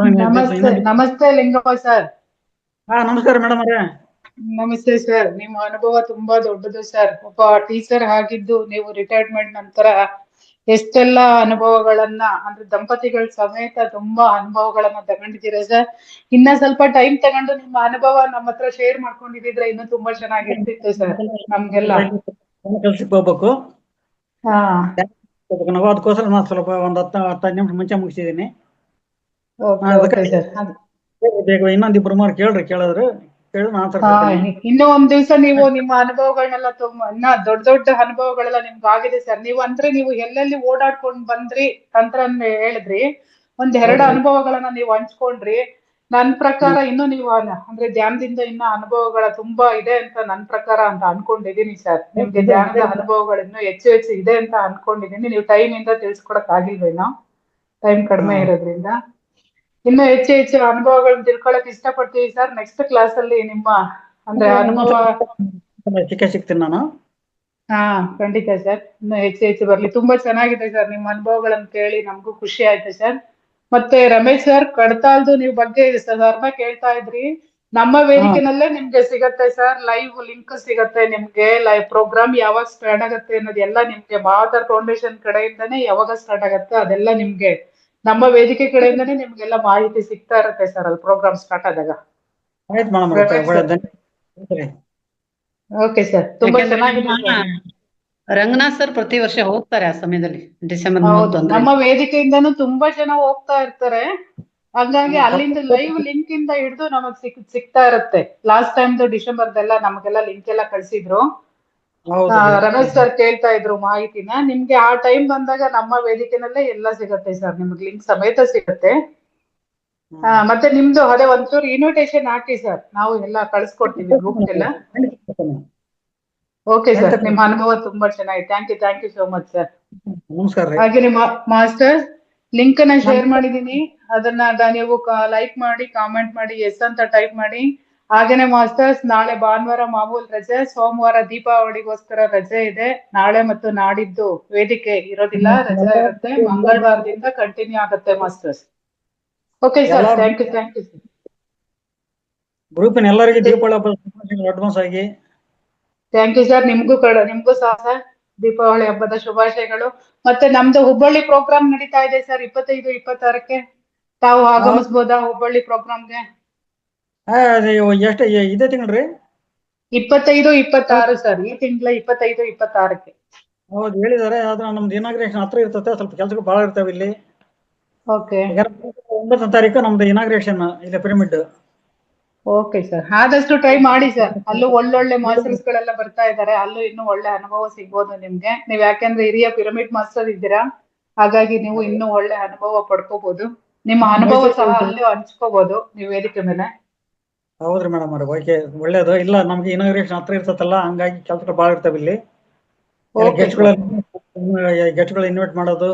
ನಮಸ್ತೆ ಲಿಂಗಪ್ಪ ಸರ್. ಹಾ ನಮಸ್ಕಾರ ಮೇಡಮ್ ಅವರೇ. ನಮಸ್ತೆ ಸರ್. ನಿಮ್ಮ ಅನುಭವ ತುಂಬಾ ದೊಡ್ಡದು ಸರ್. ಒಬ್ಬ ಟೀಚರ್ ಆಗಿದ್ದು ನೀವು ರಿಟೈರ್ಮೆಂಟ್ ನಂತರ ಎಷ್ಟೆಲ್ಲಾ ಅನುಭವಗಳನ್ನ, ಅಂದ್ರೆ ದಂಪತಿಗಳ ಸಮೇತ ತುಂಬಾ ಅನುಭವಗಳನ್ನ ತಗೊಂಡಿದ್ದೀರಾ ಸರ್. ಇನ್ನ ಸ್ವಲ್ಪ ಟೈಮ್ ತಗೊಂಡು ನಿಮ್ಮ ಅನುಭವ ನಮ್ಮ ಹತ್ರ ಶೇರ್ ಮಾಡ್ಕೊಂಡಿದ್ರೆ ಇನ್ನೂ ತುಂಬಾ ಚೆನ್ನಾಗಿರ್ತಿತ್ತು ಸರ್ ನಮ್ಗೆಲ್ಲ. ಕೆಲ್ಸಕ್ಕೆ ಹೋಗ್ಬೇಕು. ಹಾ ನಾವು ಅದಕ್ಕೋಸ್ಕರ ನಾನು ಸ್ವಲ್ಪ ಒಂದು 10-15 ನಿಮಿಷ ಮುಂಚೆ ಮುಗಿಸಿದೀನಿ. ಬೇಗ ಇನ್ನೊಂದಿಬ್ರು ಮಾರು ಕೇಳಿದ್ರೆ ಇನ್ನು ಒಂದ್ ದಿವ್ಸ ನೀವು ನಿಮ್ಮ ಅನುಭವಗಳನ್ನೆಲ್ಲ ಇನ್ನ ದೊಡ್ಡ ದೊಡ್ಡ ಅನುಭವಗಳೆಲ್ಲ ನಿಮ್ಗೆ ಆಗಿದೆ ಸರ್. ನೀವು ಅಂದ್ರೆ ನೀವು ಎಲ್ಲೆಲ್ಲಿ ಓಡಾಡ್ಕೊಂಡ್ ಬಂದ್ರಿ ಅಂತ ಹೇಳಿದ್ರಿ, ಒಂದ್ 2 ಅನುಭವಗಳನ್ನ ನೀವು ಹಂಚ್ಕೊಂಡ್ರಿ. ನನ್ ಪ್ರಕಾರ ಇನ್ನು ನೀವು ಅಂದ್ರೆ ಧ್ಯಾನದಿಂದ ಇನ್ನ ಅನುಭವಗಳ ತುಂಬಾ ಇದೆ ಅಂತ ನನ್ ಪ್ರಕಾರ ಅಂತ ಅನ್ಕೊಂಡಿದೀನಿ ಸರ್. ನಿಮ್ಗೆ ಧ್ಯಾನದ ಅನುಭವಗಳು ಇನ್ನೂ ಹೆಚ್ಚು ಹೆಚ್ಚು ಇದೆ ಅಂತ ಅನ್ಕೊಂಡಿದೀನಿ. ನೀವು ಟೈಮ್ ಇಂದ ತಿಳಿಸ್ಕೊಡಕ್ ಆಗಿಲ್ವೇನೋ, ಟೈಮ್ ಕಡಿಮೆ ಇರೋದ್ರಿಂದ. ಇನ್ನು ಹೆಚ್ಚು ಹೆಚ್ಚು ಅನುಭವಗಳನ್ನ ತಿಳ್ಕೊಳಕ್ ಇಷ್ಟಪಡ್ತೀವಿ ಸರ್. ನೆಕ್ಸ್ಟ್ ಕ್ಲಾಸ್ ಅಲ್ಲಿ ನಿಮ್ಮ ಅಂದ್ರೆ ಅನುಭವ ಸಿಗ್ತೀನಿ ನಾನು. ಹಾ ಖಂಡಿತ ಸರ್, ಇನ್ನು ಹೆಚ್ಚು ಹೆಚ್ಚು ಬರ್ಲಿ. ತುಂಬಾ ಚೆನ್ನಾಗಿದೆ ಸರ್ ನಿಮ್ಮ ಅನುಭವಗಳನ್ನ ಕೇಳಿ, ನಮಗೂ ಖುಷಿ ಆಯ್ತು ಸರ್. ಮತ್ತೆ ರಮೇಶ್ ಸರ್, ಕಡ್ತಾಲ್ದು ನೀವು ಬಗ್ಗೆ ಸರ್ನ ಕೇಳ್ತಾ ಇದ್ರಿ. ನಮ್ಮ ವೇದಿಕೆನಲ್ಲೇ ನಿಮ್ಗೆ ಸಿಗತ್ತೆ ಸರ್, ಲೈವ್ ಲಿಂಕ್ ಸಿಗತ್ತೆ ನಿಮ್ಗೆ. ಲೈವ್ ಪ್ರೋಗ್ರಾಮ್ ಯಾವಾಗ ಸ್ಟಾರ್ಟ್ ಆಗತ್ತೆ ಅನ್ನೋದೆಲ್ಲ ನಿಮ್ಗೆ ಮಹಾವತಾರ್ ಫೌಂಡೇಶನ್ ಕಡೆಯಿಂದಾನೇ ಯಾವಾಗ ಸ್ಟಾರ್ಟ್ ಆಗತ್ತೆ ಅದೆಲ್ಲ ನಿಮ್ಗೆ ನಮ್ಮ ವೇದಿಕೆ ಕಡೆಯಿಂದಾನೇ ನಿಮ್ಗೆಲ್ಲ ಮಾಹಿತಿ ಸಿಗ್ತಾ ಇರುತ್ತೆ ಸರ್, ಅಲ್ಲಿ ಪ್ರೋಗ್ರಾಮ್ ಸ್ಟಾರ್ಟ್ ಆದಾಗ. ಓಕೆ ಸರ್, ತುಂಬಾ ಚೆನ್ನಾಗಿದೆ. ರಂಗನಾಥ್ ಸರ್ ಪ್ರತಿ ವರ್ಷ ಹೋಗ್ತಾರೆ ಆ ಸಮಯದಲ್ಲಿ, ಡಿಸೆಂಬರ್ ಹೌದು, ನಮ್ಮ ವೇದಿಕೆಯಿಂದನೂ ತುಂಬಾ ಜನ ಹೋಗ್ತಾ ಇರ್ತಾರೆ. ಹಾಗಾಗಿ ಅಲ್ಲಿಂದ ಲೈವ್ ಲಿಂಕ್ ಇಂದ ಹಿಡಿದು ನಮಗ್ ಸಿಗ್ತಾ ಇರುತ್ತೆ. ಲಾಸ್ಟ್ ಟೈಮ್ ಡಿಸೆಂಬರ್ದೆಲ್ಲ ನಮಗೆಲ್ಲ ಲಿಂಕ್ ಎಲ್ಲ ಕಳ್ಸಿದ್ರು. ರಮೇಶ್ ಸರ್ ಕೇಳ್ತಾ ಇದ್ರು ಮಾಹಿತಿನ. ನಿಮ್ಗೆ ಆ ಟೈಮ್ ಬಂದಾಗ ನಮ್ಮ ವೇದಿಕೆನಲ್ಲೇ ಎಲ್ಲ ಸಿಗತ್ತೆ ಸರ್, ನಿಮ್ಗೆ ಲಿಂಕ್ ಸಮೇತ ಸಿಗತ್ತೆ. ಮತ್ತೆ ನಿಮ್ದು ಅದೇ ಒಂಚೂರು ಇನ್ವಿಟೇಷನ್ ಹಾಕಿ ಸರ್, ನಾವು ಎಲ್ಲ ಕಳ್ಸ್ಕೊಡ್ತೀವಿ ಗ್ರೂಪ್ ಎಲ್ಲ. ಓಕೆ ಸರ್, ನಿಮ್ಮ ಅನುಭವ ತುಂಬಾ ಚೆನ್ನಾಗಿದೆ. Thank you so much sir. ನಮಸ್ಕಾರ. ಹಾಗೆ ನಿಮ್ಮ ಮಾಸ್ಟರ್ ಲಿಂಕ್ ಅನ್ನ ಶೇರ್ ಮಾಡಿದೀನಿ, ಅದನ್ನ ನೀವು ಲೈಕ್ ಮಾಡಿ, ಕಾಮೆಂಟ್ ಮಾಡಿ, ಎಸ್ ಅಂತ ಟೈಪ್ ಮಾಡಿ. ಹಾಗೇನೆ ಮಾಸ್ಟರ್ಸ್, ನಾಳೆ ಭಾನುವಾರ ಮಾಮೂಲ್ ರಜೆ, ಸೋಮವಾರ ದೀಪಾವಳಿಗೋಸ್ಕರ ರಜೆ ಇದೆ. ನಾಳೆ ಮತ್ತು ನಾಡಿದ್ದು ವೇದಿಕೆ ಇರೋದಿಲ್ಲ, ರಜೆ ಇರುತ್ತೆ. ಮಂಗಳವಾರದಿಂದ ಕಂಟಿನ್ಯೂ ಆಗುತ್ತೆ masters. Okay sir, thank you sir. ಗ್ರೂಪಿನ ಎಲ್ಲರಿಗೂ ದೀಪಾವಳಿ ಹಬ್ಬದ ಅಡ್ವಾನ್ಸ್ ಆಗಿ ಥ್ಯಾಂಕ್ ಯು ಸರ್. ನಿಮ್ಗೂ ಸಹ ದೀಪಾವಳಿ ಹಬ್ಬದ ಶುಭಾಶಯಗಳು. ಮತ್ತೆ ನಮ್ದು ಹುಬ್ಬಳ್ಳಿ ಪ್ರೋಗ್ರಾಮ್ ನಡೀತಾ ಇದೆ ಸರ್, 25-26ಕ್ಕೆ. ತಾವು ಆಗಮಿಸಬಹುದಾ ಹುಬ್ಬಳ್ಳಿ ಪ್ರೋಗ್ರಾಮ್ಗೆ? ಎಷ್ಟು ಇದೇ ತಿಂಗ್ಳ್ರಿ? 25-26 ಸರ್, ಈ ತಿಂಗಳ 25-26ಕ್ಕೆ. ಹೌದು ಹೇಳಿದಾರೆ, ಆದ್ರೆ ನಮ್ದು ಇನಾಗ್ರೇಷನ್ ಹತ್ರ ಇರ್ತದೆ, ಸ್ವಲ್ಪ ಕೆಲಸಗಳು ಬಹಳ ಇರ್ತಾವೆ ಇಲ್ಲಿ. ಓಕೆ, 9ನೇ ತಾರೀಕು ನಮ್ದು ಇನಾಗ್ರೇಷನ್ ಇಲ್ಲಿ ಪಿರಮಿಡ್. ಓಕೆ ಸರ್, ಆದಷ್ಟು ಟ್ರೈ ಮಾಡಿ ಸರ್. ಅಲ್ಲೂ ಒಳ್ಳೊಳ್ಳೆ ಮಾಸ್ಟರ್ಸ್ ಗಳೆಲ್ಲ ಬರ್ತಾ ಇದಾರೆ, ಅಲ್ಲೂ ಇನ್ನೂ ಒಳ್ಳೆ ಅನುಭವ ಸಿಗ್ಬೋದು ನಿಮ್ಗೆ. ನೀವ್ ಯಾಕೆಂದ್ರೆ ಹಿರಿಯ ಪಿರಮಿಡ್ ಮಾಸ್ಟರ್ ಇದ್ದೀರಾ, ಹಾಗಾಗಿ ನೀವು ಇನ್ನೂ ಒಳ್ಳೆ ಅನುಭವ ಪಡ್ಕೋಬಹುದು. ನಿಮ್ಮ ಅನುಭವ ಸಹ ಅಲ್ಲೂ ಹಂಚ್ಕೋಬಹುದು ನೀವು ವೇದಿಕೆ ಮೇಲೆ. ಹೌದ್ರಿ ಮೇಡಮ್ ಅವ್ರೆ, ಓಕೆ, ಒಳ್ಳೇದು. ಇಲ್ಲ ನಮ್ಗೆ ಇನಾಗ್ರೇಷನ್ ಹತ್ರ ಇರ್ತದಲ್ಲ, ಹಂಗಾಗಿ ಕೆಲಸಗಳು ಬಹಳ ಇರ್ತಾವೆ ಇಲ್ಲಿ. ಗೆಸ್ಟ್ಗಳು ಇನ್ವೈಟ್ ಮಾಡೋದು,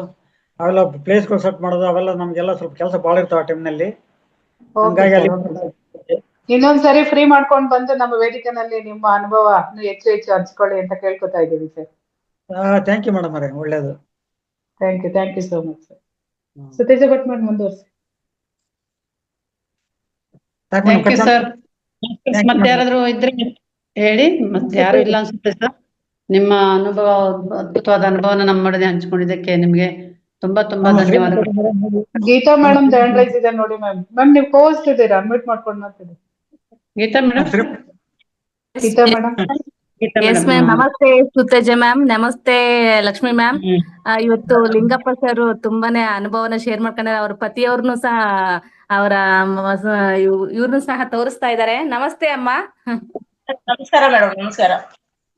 ಅವೆಲ್ಲ ಪ್ಲೇಸ್ಗಳು ಸೆಟ್ ಮಾಡೋದು, ಅವೆಲ್ಲ ನಮ್ಗೆಲ್ಲ ಸ್ವಲ್ಪ ಕೆಲಸ ಬಹಳ ಇರ್ತಾವ ಆ ಟೈಮ್ನಲ್ಲಿ. ಹಂಗಾಗಿ ಇನ್ನೊಂದ್ಸರಿ ಫ್ರೀ ಮಾಡ್ಕೊಂಡು ಬಂದು ನಮ್ಮ ವೇದಿಕೆನಲ್ಲಿ ನಿಮ್ಮ ಅನುಭವ ಹೆಚ್ಚು ಹೆಚ್ಚು ಹಂಚ್ಕೊಳ್ಳಿ ಅಂತ ಕೇಳ್ಕೊತಾ ಇದ್ದೀವಿ ಸರ್. ಥ್ಯಾಂಕ್ ಯು ಮೇಡಮ್ ಅವರೇ, ಒಳ್ಳೇದು. Thank you so much sir. Suteja Bhat ಮಾಡಿ ಮುಂದುವರಿಸಿ. Thank you sir. ಮತ್ತೆ ಯಾರಾದ್ರೂ ಇದ್ರೆ ಹೇಳಿ. ಮತ್ತೆ ಯಾರು ಇಲ್ಲ ಅನ್ಸುತ್ತೆ ಸರ್. ನಿಮ್ಮ ಅನುಭವ, ಅದ್ಭುತವಾದ ಅನುಭವನ ನಮ್ಮ ನಡುವೆ ಹಂಚಿಕೊಂಡಿದ್ದಕ್ಕೆ ನಿಮ್ಗೆ ತುಂಬಾ ಧನ್ಯವಾದಗಳು. ಗೀತಾ ಮೇಡಮ್ ಹ್ಯಾಂಡ್ ರೈಸ್ ಇದೆ ನೋಡಿ ಮ್ಯಾಮ್. ನೀವು ಕೋಸ್ಟ್ ಇದ್ದೀರಾ, ಅನ್ಮ್ಯೂಟ್ ಮಾಡ್ಕೊಂಡು ಮಾತಾಡಿ. ಗೀತಾ ಮೇಡಮ್. ಎಸ್ ಮ್ಯಾಮ್, ನಮಸ್ತೆ ಸುತೇಜ ಮ್ಯಾಮ್, ನಮಸ್ತೆ ಲಕ್ಷ್ಮಿ ಮ್ಯಾಮ್. ಇವತ್ತು ಲಿಂಗಪ್ಪ ಸರ್ ತುಂಬಾನೇ ಅನುಭವನ ಶೇರ್ ಮಾಡ್ಕೊಂಡ್ರೆ, ಅವ್ರ ಪತಿಯವ್ರನ್ನು ಸಹ ಅವರ ಇವ್ರನ್ನು ಸಹ ತೋರಿಸ್ತಾ ಇದ್ದಾರೆ. ನಮಸ್ತೆ ಅಮ್ಮ. ನಮಸ್ಕಾರ ಮೇಡಮ್. ನಮಸ್ಕಾರ.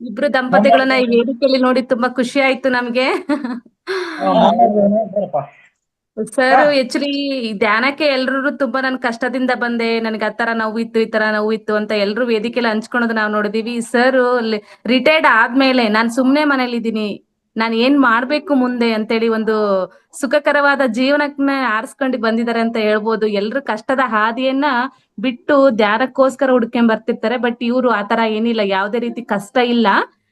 ಇಬ್ರು ದಂಪತಿಗಳನ್ನ ಈ ವೇದಿಕೆಯಲ್ಲಿ ನೋಡಿ ತುಂಬಾ ಖುಷಿ ಆಯ್ತು ನಮ್ಗೆ. ಸರ್ ಆಕ್ಚುಲಿ ಧ್ಯಾನಕ್ಕೆ ಎಲ್ರು ತುಂಬಾ ನನ್ ಕಷ್ಟದಿಂದ ಬಂದೆ, ನನ್ಗೆ ಆತರ ನೋವಿತ್ತು ಈ ತರ ನೋವಿತ್ತು ಅಂತ ಎಲ್ರು ವೇದಿಕೆಯಲ್ಲಿ ಹಂಚ್ಕೊಳೋದು ನಾವ್ ನೋಡಿದೀವಿ. ಸರ್ ರಿಟೈರ್ಡ್ ಆದ್ಮೇಲೆ ನಾನ್ ಸುಮ್ನೆ ಮನೇಲಿ ಇದೀನಿ, ನಾನ್ ಏನ್ ಮಾಡ್ಬೇಕು ಮುಂದೆ ಅಂತೇಳಿ ಒಂದು ಸುಖಕರವಾದ ಜೀವನಕ್ಕೆ ಆರಿಸ್ಕೊಂಡು ಬಂದಿದ್ದಾರೆ ಅಂತ ಹೇಳ್ಬೋದು. ಎಲ್ರು ಕಷ್ಟದ ಹಾದಿಯನ್ನ ಬಿಟ್ಟು ಧ್ಯಾನಕ್ಕೋಸ್ಕರ ಹುಡ್ಕೊಂಡ್ ಬರ್ತಿರ್ತಾರೆ. ಬಟ್ ಇವ್ರು ಆತರ ಏನಿಲ್ಲ, ಯಾವ್ದೇ ರೀತಿ ಕಷ್ಟ ಇಲ್ಲ.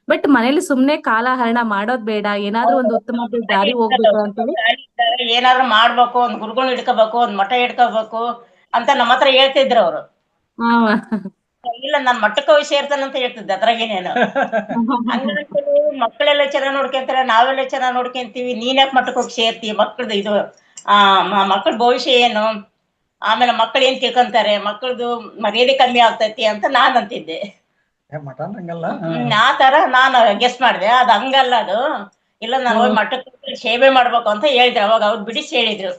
ಬಟ್ ಮನೇಲಿ ಸುಮ್ನೆ ಕಾಲಹರಣ ಮಾಡೋದ್ ಬೇಡ, ಏನಾದ್ರೂ ಒಂದು ಉತ್ತಮ ದಾರಿ ಹೋಗ್ಬೇಕು ಅಂತೇಳಿ ಏನಾದ್ರು ಮಾಡ್ಬೇಕು, ಒಂದ್ ಗುರುಗಳು ಹಿಡ್ಕೋಬೇಕು, ಒಂದ್ ಮಠ ಹಿಡ್ಕೋಬೇಕು ಅಂತ ನಮ್ಮ ಹತ್ರ ಹೇಳ್ತಿದ್ರು ಅವ್ರು. ಇಲ್ಲ ನಾನ್ ಮಠಕ್ಕೆ ಹೋಗಿ ಸೇರ್ತಾನೆ ಅಂತ ಹೇಳ್ತಿದ್ದೆ, ಅದ್ರಾಗೇನೇನು. ಹಂಗಾಗಿ ಮಕ್ಕಳೆಲ್ಲ ಚೆನ್ನಾಗ್ ನೋಡ್ಕೊಂತಾರೆ, ನಾವೆಲ್ಲ ಚೆನ್ನಾಗ್ ನೋಡ್ಕೊಂತೀವಿ, ನೀನ್ ಯಾಕೆ ಮಠಕ್ಕೆ ಹೋಗಿ ಸೇರ್ತೀವಿ, ಮಕ್ಕಳದು ಇದು ಮಕ್ಕಳ ಭವಿಷ್ಯ ಏನು, ಆಮೇಲೆ ಮಕ್ಕಳು ಏನ್ ತಿಳ್ಕೊಂತಾರೆ, ಮಕ್ಕಳದು ಮರ್ಯಾದೆ ಕಮ್ಮಿ ಆಗ್ತೈತಿ ಅಂತ ನಾನ್ ಅಂತಿದ್ದೆ. ಆ ತರ ನಾನು ಗೆಸ್ ಮಾಡಿದೆ. ಅದ್ ಹಂಗಲ್ಲ, ಅದು ಇಲ್ಲ ನಾನು ಹೋಗಿ ಮಠಕ್ಕೆ ಸೇವೆ ಮಾಡ್ಬೇಕು ಅಂತ ಹೇಳಿದ್ರು. ಅವಾಗ ಅವ್ರು ಬಿಡಿಸಿ ಹೇಳಿದ್ರು.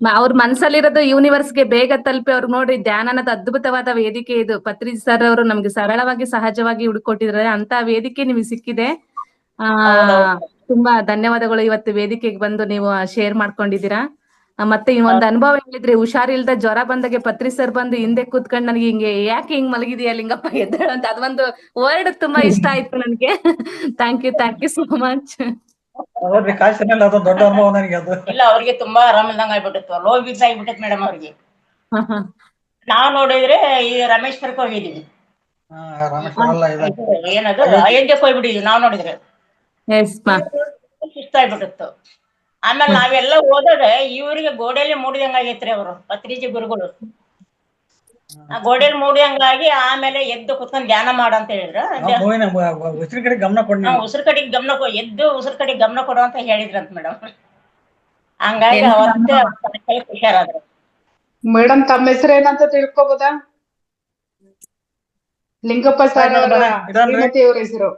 ಅವ್ರ ಮನ್ಸಲ್ಲಿರೋದು ಯೂನಿವರ್ಸ್ಗೆ ಬೇಗ ತಲುಪಿ ಅವ್ರಿಗೆ ನೋಡ್ರಿ, ಧ್ಯಾನ ಅನ್ನೋದು ಅದ್ಭುತವಾದ ವೇದಿಕೆ ಇದು. ಪತ್ರಿ ಸರ್ ಅವರು ನಮ್ಗೆ ಸರಳವಾಗಿ ಸಹಜವಾಗಿ ಹುಡುಕೊಟ್ಟಿದ್ದಾರೆ, ಅಂತ ವೇದಿಕೆ ನಿಮ್ಗೆ ಸಿಕ್ಕಿದೆ. ತುಂಬಾ ಧನ್ಯವಾದಗಳು. ಇವತ್ತು ವೇದಿಕೆಗೆ ಬಂದು ನೀವು ಶೇರ್ ಮಾಡ್ಕೊಂಡಿದ್ದೀರಾ. ಮತ್ತೆ ಒಂದ್ ಅನುಭವ ಹೇಳಿದ್ರಿ, ಹುಷಾರಿಲ್ದ ಜ್ವರ ಬಂದಾಗೆ ಪತ್ರಿ ಸರ್ ಬಂದು ಹಿಂದೆ ಕೂತ್ಕೊಂಡು ನನಗೆ ಹಿಂಗೆ ಯಾಕೆ ಹಿಂಗ್ ಮಲಗಿದೀಯ ಲಿಂಗಪ್ಪ ಎದ್ದೇಳು ಅಂತ, ಅದೊಂದು ವರ್ಡ್ ತುಂಬಾ ಇಷ್ಟ ಆಯ್ತು ನನ್ಗೆ. Thank you so much. ದೊಡ್ಡ ಅನುಭವ ನನಗೆ ಅದು. ಇಲ್ಲ, ಅವ್ರಿಗೆ ತುಂಬಾ ಆರಾಮಿಲ್ದಂಗ ಆಗ್ಬಿಟ್ಟಿತ್ತು, ಲೋ ಬಿಪಿ ಆಗ್ಬಿಟ್ಟಿತ್ತು ಮೇಡಮ್ ಅವ್ರಿಗೆ. ನಾವ್ ನೋಡಿದ್ರೆ ಈ ರಮೇಶ್ವರಕ್ಕೆ ಹೋಗಿದೀವಿ, ಏನದು ಅಯೋಧ್ಯಕ್ಕೆ ಹೋಗ್ಬಿಟ್ಟಿದ್ವಿ ನಾವ್ ನೋಡಿದ್ರೆ. ಸುಸ್ತಾಗ್ಬಿಟ್ಟಿತ್ತು. ಆಮೇಲೆ ನಾವೆಲ್ಲ ಹೋದಾಗ ಇವ್ರಿಗೆ ಗೋಡೆಯಲ್ಲಿ ಮೂಡಿದಂಗ ಆಗೈತ್ರಿ ಅವರು ಪತ್ರಿಜಿ ಗುರುಗಳು. ಆ ಗೋಡೆಯಲ್ಲಿ ಮೂಡಿದಂಗಾಗಿ ಆಮೇಲೆ ಎದ್ದು ಕುತ್ಕೊಂಡ್ ಧ್ಯಾನ ಮಾಡ ಅಂತ ಹೇಳಿದ್ರು. ಉಸಿರು ಕಡೆಗೆ ಗಮನ ಕೊಡ, ಉಸಿರು ಕಡೆಗೆ ಗಮನ ಎದ್ದು ಉಸಿರು ಕಡೆಗೆ ಗಮನ ಕೊಡು ಅಂತ ಹೇಳಿದ್ರಂತ ಮೇಡಮ್. ಹಂಗಾಗಿ ಅವತ್ತೇ ಹುಷಾರಾದ್ರು. ಮೇಡಮ್ ತಮ್ಮ ಹೆಸರು ಏನಂತ ತಿಳ್ಕೊಬೋದಾ? ಲಿಂಗಪ್ಪ ಸರ್ ಅವರ ಶ್ರೀಮತಿ ಅವರ ಹೆಸರು,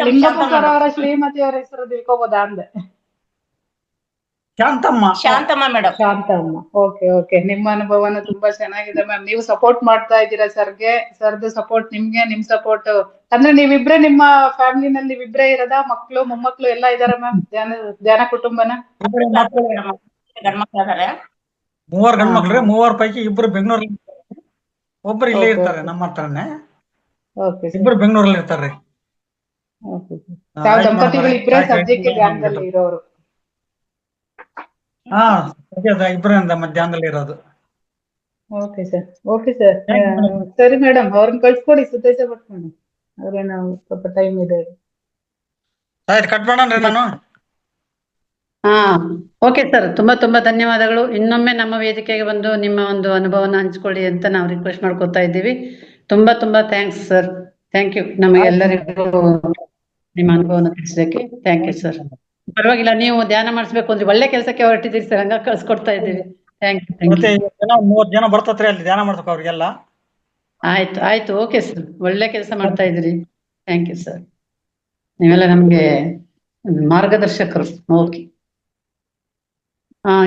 ಲಿಂಗಪ್ಪ ಸರ್ ಅವರ ಶ್ರೀಮತಿ ಅವರ ಹೆಸರು ತಿಳ್ಕೊಬೋದಾ ಅಂದೆ. ಶಾಂತಮ್ಮ ಮೇಡಮ್. ಶಾಂತಮ್ಮ. ಓಕೆ. ನಿಮ್ಮ ಅನುಭವನ ತುಂಬಾ ಚೆನ್ನಾಗಿದೆ ಮ್ಯಾಮ್. ನೀವು ಸಪೋರ್ಟ್ ಮಾಡ್ತಾ ಇದ್ದೀರಾ ಸರ್ಗೆ, ಸರ್ದು ಸಪೋರ್ಟ್ ನಿಮ್ಗೆ, ನಿಮ್ ಸಪೋರ್ಟ್ ಅಂದ್ರೆ ನೀವಿಬ್ರೆ ನಿಮ್ಮ ಫ್ಯಾಮಿಲಿನಲ್ಲಿ ನೀವಿಬ್ರೇ ಇರೋದಾ? ಮಕ್ಳು ಮೊಮ್ಮಕ್ಳು ಎಲ್ಲ ಇದಾರ ಮ್ಯಾಮ್? ಧ್ಯಾನ ಕುಟುಂಬನ? 3 ಗಂಡ್ಮಕ್ಳು, 3 ಪೈಕಿ 2 ಬೆಂಗಳೂರಲ್ಲಿ, ಒಬ್ರು ಇಲ್ಲೇ ಇರ್ತಾರೆ ನಮ್ಮ ಹತ್ರನೇ. ಇಬ್ರು ಬೆಂಗಳೂರಲ್ಲಿ ಇರ್ತಾರೆ. ತಾವು ದಂಪತಿಗಳು ಇಬ್ರೇ ಸದ್ಯಕ್ಕೆ ಧ್ಯಾನದಲ್ಲಿ ಇರೋರು? ಇಬ್ರು ಧ್ಯಾನದಲ್ಲಿ ಇರೋದು. Okay sir. ಸರಿ ಮೇಡಮ್, ಅವ್ರನ್ನ ಕಳ್ಸ್ಕೊಡಿ ಸುತ್ತೇಶ ಭಟ್ ಮೇಡಮ್. ಅವ್ರೇನು ಸ್ವಲ್ಪ ಟೈಮ್ ಇದೆ. ಕಟ್ ಮಾಡೋಣ್ರಿ ನಾನು. ಓಕೆ ಸರ್, ತುಂಬಾ ಧನ್ಯವಾದಗಳು. ಇನ್ನೊಮ್ಮೆ ನಮ್ಮ ವೇದಿಕೆಗೆ ಬಂದು ನಿಮ್ಮ ಒಂದು ಅನುಭವನ ಹಂಚ್ಕೊಳ್ಳಿ ಅಂತ ನಾವು ರಿಕ್ವೆಸ್ಟ್ ಮಾಡ್ಕೊತಾ ಇದ್ದೀವಿ. ತುಂಬಾ ಥ್ಯಾಂಕ್ಸ್ ಸರ್. ಥ್ಯಾಂಕ್ ಯು ನಮಗೆಲ್ಲರಿಗೂ ನಿಮ್ಮ ಅನುಭವನ ತಿಳಿಸೋದಕ್ಕೆ. Thank you sir. ಪರವಾಗಿಲ್ಲ, ನೀವು ಧ್ಯಾನ ಮಾಡಿಸ್ಬೇಕು ಅಂದ್ರೆ ಒಳ್ಳೆ ಕೆಲಸಕ್ಕೆ ಹೊರಟಿದ್ದೀರಿ ಸರ್, ಹಂಗ ಕಳ್ಸಿಕೊಡ್ತಾ ಇದ್ದೀವಿ. Thank you. 30 ಜನ ಬರ್ತತ್ರಿ ಅಲ್ಲಿ ಧ್ಯಾನ ಮಾಡ್ಬೇಕು ಅವ್ರಿಗೆಲ್ಲ. ಆಯ್ತು. ಓಕೆ ಸರ್, ಒಳ್ಳೆ ಕೆಲಸ ಮಾಡ್ತಾ ಇದ್ದೀರಿ. Thank you sir. ನೀವೆಲ್ಲ ನಮ್ಗೆ ಮಾರ್ಗದರ್ಶಕರು. ಓಕೆ.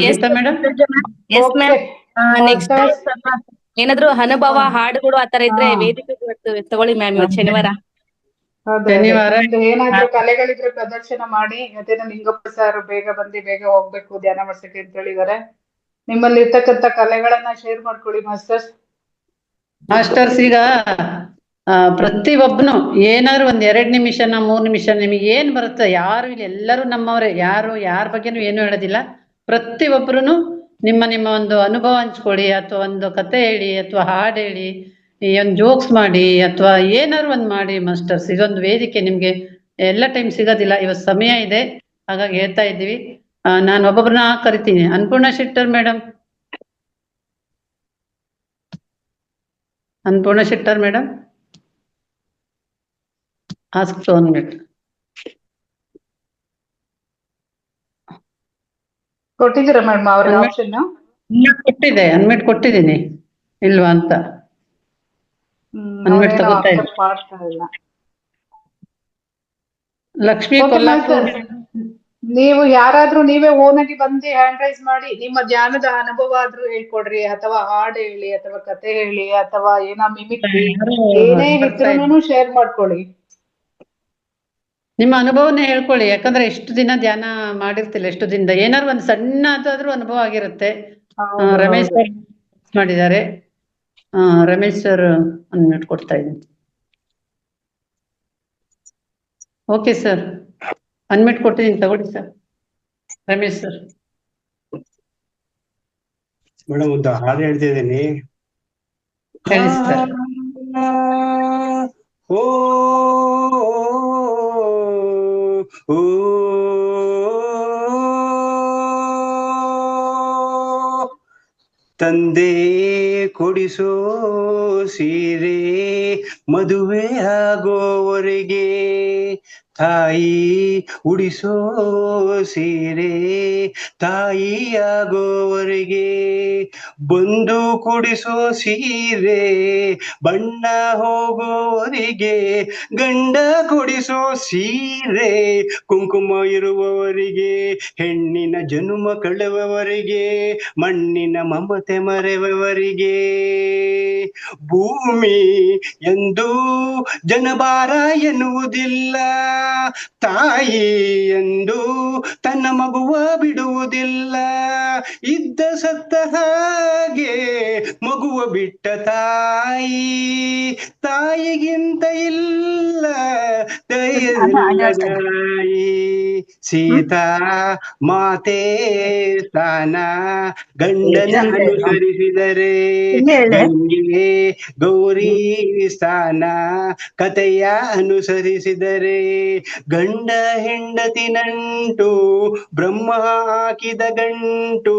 ಗೀತಾ ಮೇಡಮ್. ನೆಕ್ಸ್ಟ್ ಏನಾದ್ರು ಅನುಭವ ಹಾಡುಗಳು ಆತರ ಇದ್ರೆ ವೇದಿಕೆ ತಗೊಳ್ಳಿ ಮ್ಯಾಮ್. ಇವತ್ತು ಶನಿವಾರ ಏನಾದ್ರು ಕಲೆಗಳಿದ್ರೆ ಪ್ರದರ್ಶನ ಮಾಡಿ. ಮತ್ತೆ ಲಿಂಗಪ್ಪ ಸರ್ ಬೇಗ ಹೋಗ್ಬೇಕು ಧ್ಯಾನ ಮಾಡ್ಸಕ್ಕೆ ಅಂತ ಹೇಳಿದಾರೆ. ನಿಮ್ಮಲ್ಲಿ ಇರ್ತಕ್ಕಂಥ ಕಲೆಗಳನ್ನ ಶೇರ್ ಮಾಡ್ಕೊಳ್ಳಿ ಮಾಸ್ಟರ್ಸ್. ಈಗ ಪ್ರತಿ ಒಬ್ಬನು ಏನಾದ್ರು 2 ನಿಮಿಷನ 3 ನಿಮಿಷ ನಿಮಗೆ ಏನ್ ಬರುತ್ತೆ, ಯಾರು ಇಲ್ಲಿ ಎಲ್ಲರೂ ನಮ್ಮವ್ರೆ, ಯಾರ ಬಗ್ಗೆನೂ ಏನು ಹೇಳೋದಿಲ್ಲ. ಪ್ರತಿ ಒಬ್ಬರು ನಿಮ್ಮ ಒಂದು ಅನುಭವ ಹಂಚ್ಕೊಳ್ಳಿ, ಅಥವಾ ಒಂದು ಕತೆ ಹೇಳಿ, ಅಥವಾ ಹಾಡು ಹೇಳಿ, ಒಂದು ಜೋಕ್ಸ್ ಮಾಡಿ, ಅಥವಾ ಏನಾದ್ರು ಒಂದು ಮಾಡಿ ಮಾಸ್ಟರ್ಸ್. ಇದೊಂದು ವೇದಿಕೆ, ನಿಮ್ಗೆ ಎಲ್ಲ ಟೈಮ್ ಸಿಗೋದಿಲ್ಲ. ಇವತ್ತು ಸಮಯ ಇದೆ, ಹಾಗಾಗಿ ಹೇಳ್ತಾ ಇದ್ದೀವಿ. ನಾನು ಒಬ್ಬೊಬ್ರನ್ನ ಕರಿತೀನಿ. Annapurna Shettar madam. Annapurna Shettar madam, ask to unmute. ಕೊಟ್ಟಿದ್ದೀರಾ ಮೇಡಮ್ ಅವ್ರಿಗೆ ಆಪ್ಷನ್? ಅನ್ಮ್ಯೂಟ್ ಕೊಟ್ಟಿದ್ದೀನಿ, ಇಲ್ವಾ ಅಂತ. ಅನ್ಮ್ಯೂಟ್ ತಗೋತಾ ಇಲ್ಲ. ಲಕ್ಷ್ಮೀ ಕೊಲ್ಲಾಪುರ್. ನೀವು ಯಾರಾದ್ರೂ ನೀವೇ ಓನ್ ಆಗಿ ಬಂದು ಹ್ಯಾಂಡ್ ರೈಸ್ ಮಾಡಿ ನಿಮ್ಮ ಧ್ಯಾನದ ಅನುಭವ ಆದ್ರೂ ಹೇಳ್ಕೊಡ್ರಿ, ಅಥವಾ ಹಾಡು ಹೇಳಿ, ಅಥವಾ ಕತೆ ಹೇಳಿ, ಅಥವಾ ಏನೋ ಮಿಮಿಕ್ರಿ, ಏನೇ ಇದ್ರೂನು ಶೇರ್ ಮಾಡ್ಕೊಳ್ಳಿ. ನಿಮ್ಮ ಅನುಭವನ ಹೇಳ್ಕೊಳ್ಳಿ, ಯಾಕಂದ್ರೆ ಎಷ್ಟು ದಿನ ಧ್ಯಾನ ಮಾಡಿರ್ತಿಲ್ಲ, ಎಷ್ಟು ದಿನದ ಏನಾದ್ರು ಒಂದು ಸಣ್ಣದಾದ್ರೂ ಅನುಭವ ಆಗಿರುತ್ತೆ. ರಮೇಶ್ ಸರ್ ಮಾಡಿದ್ದಾರೆ. ರಮೇಶ್ ಸರ್ ಅನ್ಮ್ಯೂಟ್ ಕೊಡ್ತಾ ಇದ್ದೀನಿ. ಓಕೆ ಸರ್, ಅನ್ಮ್ಯೂಟ್ ಕೊಟ್ಟಿದ್ದೀನಿ, ತಗೊಳ್ಳಿ ಸರ್. ರಮೇಶ್ ಸರ್. ಮೇಡಮ್ ಒಂದು ಹಾಡು ಹೇಳ್ತಾ ಇದ್ದೀನಿ. ಹೇಳಿ ಸರ್. ಓ ಓ ತಂದೆ ಕೊಡಿಸೋ ಸೀರೆ ಮದುವೆ ಆಗೋವರೆಗೆ, ತಾಯಿ ಉಡಿಸೋ ಸೀರೆ ತಾಯಿ ಆಗೋವರೆಗೆ, ಬಂದು ಕುಡಿಸೋ ಸೀರೆ ಬಣ್ಣ ಹೋಗೋವರೆಗೆ, ಗಂಡ ಕೊಡಿಸೋ ಸೀರೆ ಕುಂಕುಮ ಇರುವವರಿಗೆ, ಹೆಣ್ಣಿನ ಜನುಮ ಕಳೆವವರಿಗೆ, ಮಣ್ಣಿನ ಮಮತೆ ಮರೆವವರಿಗೆ. ಭೂಮಿ ಎಂದು ಜನಭಾರ ಎನ್ನುವುದಿಲ್ಲ, ತಾಯಿ ಎಂದು ತನ್ನ ಮಗುವ ಬಿಡುವುದಿಲ್ಲ. ಇದ್ದ ಸತ್ತ ಹಾಗೆ ಮಗುವ ಬಿಟ್ಟ ತಾಯಿ, ತಾಯಿಗಿಂತ ಇಲ್ಲ ತಾಯಿ. ಸೀತಾ ಮಾತೆ ಸ್ಥಾನ ಗಂಡನ ಅನುಸರಿಸಿದರೆ, ಗಂಗೆ ಗೌರಿ ಸ್ಥಾನ ಕಥೆಯ ಅನುಸರಿಸಿದರೆ, ಗಂಡ ಹೆಂಡತಿ ನಂಟು ಬ್ರಹ್ಮ ಹಾಕಿದ ಗಂಟು,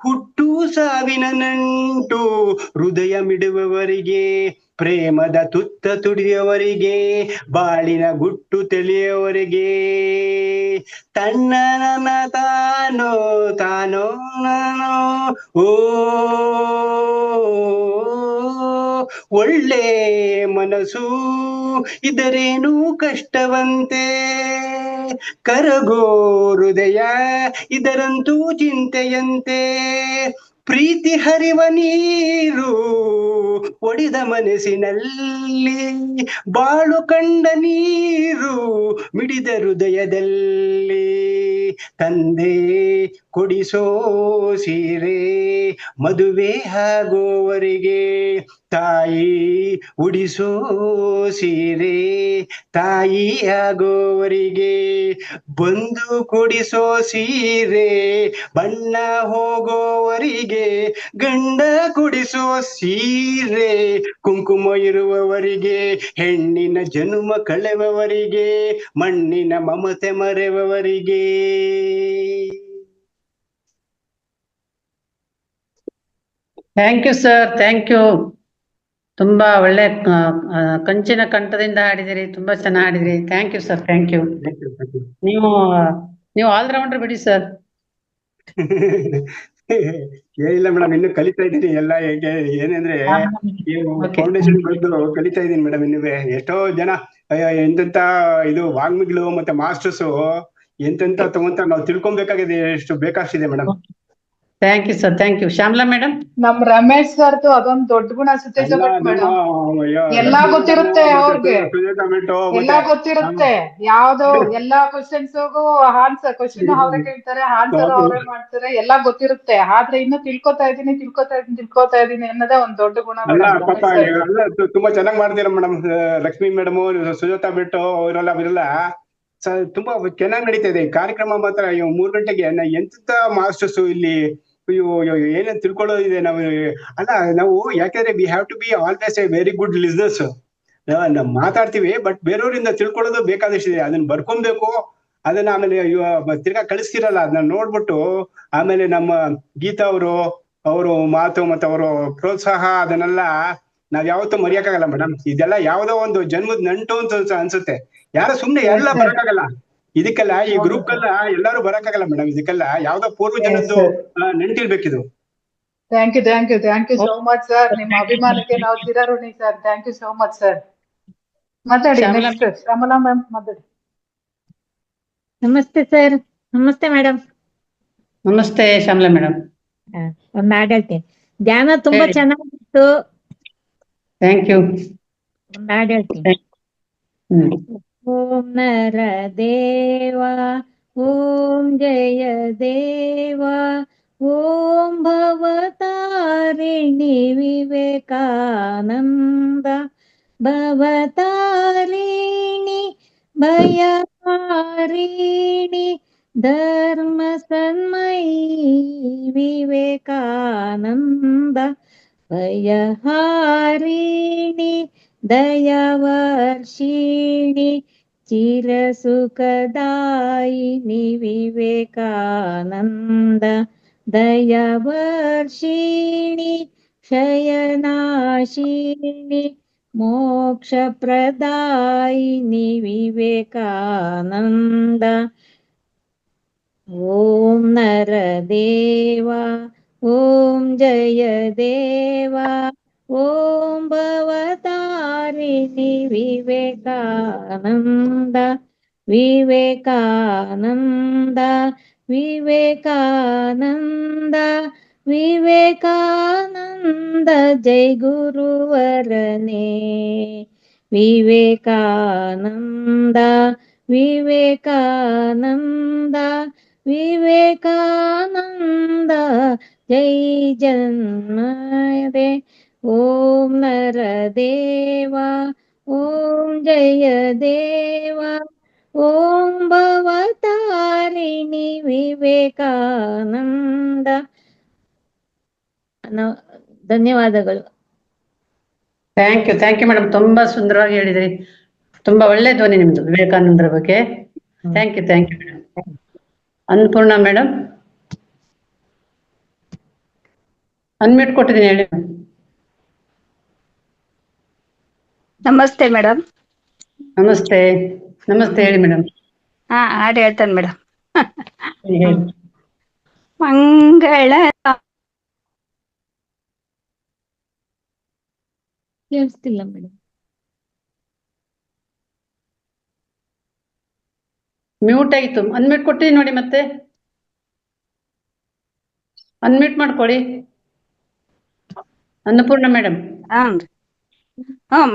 ಹುಟ್ಟು ಸಾವಿನ ನಂಟು ಹೃದಯ ಮಿಡುವವರಿಗೆ, ಪ್ರೇಮದ ತುತ್ತ ತುಡಿಯವರಿಗೆ, ಬಾಳಿನ ಗುಟ್ಟು ತಿಳಿಯವರಿಗೆ. ತನ್ನ ತಾನೋ ತಾನೋ ನಾನೋ ಓ ಒಳ್ಳೆ ಮನಸ್ಸು ಇದರೇನು ಕಷ್ಟವಂತೆ, ಕರಗೋ ಹೃದಯ ಇದರಂತೂ ಚಿಂತೆಯಂತೆ. ಪ್ರೀತಿ ಹರಿವ ನೀರು ಒಡಿದ ಮನಸ್ಸಿನಲ್ಲಿ, ಬಾಳು ಕಂಡ ನೀರು ಮಿಡಿದ ಹೃದಯದಲ್ಲಿ. ತಂದೆ ಕೊಡಿಸೋ ಸೀರೆ ಮದುವೆ ಆಗೋವರೆಗೆ, ತಾಯಿ ಉಡಿಸೋ ಸೀರೆ ತಾಯಿ ಆಗೋವರೆಗೆ, ಬಂದು ಕೊಡಿಸೋ ಸೀರೆ ಬಣ್ಣ ಹೋಗೋವರಿಗೆ, ಗಂಡ ಕೊಡಿಸೋ ಸೀರೆ ಕುಂಕುಮ ಇರುವವರಿಗೆ, ಹೆಣ್ಣಿನ ಜನುಮ ಕಳೆವವರಿಗೆ, ಮಣ್ಣಿನ ಮಮತೆ ಮರೆವವರಿಗೆ. Thank you sir, thank you. ತುಂಬಾ ಒಳ್ಳೆ ಕಂಚಿನ ಕಂಠದಿಂದ ಹಾಡಿದಿರಿ, ತುಂಬಾ ಚೆನ್ನಾಗಿ ಹಾಡಿದಿರಿ. Thank you sir, thank you. ನೀವು ಆಲ್ರೌಂಡರ್ ಬಿಡಿ ಸರ್. ಏನಿಲ್ಲ ಮೇಡಮ್, ಇನ್ನು ಕಲಿತಾ ಇದ್ದೀನಿ ಎಲ್ಲ. ಹೇಗೆ ಏನಂದ್ರೆ ಫೌಂಡೇಶನ್ ಬಂದು ಕಲಿತಾ ಇದ್ದೀನಿ ಮೇಡಮ್. ಇನ್ನುವೆ ಎಷ್ಟೋ ಜನ ಎಂತೆಂತ ಇದು ವಾಗ್ಮಿಗಳು ಮತ್ತೆ ಮಾಸ್ಟರ್ಸ್ ಎಂತೆಂತ ತಗೊಂತ ನಾವು ತಿಳ್ಕೊಬೇಕಾಗಿದೆ, ಎಷ್ಟು ಬೇಕಾಗ್ತಿದೆ madam. Thank you sir, thank you. Shyamala madam. ನಮ್ ರಮೇಶ್ ಸರ್ದು ಅದೊಂದ್ ದೊಡ್ಡ ಗುಣ ಸುತ್ತೇಜ ಮೇಡಮ್. ಎಲ್ಲಾ ಗೊತ್ತಿರುತ್ತೆ ಅವ್ರಿಗೆ, ಎಲ್ಲಾ ಗೊತ್ತಿರುತ್ತೆ. ಯಾವ್ದು ಎಲ್ಲಾ ಕ್ವಶನ್ಸ್ಗೂ ಆನ್ಸರ್, ಕ್ವಶನ್ ಅವ್ರೆ ಕೇಳ್ತಾರೆ, ಆನ್ಸರ್ ಅವ್ರೆ ಮಾಡ್ತಾರೆ, ಎಲ್ಲಾ ಗೊತ್ತಿರುತ್ತೆ. ಆದ್ರೆ ಇನ್ನು ತಿಳ್ಕೊತಾ ಇದೀನಿ ಅನ್ನೋದೇ ಒಂದ್ ದೊಡ್ಡ ಗುಣ. ತುಂಬಾ ಚೆನ್ನಾಗಿ ಮಾಡ್ತೀರಾ ಮೇಡಮ್. ಲಕ್ಷ್ಮೀ ಮೇಡಮ್, ಸುಜಾತಾ ಬಿಟ್ಟು ಅವರೆಲ್ಲ ತುಂಬಾ ಚೆನ್ನಾಗಿ ನಡೀತಾ ಇದೆ ಕಾರ್ಯಕ್ರಮ. ಮಾತ್ರ 3 ಗಂಟೆಗೆ ಎಂತ ಮಾಸ್ಟರ್ಸ್ ಇಲ್ಲಿ ಏನೇನ್ ತಿಳ್ಕೊಳ್ಳೋದಿದೆ ನಾವು. ಅಲ್ಲ, ನಾವು ಯಾಕಂದ್ರೆ we have to be always a very good listeners. ನಾವು ಮಾತಾಡ್ತೀವಿ, ಬಟ್ ಬೇರೆಯವರಿಂದ ತಿಳ್ಕೊಳ್ಳೋದು ಬೇಕಾದಷ್ಟಿದೆ. ಅದನ್ನ ಬರ್ಕೊಬೇಕು. ಅದನ್ನ ಆಮೇಲೆ ತಿರ್ಗಾ ಕಳಿಸ್ತಿರಲ್ಲ, ಅದನ್ನ ನೋಡ್ಬಿಟ್ಟು ಆಮೇಲೆ ನಮ್ಮ ಗೀತಾ ಅವರು ಮಾತು ಮತ್ತೆ ಅವರು ಪ್ರೋತ್ಸಾಹ, ಅದನ್ನೆಲ್ಲ ನಾವ್ ಯಾವತ್ತೂ ಮರೆಯಕ್ಕಾಗಲ್ಲ ಮೇಡಮ್. ಇದೆಲ್ಲ ಯಾವ್ದೋ ಒಂದು ಜನ್ಮದ ನಂಟು ಅಂತ ಅನ್ಸುತ್ತೆ. ಯಾರು ಸುಮ್ನೆ ಎಲ್ಲ ಬರಕ್ಕಾಗಲ್ಲ ಇದಕ್ಕೆಲ್ಲ. ಈ ಗ್ರೂಪ್ ಎಲ್ಲ ಎಲ್ಲಾರು ಬರಕ್ಕಾಗಲ್ಲ ಮೇಡಮ್. ಇದಕ್ಕೆಲ್ಲ ಯಾವ್ದೋ ಪೂರ್ವಜನದ್ದು ನೆಂಟಿರ್ಬೇಕಿದು. Thank you so much sir. ನಿಮ್ಮ ಅಭಿಮಾನಕ್ಕೆ ನಾವು ಚಿರಋಣಿ sir. Thank you so much sir. ಮಾತಾಡಿ ನೆಕ್ಸ್ಟ್ ಶ್ಯಾಮಲಾ ಮ್ಯಾಮ್ ಮಾತಾಡಿ. ನಮಸ್ತೆ ಸರ್. ನಮಸ್ತೆ ಮೇಡಮ್. ನಮಸ್ತೆ ಶ್ಯಾಮಲಾ ಮೇಡಮ್. ಒಂದ್ ಹಾಡ್ ಹೇಳ್ತೀನಿ. ಧ್ಯಾನ ತುಂಬಾ ಚೆನ್ನಾಗಿತ್ತು. Thank you. ಒಂದ್ ಹಾಡ್ ಹೇಳ್ತೀನಿ. ಓಂ ನರ ದೇವ ಓಂ ಜಯ ದೇವ ಓಂ ಭವತಾರಿಣಿ ವಿವೇಕಾನಂದ ಭವತಾರಿಣಿ ಭಯಹಾರಿಣಿ ಧರ್ಮ ಸನ್ಮಯಿ ವಿವೇಕಾನಂದ ಭಯಹಾರಿಣಿ ದಯವರ್ಷಿಣಿ ಚಿರಸುಖದಾಯಿನಿ ವಿವೇಕಾನಂದ ದಯವರ್ಷಿಣಿ ಶಯನಾಶಿನಿ ಮೋಕ್ಷಪ್ರದಾಯಿನಿ ವಿವೇಕಾನಂದ ಓಂ ನರದೇವ ಓಂ ಜಯ ದೇವ ಓಂ ಭವತಾರಿಣಿ ವಿವೇಕಾನಂದ ವಿವೇಕಾನಂದ ವಿವೇಕಾನಂದ ವಿವೇಕಾನಂದ ಜೈ ಗುರುವರನೇ ವಿವೇಕಾನಂದ ವಿವೇಕಾನಂದ ವಿವೇಕಾನಂದ ಜೈ ಜನ್ಮದೆ ಓಂ ನರದೇವ ಓಂ ಜಯ ದೇವ ಓಂ ಭವತಾರಿಣಿ ವಿವೇಕಾನಂದ. ಧನ್ಯವಾದಗಳು. ಥ್ಯಾಂಕ್ ಯು ಮೇಡಮ್, ತುಂಬಾ ಸುಂದರವಾಗಿ ಹೇಳಿದ್ರಿ. ತುಂಬಾ ಒಳ್ಳೆ ಧ್ವನಿ ನಿಮ್ದು ವಿವೇಕಾನಂದರ ಬಗ್ಗೆ. Thank you madam. Annapurna madam, unmute ಕೊಟ್ಟಿದ್ದೀನಿ, ಹೇಳಿ. ನಮಸ್ತೆ ಮೇಡಮ್. ನಮಸ್ತೆ ಹೇಳಿ ಮೇಡಮ್. ಹಾಡು ಹೇಳ್ತಾನೆ ಮೇಡಮ್. ಮಂಗಳ ಕೇಳಿಸ್ತಿಲ್ಲ ಮೇಡಮ್. ಮ್ಯೂಟ್ ಆಯ್ತು. ಅನ್ಮ್ಯೂಟ್ ಕೊಟ್ಟಿದ್ದೀನಿ ನೋಡಿ, ಮತ್ತೆ ಅನ್ಮ್ಯೂಟ್ ಮಾಡ್ಕೊಳ್ಳಿ. ಅನ್ನಪೂರ್ಣ ಮೇಡಮ್.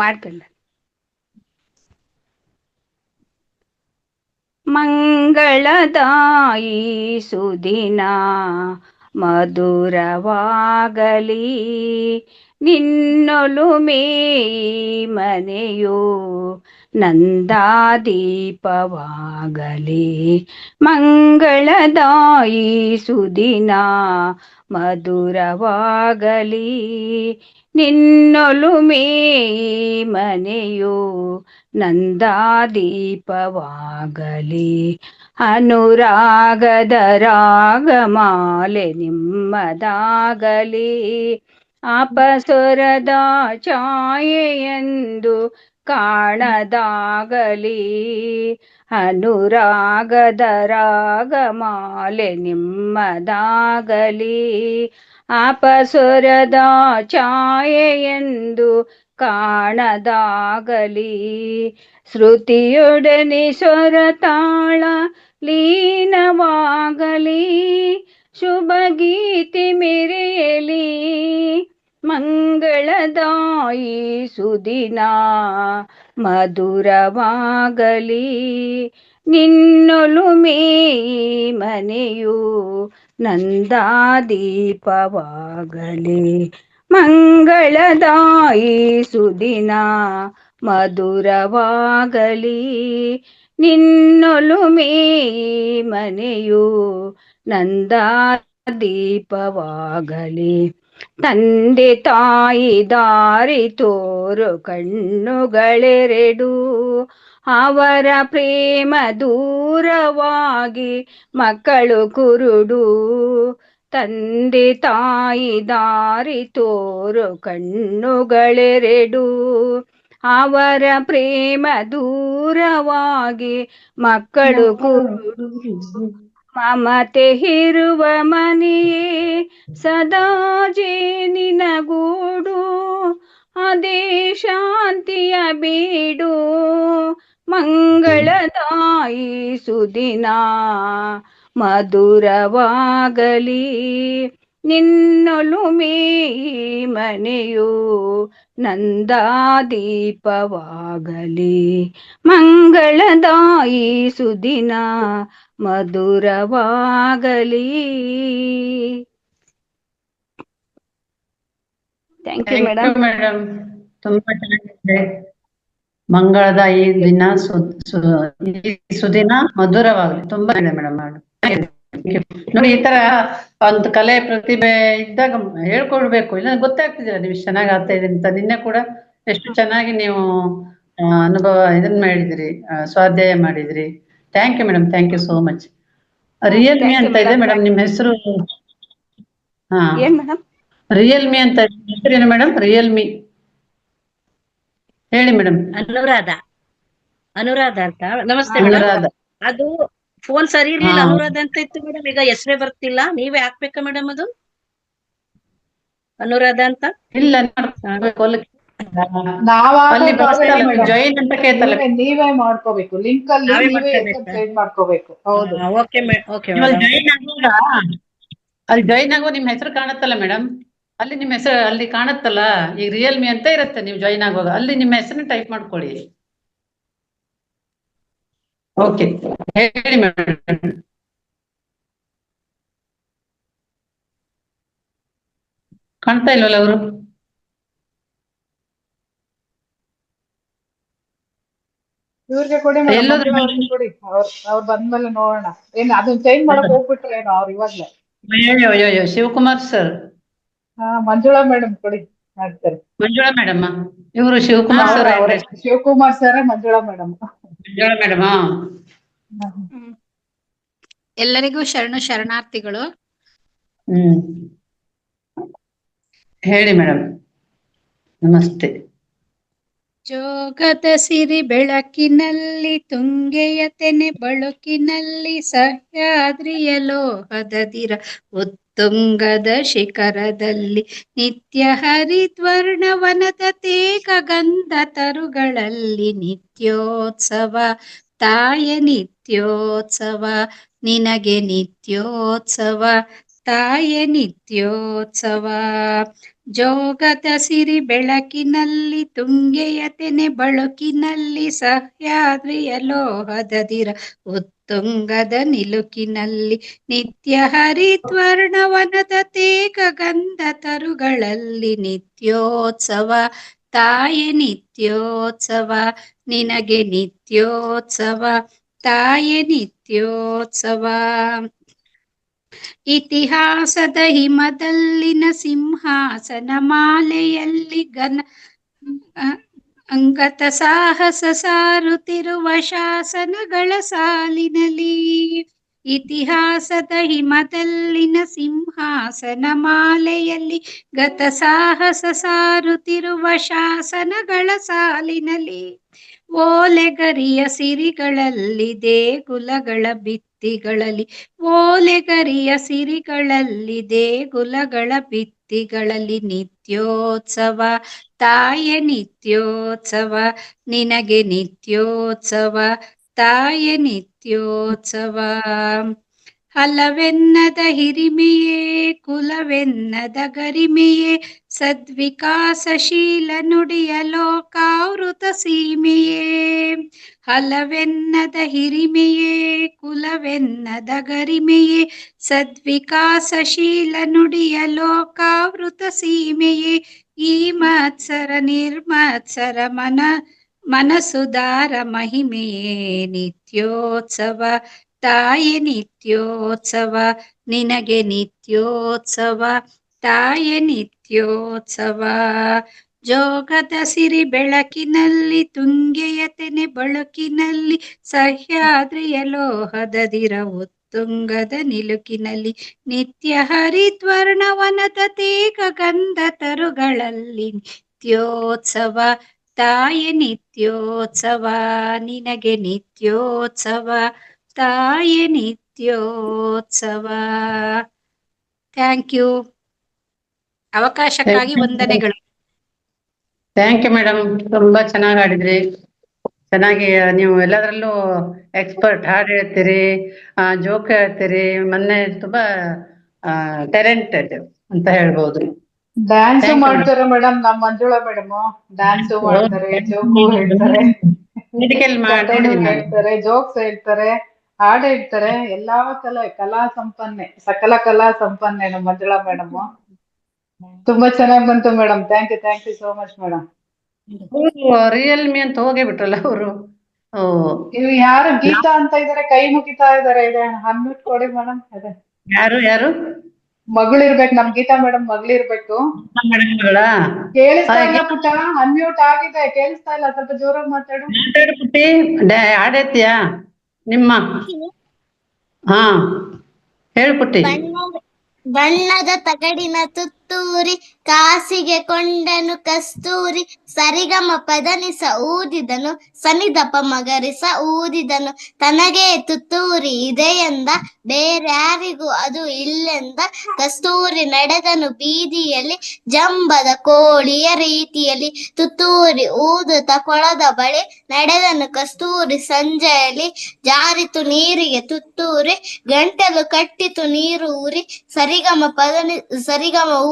ಮಾಡ್ಕೊಂಡ. ಮಂಗಳದಾಯಿ ಸುದಿನ ಮಧುರವಾಗಲಿ, ನಿನ್ನೊಲುಮೆ ಮನೆಯು ನಂದಾದೀಪವಾಗಲಿ. ಮಂಗಳದಾಯಿ ಸುದಿನ ಮಧುರವಾಗಲಿ, ನಿನ್ನೊಲುಮೆ ಮನೆಯು ನಂದಾದೀಪವಾಗಲಿ. ಅನುರಾಗದ ರಾಗಮಾಲೆ ನಿಮ್ಮದಾಗಲಿ, ಅಪಸ್ವರದ ಛಾಯೆಯೆಂದು ಕಾಣದಾಗಲಿ. ಅನುರಾಗದ ರಾಗಮಾಲೆ ನಿಮ್ಮದಾಗಲಿ, ಅಪಸ್ವರದ ಛಾಯೆಯೆಂದು ಕಾಣದಾಗಲಿ. ಶ್ರುತಿಯೊಡನೆ ಸ್ವರತಾಳ ಲೀನವಾಗಲಿ, ಶುಭ ಗೀತೆ ಮೆರೆಯಲಿ. ಮಂಗಳದಾಯಿ ಸುದಿನ ಮಧುರವಾಗಲಿ, ನಿನ್ನೊಲುಮೆ ಮನೆಯು ನಂದಾದೀಪವಾಗಲಿ. ಮಂಗಳದಾಯಿ ಸುದಿನ ಮಧುರವಾಗಲಿ, ನಿನ್ನೊಲುಮೆ ಮನೆಯು ನಂದಾದೀಪವಾಗಲಿ. ತಂದೆ ತಾಯಿ ದಾರಿ ತೋರು ಕಣ್ಣುಗಳೆರಡು, ಅವರ ಪ್ರೇಮ ದೂರವಾಗಿ ಮಕ್ಕಳು ಕುರುಡು. ತಂದೆ ತಾಯಿ ದಾರಿ ತೋರು ಕಣ್ಣುಗಳೆರಡು, ಅವರ ಪ್ರೇಮ ದೂರವಾಗಿ ಮಕ್ಕಳು ಕುರುಡು. ಮಮತೆ ಇರುವ ಮನೆಯೇ ಸದಾ ಜೇನಿನ ಗೂಡು, ಅದೇ ಶಾಂತಿಯ ಬೀಡು. ಮಂಗಳದಾಯಿ ಸುದಿನ ಮಧುರವಾಗಲಿ, ನಿನ್ನೊಲುಮೆ ಮನೆಯು ನಂದಾದೀಪವಾಗಲಿ, ಮಂಗಳದಾಯಿ ಸುದಿನ ಮಧುರವಾಗಲಿ. Thank you madam. ಮೇಡಮ್ ತುಂಬಾ ಚೆನ್ನಾಗಿದೆ. ಮಂಗಳದ ಈ ದಿನ ಈ ಸುದಿನ ಮಧುರವಾಗಲಿ. ತುಂಬಾ ಇದೆ ಮೇಡಮ್. ನೋಡಿ, ಈ ತರ ಒಂದು ಕಲೆ ಪ್ರತಿಭೆ ಇದ್ದಾಗ ಹೇಳ್ಕೊಡ್ಬೇಕು, ಇಲ್ಲ ಗೊತ್ತಾಗ್ತಿದ್ದೀರಾ ನೀವು ಚೆನ್ನಾಗ್ ಆಗ್ತಾ ಇದೆ ಅಂತ. ನಿನ್ನೆ ಕೂಡ ಎಷ್ಟು ಚೆನ್ನಾಗಿ ನೀವು ಅನುಭವ ಇದನ್ನ ಮಾಡಿದ್ರಿ, ಸ್ವಾಧ್ಯಾಯ ಮಾಡಿದ್ರಿ. Thank you madam, thank you so much. Real me ಅಂತ ಇದೆ ಮೇಡಮ್ ನಿಮ್ಮ ಹೆಸರು? ಹಾ, ಏನ್ ಮೇಡಮ್? ರಿಯಲ್ಮಿ ಅಂತ ಹೆಸರೇನು ಮೇಡಮ್? ರಿಯಲ್ಮಿ ಹೇಳಿ ಮೇಡಮ್. ಅನುರಾಧ ಅಂತ. ನಮಸ್ತೆ ಅನುರಾಧ. ಮೇಡಮ್. ಅದು ಫೋನ್ ಸರಿ ಇರ್ಲಿಲ್ಲ, ಅನುರಾಧ ಅಂತ ಇತ್ತು ಮೇಡಮ್. ಈಗ ಹೆಸರೇ ಬರ್ತಿಲ್ಲ. ನೀವೇ ಹಾಕ್ಬೇಕಾ ಮೇಡಮ್ ಅದು ಅನುರಾಧ ಅಂತ? ಇಲ್ಲ, ಜಾಯಿನ್ ಅಂತ ಕೇಳ್ತಲ್ಲ, ನೀವೇ ಮಾಡ್ಕೋಬೇಕು. ಲಿಂಕ್ ಅಲ್ಲಿ ನೀವೇ ಸಬ್ಸ್ಕ್ರೈಬ್ ಮಾಡ್ಕೋಬೇಕು. ಹೌದು, ಓಕೆ ಓಕೆ. ಅಲ್ಲಿ ಜಾಯಿನ್ ಆಗೋ ನಿಮ್ ಹೆಸರು ಕಾಣತ್ತಲ್ಲ ಮೇಡಮ್, ಅಲ್ಲಿ ನಿಮ್ ಹೆಸರು ಅಲ್ಲಿ ಕಾಣತ್ತಲ್ಲ, ಈಗ ರಿಯಲ್ಮಿ ಅಂತ ಇರುತ್ತೆ. ನೀವು ಜಾಯಿನ್ ಆಗುವಾಗ ಅಲ್ಲಿ ನಿಮ್ಮ ಹೆಸರನ್ನ ಟೈಪ್ ಮಾಡ್ಕೊಳ್ಳಿ. ಓಕೆ, ಹೇಳಿ ಮೇಡಮ್. ಕಾಣ್ತಾ ಇಲ್ವಲ್ಲ ಅವರು? ಇವ್ರಿಗೆ ಕೊಡಿ ಕೊಡಿ, ಅವ್ರು ಬಂದ್ಮೇಲೆ ನೋಡೋಣ. ಏನ್ ಅದನ್ನ ಚೇಂಜ್ ಮಾಡಕ್ ಹೋಗ್ಬಿಟ್ರೆ ಏನೋ ಅವ್ರು ಇವಾಗ್ಲೇ. ಅಯ್ಯೋ ಶಿವಕುಮಾರ್ ಸರ್. ಮಂಜುಳಾ ಮೇಡಮ್ ಕೊಡಿ, ಮಾಡ್ತಾರೆ. ಮಂಜುಳಾ ಮೇಡಮ್, ಇವರು Shivakumar sir. Shivakumar sir, Manjula madam. Manjula madam. ಎಲ್ಲರಿಗೂ ಶರಣಾರ್ಥಿಗಳು. ಹೇಳಿ ಮೇಡಮ್. ನಮಸ್ತೆ. ಜೋಗದ ಸಿರಿ ಬೆಳಕಿನಲ್ಲಿ, ತುಂಗೆಯ ತೆನೆ ಬಳುಕಿನಲ್ಲಿ, ಸಹ್ಯಾದ್ರಿಯ ಲೋಹದದಿರ ಉತ್ತುಂಗದ ಶಿಖರದಲ್ಲಿ, ನಿತ್ಯ ಹರಿದ್ವರ್ಣವನದ ತೇಗ ಗಂಧ ತರುಗಳಲ್ಲಿ, ನಿತ್ಯೋತ್ಸವ ತಾಯ ನಿತ್ಯೋತ್ಸವ, ನಿನಗೆ ನಿತ್ಯೋತ್ಸವ ತಾಯ ನಿತ್ಯೋತ್ಸವ. ಜೋಗದ ಸಿರಿ ಬೆಳಕಿನಲ್ಲಿ, ತುಂಗೆಯ ತೆನೆ ಬಳುಕಿನಲ್ಲಿ, ಸಹ್ಯಾದ್ರಿಯ ಲೋಹದದಿರ ಉತ್ತುಂಗದ ನಿಲುಕಿನಲ್ಲಿ, ನಿತ್ಯ ಹರಿದ್ವರ್ಣವನದ ತೇಗ ಗಂಧ ತರುಗಳಲ್ಲಿ, ನಿತ್ಯೋತ್ಸವ ತಾಯ ನಿತ್ಯೋತ್ಸವ, ನಿನಗೆ ನಿತ್ಯೋತ್ಸವ ತಾಯ ನಿತ್ಯೋತ್ಸವ. ಇತಿಹಾಸದ ಹಿಮದಲ್ಲಿನ ಸಿಂಹಾಸನ ಮಾಲೆಯಲ್ಲಿ ಅಂಗತ ಸಾಹಸ ಸಾರುತ್ತಿರುವ ಶಾಸನಗಳ ಸಾಲಿನಲ್ಲಿ, ಇತಿಹಾಸದ ಹಿಮದಲ್ಲಿನ ಸಿಂಹಾಸನ ಮಾಲೆಯಲ್ಲಿ ಗತ ಸಾಹಸ ಸಾರುತ್ತಿರುವ ಶಾಸನಗಳ ಸಾಲಿನಲ್ಲಿ, ಓಲೆಗರಿಯ ಸಿರಿಗಳಲ್ಲಿ ದೇಗುಲಗಳ ಭಿತ್ತಿಗಳಲ್ಲಿ, ಓಲೆಗರಿಯ ಸಿರಿಗಳಲ್ಲಿ ದೇಗುಲಗಳ ಭಿತ್ತಿಗಳಲ್ಲಿ, ನಿತ್ಯೋತ್ಸವ ತಾಯ ನಿತ್ಯೋತ್ಸವ, ನಿನಗೆ ನಿತ್ಯೋತ್ಸವ ತಾಯ ನಿತ್ಯೋತ್ಸವ. ಹಲವೆನ್ನದ ಹಿರಿಮೆಯೇ ಕುಲವೆನ್ನದ ಗರಿಮೆಯೇ, ಸದ್ವಿಕಾಸಶೀಲ ನುಡಿಯ ಲೋಕಾವೃತ ಸೀಮೆಯೇ. ಹಲವೆನ್ನದ ಹಿರಿಮೆಯೇ ಕುಲವೆನ್ನದ ಗರಿಮೆಯೇ, ಸದ್ವಿಕಾಸಶೀಲ ನುಡಿಯ ಲೋಕಾವೃತ ಸೀಮೆಯೇ. ಈ ಮತ್ಸರ ನಿರ್ಮತ್ಸರ ಮನಸುದಾರ ಮಹಿಮೆಯೇ, ನಿತ್ಯೋತ್ಸವ ತಾಯ ನಿತ್ಯೋತ್ಸವ, ನಿನಗೆ ನಿತ್ಯೋತ್ಸವ ತಾಯ ನಿತ್ಯೋತ್ಸವ. ಜೋಗದ ಸಿರಿ ಬೆಳಕಿನಲ್ಲಿ, ತುಂಗೆಯ ತೆನೆ ಬಳುಕಿನಲ್ಲಿ, ಸಹ್ಯಾದ್ರಿಯ ಲೋಹದದಿರ ಉತ್ತುಂಗದ ನಿಲುಕಿನಲ್ಲಿ, ನಿತ್ಯ ಹರಿದ್ವರ್ಣವನದ ತೇಗ ಗಂಧ ತರುಗಳಲ್ಲಿ, ನಿತ್ಯೋತ್ಸವ ತಾಯ ನಿತ್ಯೋತ್ಸವ, ನಿನಗೆ ನಿತ್ಯೋತ್ಸವ ತಾಯ ನಿತ್ಯೋತ್ಸವ. Thank you. ಅವಕಾಶಕ್ಕಾಗಿ ವಂದನೆಗಳು. ಥ್ಯಾಂಕ್ ಯು ಮೇಡಮ್, ತುಂಬಾ ಚೆನ್ನಾಗಿ ಆಡಿದ್ರಿ. ಚೆನ್ನಾಗಿ ನೀವು ಎಲ್ಲದರಲ್ಲೂ ಎಕ್ಸ್ಪರ್ಟ್. ಹಾಡು ಹೇಳ್ತೀರಿ, ಜೋಕ್ ಹೇಳ್ತೀರಿ, ಮೊನ್ನೆ ತುಂಬಾ ಟ್ಯಾಲೆಂಟೆಡ್. ಅಂತ ಹೇಳ್ಬೋದು. Dance Thank you, madam. ಮಾಡ್ತಾರೆ ಮೇಡಮ್ ನಮ್ ಮಂಜುಳಾ ಮೇಡಮ್, ಡ್ಯಾನ್ಸ್ ಮಾಡ್ತಾರೆ, ಜೋಕು ಹೇಳ್ತಾರೆ, ಮೆಡಿಕಲ್ ಕಥೆನೂ ನೋಡಿದೀನಿ ನಾನು. ಹೇಳ್ತಾರೆ, ಜೋಕ್ಸ್ ಹೇಳ್ತಾರೆ, ಹಾಡು ಹೇಳ್ತಾರೆ, ಎಲ್ಲಾ ಕಲಾ ಸಂಪನ್ನೆ, ಸಕಲ ಕಲಾ ಸಂಪನ್ನೆ ನಮ್ಮ ಮಂಜುಳಾ ಮೇಡಮ್. ತುಂಬಾ ಚೆನ್ನಾಗಿ ಬಂತು madam. Thank you so much madam. Real me ಅಂತ ಹೋಗೇ ಬಿಟ್ರಲ್ಲ ಅವರು. ಇವ್ ಯಾರು ಗೀತಾ ಅಂತ ಇದಾರೆ, ಕೈ ಮುಗಿತಾ ಇದಾರೆ, ಇದೆ ಅನ್ಮ್ಯೂಟ್ ಕೊಡಿ ಮೇಡಮ್. ಅದೇ ಯಾರು ಯಾರು ಮಗಳಿರ್ಬೇಕು, ನಮ್ ಗೀತಾ ಮೇಡಮ್ ಮಗಳಿರ್ಬೇಕು. ಕೇಳಿಸ್ತಾ ಇಲ್ಲ ಪುಟ್ಟ, ಅನ್ಮ್ಯೂಟ್ ಆಗಿದೆ, ಕೇಳಿಸ್ತಾ ಇಲ್ಲ, ಸ್ವಲ್ಪ ಜೋರಾಗಿ ಮಾತಾಡು. ಪುಟ್ಟಿ ಆಡೈತಿಯಾ ನಿಮ್ಮ? ಹಾ ಹೇಳು ಪುಟ್ಟಿ. ಬಣ್ಣದ ತಗಡಿನ ತುತ್ತೂರಿ ಕಾಸಿಗೆ ಕೊಂಡನು ಕಸ್ತೂರಿ, ಸರಿಗಮ ಪದನಿಸ ಊದಿದನು, ಸನಿದಪ ಮಗರಿಸ ಊದಿದನು, ತನಗೆ ತುತ್ತೂರಿ ಇದೆಯೆಂದ ಬೇರ್ಯಾರಿಗೂ ಅದು ಇಲ್ಲೆಂದ, ಕಸ್ತೂರಿ ನಡೆದನು ಬೀದಿಯಲ್ಲಿ ಜಂಬದ ಕೋಳಿಯ ರೀತಿಯಲ್ಲಿ, ತುತ್ತೂರಿ ಊದುತ್ತ ಕೊಳದ ಬಳಿ ನಡೆದನು ಕಸ್ತೂರಿ ಸಂಜೆಯಲ್ಲಿ, ಜಾರಿತು ನೀರಿಗೆ ತುತ್ತೂರಿ ಗಂಟಲು ಕಟ್ಟಿತು ನೀರು ಊರಿ, ಸರಿಗಮ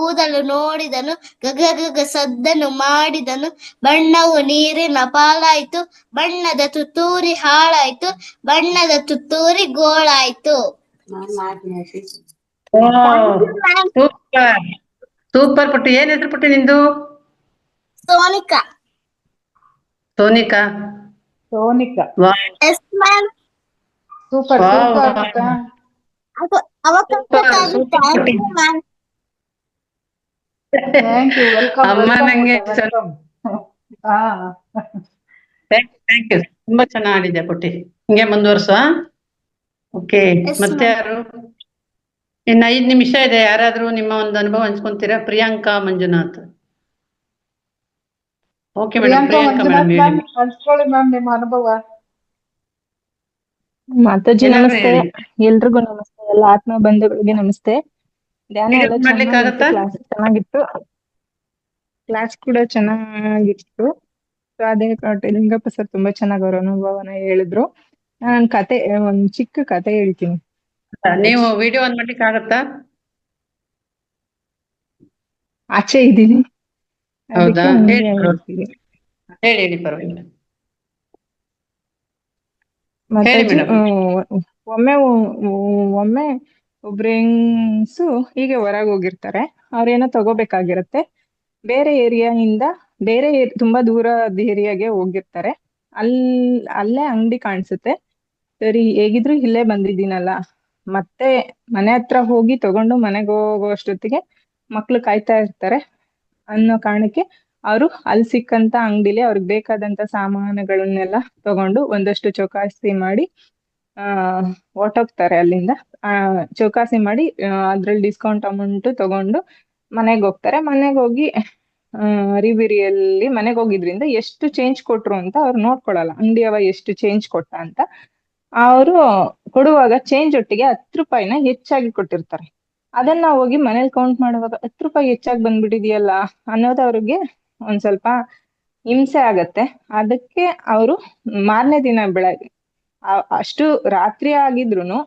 ಊದಲು ನೋಡಿದನು ಗಗ ಸದ್ದನು ಮಾಡಿದನು, ಬಣ್ಣವು ನೀರಿನ ಪಾಲಾಯ್ತು ಬಣ್ಣದ ತುತ್ತೂರಿ ಹಾಳಾಯ್ತು, ಬಣ್ಣದ ತುತ್ತೂರಿ ಗೋಳಾಯ್ತು. ಸೂಪರ್ ಸೂಪರ್ ಪುಟ್ಟಿ. ಏನ್ ಹೆಸರು ಪುಟ್ಟಿ ನಿಂದು? Sonika. Sonika. Sonika. Yes ma'am. Super super ಪುಟ್ಟ. Thank you. ವೆಲ್ಕಮ್ ಅಮ್ಮ ನಂಗೆ ವೆಲ್ಕಮ್. Thank you. ತುಂಬಾ ಚೆನ್ನಾಗಿದೆ ಪುಟ್ಟಿ, ಹಿಂಗೆ ಮುಂದುವರ್ಸ. ಓಕೆ, ಮತ್ತೆ ಯಾರು? ಇನ್ನು 5 ನಿಮಿಷ ಇದೆ. ಯಾರಾದ್ರೂ ನಿಮ್ಮ ಒಂದು ಅನುಭವ ಹಂಚ್ಕೊಂತೀರಾ? Priyanka Manjunath. Okay madam, Priyanka madam ಹೇಳಿ. ಹಂಚ್ಕೊಳ್ಳಿ ಮ್ಯಾಮ್ ನಿಮ್ಮ ಅನುಭವ. ಮಾತಾಜಿ ನಮಸ್ತೆ, ಎಲ್ರಿಗೂ ನಮಸ್ತೆ, ಎಲ್ಲ ಆತ್ಮ ಬಂಧುಗಳಿಗೆ ನಮಸ್ತೆ. ಧ್ಯಾನ ಎಲ್ಲ ಚೆನ್ನಾಗಿತ್ತು, ಕ್ಲಾಸ್ ಚೆನ್ನಾಗಿತ್ತು, ಕ್ಲಾಸ್ ಕೂಡ ಚೆನ್ನಾಗಿತ್ತು. ಅದೇ ಲಿಂಗಪ್ಪ ಸರ್ ತುಂಬಾ ಚೆನ್ನಾಗಿ ಅವ್ರ ಅನುಭವನ ಹೇಳಿದ್ರು. ನಾನ್ ಕತೆ, ಒಂದ್ ಚಿಕ್ಕ ಕತೆ ಹೇಳ್ತೀನಿ. ನೀವು ವಿಡಿಯೋ ಆನ್ ಮಾಡ್ಲಿಕ್ಕೆ ಆಗತ್ತಾ? ಆಚೆ ಇದ್ದೀನಿ, ಹೌದಾ? ಹೇಳ್ತೀನಿ. ಹೇಳಿ ಪರವಾಗಿಲ್ಲ. ಮಾತಾಜಿ, ಒಮ್ಮೆ ಒಬ್ರು ಹೆಂಗ್ಸು ಹೀಗೆ ಹೊರಗೆ ಹೋಗಿರ್ತಾರೆ. ಅವ್ರೇನೋ ತಗೋಬೇಕಾಗಿರತ್ತೆ. ಬೇರೆ ಏರಿಯಾಯಿಂದ ತುಂಬಾ ದೂರದ ಏರಿಯಾಗೆ ಹೋಗಿರ್ತಾರೆ. ಅಲ್ಲೇ ಅಂಗಡಿ ಕಾಣಿಸುತ್ತೆ. ಸರಿ, ಹೇಗಿದ್ರು ಇಲ್ಲೇ ಬಂದಿದ್ದೀನಲ್ಲ, ಮತ್ತೆ ಮನೆ ಹತ್ರ ಹೋಗಿ ತಗೊಂಡು ಮನೆಗೆ ಹೋಗೋ ಅಷ್ಟೊತ್ತಿಗೆ ಮಕ್ಳು ಕಾಯ್ತಾ ಇರ್ತಾರೆ ಅನ್ನೋ ಕಾರಣಕ್ಕೆ ಅವರು ಅಲ್ಲಿ ಸಿಕ್ಕಂತ ಅಂಗಡಿಲಿ ಅವ್ರಿಗೆ ಬೇಕಾದಂತ ಸಾಮಾನುಗಳನ್ನೆಲ್ಲ ತಗೊಂಡು ಒಂದಷ್ಟು ಚೌಕಾಸಿ ಮಾಡಿ ಹೊರ್ಟೋಗ್ತಾರೆ ಅಲ್ಲಿಂದ. ಚೌಕಾಸಿ ಮಾಡಿ ಅದ್ರಲ್ಲಿ ಡಿಸ್ಕೌಂಟ್ ಅಮೌಂಟ್ ತಗೊಂಡು ಮನೆಗೆ ಹೋಗ್ತಾರೆ. ಮನೆಗೆ ಹೋಗಿ ಅರಿಬಿರಿಯಲ್ಲಿ ಮನೆಗೆ ಹೋಗಿದ್ರಿಂದ ಎಷ್ಟು ಚೇಂಜ್ ಕೊಟ್ರು ಅಂತ ಅವ್ರು ನೋಡ್ಕೊಳಲ್ಲ, ಅಂಗಡಿಯವ ಎಷ್ಟು ಚೇಂಜ್ ಕೊಟ್ಟ ಅಂತ. ಅವರು ಕೊಡುವಾಗ ಚೇಂಜ್ ಒಟ್ಟಿಗೆ 10 ರೂಪಾಯಿನ ಹೆಚ್ಚಾಗಿ ಕೊಟ್ಟಿರ್ತಾರೆ. ಅದನ್ನ ಹೋಗಿ ಮನೇಲಿ ಕೌಂಟ್ ಮಾಡುವಾಗ 10 ರೂಪಾಯಿ ಹೆಚ್ಚಾಗಿ ಬಂದ್ಬಿಟ್ಟಿದೆಯಲ್ಲ ಅನ್ನೋದು ಅವ್ರಿಗೆ ಒಂದ್ ಸ್ವಲ್ಪ ಹಿಂಸೆ ಆಗತ್ತೆ. ಅದಕ್ಕೆ ಅವರು ಮಾರನೇ ದಿನ ಬೆಳಗ್ಗೆ ಅಷ್ಟು ರಾತ್ರಿ ಆಗಿದ್ರು